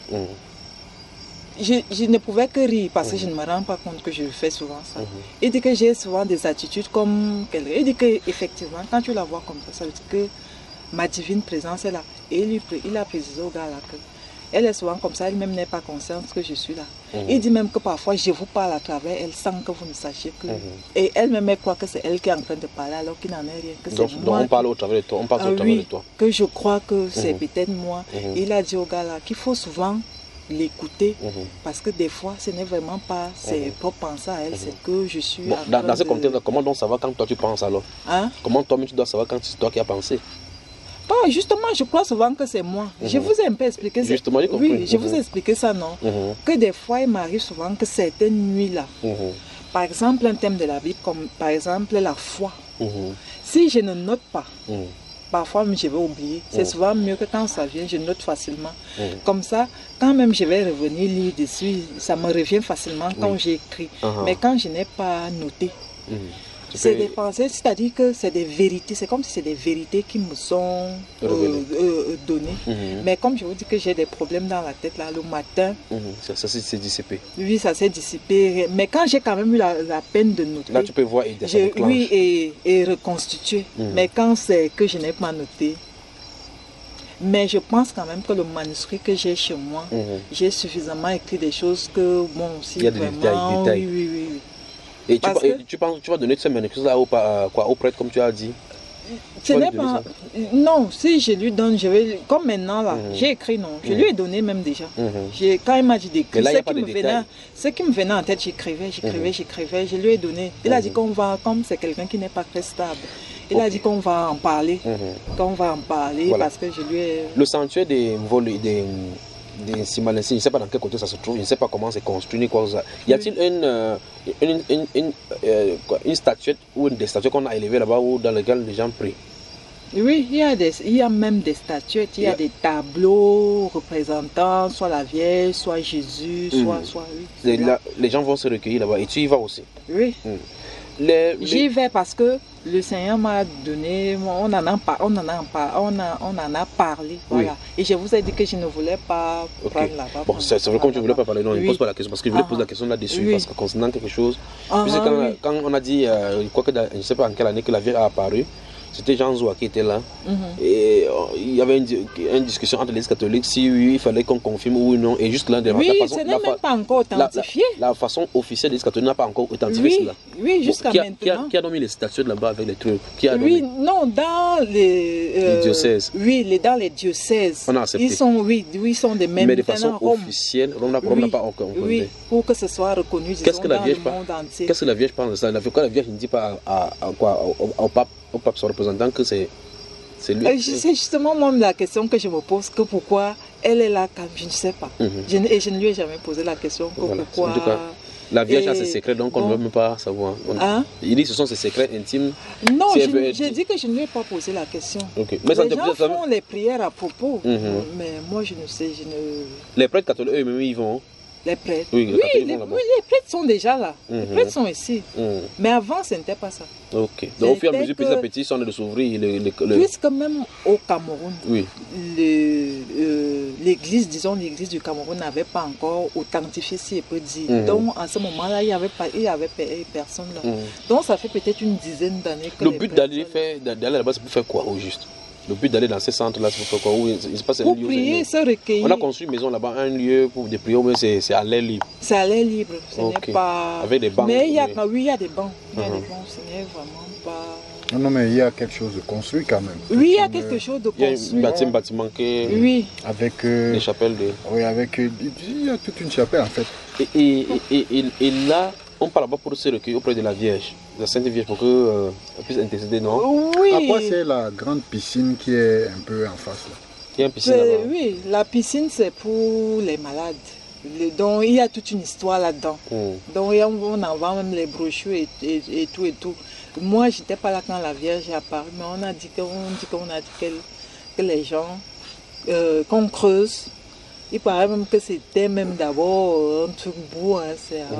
Je ne pouvais que rire parce que je ne me rends pas compte que je fais souvent ça. Il dit que j'ai souvent des attitudes comme quelqu'un. Il dit qu'effectivement, quand tu la vois comme ça veut dire que ma divine présence est là. Et il a précisé au gars là que elle est souvent comme ça, elle-même n'est pas consciente que je suis là. Il dit même que parfois je vous parle à travers elle sans que vous ne sachiez que... Et elle-même elle croit que c'est elle qui est en train de parler alors qu'il n'en est rien. Que donc on parle au travers de toi, on passe au travers de toi. Que je crois que c'est peut-être moi. Il a dit au gars là qu'il faut souvent l'écouter parce que des fois ce n'est vraiment pas ses propres pensées à elle, c'est que je suis... Bon, dans ce contexte, comment donc ça va quand toi tu penses alors? Comment toi-même tu dois savoir quand c'est toi qui as pensé? Justement, je crois souvent que c'est moi. Je vous ai un peu expliqué ça. Justement, j'ai compris. Oui, je vous ai expliqué ça, non? Que des fois, il m'arrive souvent que certaines nuits-là, par exemple, un thème de la Bible, comme par exemple la foi, si je ne note pas, parfois je vais oublier. C'est souvent mieux que quand ça vient, je note facilement. Comme ça, quand même je vais revenir lire dessus, ça me revient facilement quand j'ai écrit. Mais quand je n'ai pas noté, c'est des pensées, c'est-à-dire que c'est des vérités, c'est comme si c'est des vérités qui me sont données. Mais comme je vous dis que j'ai des problèmes dans la tête là, le matin... Ça s'est dissipé. Oui, ça s'est dissipé. Mais quand j'ai quand même eu la peine de noter... Là, tu peux voir et oui, et reconstituer. Mais quand c'est que je n'ai pas noté... Mais je pense quand même que le manuscrit que j'ai chez moi, j'ai suffisamment écrit des choses que, bon, si il y a des vraiment... détails. Oui. Et tu vas donner ce manuscrit-là au prêtre, comme tu as dit? Ce n'est pas... Non, si je lui donne, je vais... Comme maintenant, là, j'ai écrit, non. Je lui ai donné même déjà. Quand il m'a dit d'écrire, ce qui me venait en tête, j'écrivais. Je lui ai donné. Il a dit qu'on va... Comme c'est quelqu'un qui n'est pas très stable, il a dit qu'on va en parler. Qu'on va en parler parce que je lui ai... Le sanctuaire des Simalensi, je ne sais pas dans quel côté ça se trouve, je ne sais pas comment c'est construit ni quoi. Y a-t-il une statuette ou des statuettes qu'on a élevées là-bas ou dans lesquelles les gens prient? Oui, il y a même des statuettes, il y a des tableaux représentant soit la Vierge, soit Jésus, soit oui. Les gens vont se recueillir là-bas et tu y vas aussi? Oui. J'y vais parce que le Seigneur m'a donné, on en a parlé, voilà. Et je vous ai dit que je ne voulais pas prendre là-bas. Bon, c'est vrai comme tu ne voulais pas parler, non, je ne pose pas la question parce que je voulais poser la question là-dessus parce que concernant quelque chose. Puisque quand on a dit, je ne sais pas en quelle année que la Vierge a apparu, c'était Jean Zoua qui était là. Et il y avait une discussion entre l'Église catholique si oui, il fallait qu'on confirme ou non. Et juste là, ce n'est même pas encore authentifié. La façon officielle de l'Église catholique n'a pas encore authentifié cela. Oui, jusqu'à maintenant. Qui a nommé les statuettes là-bas avec les trucs? Non, dans les diocèses. Oui, dans les diocèses. On a accepté. Ils sont des mêmes. Mais de façon officielle, Rome n'a pas encore confirmé. Oui, pour que ce soit reconnu dans le monde entier. Qu'est-ce que la Vierge pense de ça? Pourquoi la Vierge ne dit pas au pape, son représentant, que c'est lui? C'est justement moi la question que je me pose, que pourquoi elle est là quand je ne sais pas. Et je ne lui ai jamais posé la question que pourquoi... En tout cas, la Vierge a ses secrets, donc on ne veut même pas savoir. Il dit que ce sont ses secrets intimes. Non, j'ai dit que je ne lui ai pas posé la question. Mais les gens font les prières à propos, mais moi je ne sais, Les prêtres catholiques eux-mêmes, ils vont. Les prêtres. Oui, Les prêtres sont déjà là. Les prêtres sont ici. Mais avant, ce n'était pas ça. Ok. Donc, au fur et à mesure, petit à petit, ils sont en train de s'ouvrir. Puisque même au Cameroun, oui. l'église, disons, l'église du Cameroun n'avait pas encore authentifié, si on peut dire. Donc, en ce moment-là, il n'y avait personne là. Donc, ça fait peut-être une dizaine d'années que le but d'aller là-bas, c'est pour faire quoi au juste? Le but d'aller dans ces centres-là, c'est pour faire quoi? Il se passe pour prier, se recueillir. On a construit une maison là-bas, un lieu pour des prières, mais c'est à l'air libre. C'est à l'air libre, ce n'est pas... Avec des bancs. Mais il y a des bancs. Il y a des bancs, ce n'est vraiment pas... Non, mais il y a quelque chose de construit quand même. Oui, il y a quelque chose de construit. Il y a un bâtiment qui... Oui. Avec... des chapelles de... Oui, avec... il y a toute une chapelle en fait. Et là, on part là-bas pour se recueillir auprès de la Vierge, la Sainte Vierge, pour qu'elle puisse intercéder, non? Oui. À quoi c'est la grande piscine qui est un peu en face là? Il y a une piscine là-bas. Oui, la piscine c'est pour les malades. Donc il y a toute une histoire là-dedans. Donc on en vend même les brochures et tout. Moi, je n'étais pas là quand la Vierge est apparue, mais on a dit que les gens, qu'on creuse. Il paraît même que c'était même d'abord un truc beau.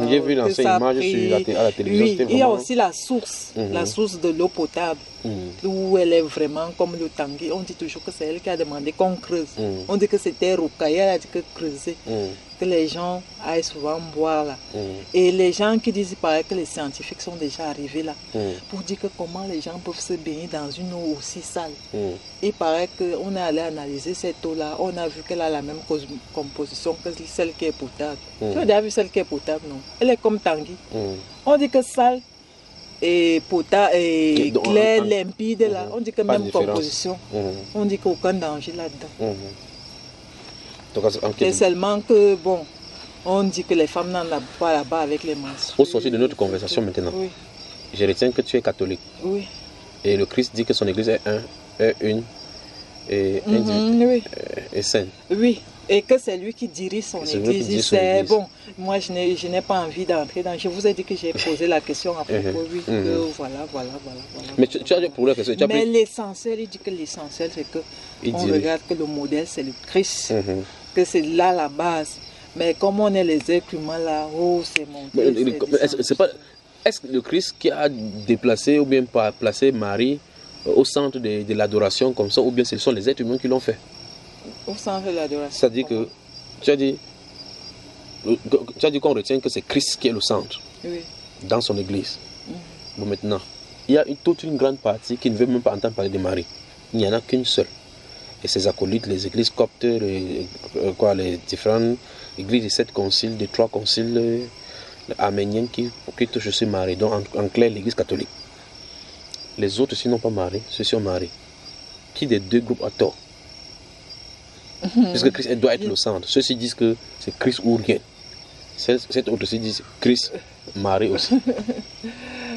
J'ai vu dans ces images à la télévision. Oui, il y a aussi la source de l'eau potable, où elle est vraiment comme le Tanguy. On dit toujours que c'est elle qui a demandé qu'on creuse. On dit que c'était Roukaya, elle a dit que creuser, que les gens aillent souvent boire là. Et les gens qui disent, il paraît que les scientifiques sont déjà arrivés là, pour dire que comment les gens peuvent se baigner dans une eau aussi sale. Il paraît qu'on est allé analyser cette eau-là, on a vu qu'elle a la même composition que celle qui est potable. Tu as déjà vu celle qui est potable, non? Elle est comme Tanguy. On dit que sale et potable et clair, limpide, là, on dit que même composition. On dit qu'aucun danger là-dedans. C'est seulement que, bon, on dit que les femmes n'en ont pas là-bas avec les menstrues. Au sortir de notre conversation maintenant, je retiens que tu es catholique. Oui. Et le Christ dit que son église est une et saine. Oui, et que c'est lui qui dirige son église. C'est bon, moi je n'ai pas envie d'entrer dans... Je vous ai dit que j'ai posé la question à propos, que voilà. Mais tu as pour la question. Mais l'essentiel, il dit que l'essentiel c'est que on regarde que le modèle c'est le Christ, que c'est là la base. Mais comme on est les êtres humains là, c'est monté. Est-ce que le Christ qui a déplacé ou bien pas placé Marie au centre de l'adoration comme ça, ou bien ce sont les êtres humains qui l'ont fait? Au centre de l'adoration. C'est-à-dire que tu as dit qu'on retient que c'est Christ qui est le centre dans son église. Bon, maintenant, il y a toute une grande partie qui ne veut même pas entendre parler de Marie. Il n'y en a qu'une seule. Et ces acolytes, les églises coptes, les différentes églises des 7 conciles, des 3 conciles arméniens qui touchent sur Marie, donc en clair l'église catholique. Les autres, s'ils n'ont pas Marie, ceux-ci ont Marie. Qui des deux groupes a tort? Puisque Christ doit être le centre. Ceux-ci disent que c'est Christ ou rien. Cette autre-ci dit Christ, Marie aussi.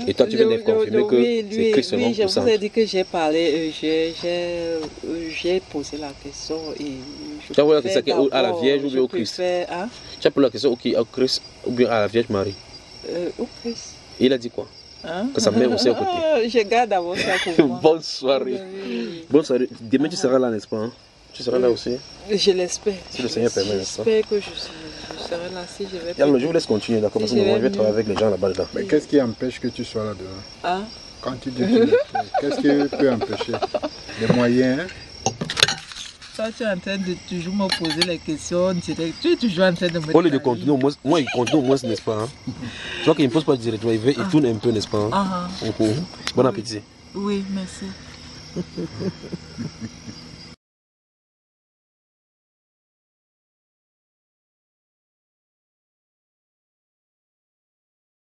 Et toi, tu viens de confirmer que c'est Christ seulement je au centre. vous ai dit que j'ai parlé, j'ai posé la question. Et tu as posé la question à la Vierge ou bien au Christ? Tu as posé la question au Christ ou bien à la Vierge Marie? Au Christ. Et il a dit quoi? Que sa mère aussi à côté. Je garde d'abord ça pour moi. Bonne soirée. Bonne soirée. Demain, tu seras là, n'est-ce pas? Tu seras là aussi? Je l'espère. Si le Seigneur permet, n'est-ce pas? J'espère que je serai là si je vais... Je vous laisse continuer, d'accord? Parce que moi, je vais travailler avec les gens là-bas dedans. Mais qu'est-ce qui empêche que tu sois là-dedans? Quand tu dis qu'est-ce qui peut empêcher? Les moyens? Toi, tu es en train de toujours me poser les questions directes. Tu es toujours en train de me... Au lieu de continuer, moi, il continue au moins, n'est-ce pas? Tu vois qu'il ne pose pas directement, il tourne un peu, n'est-ce pas? Bon appétit. Oui, merci.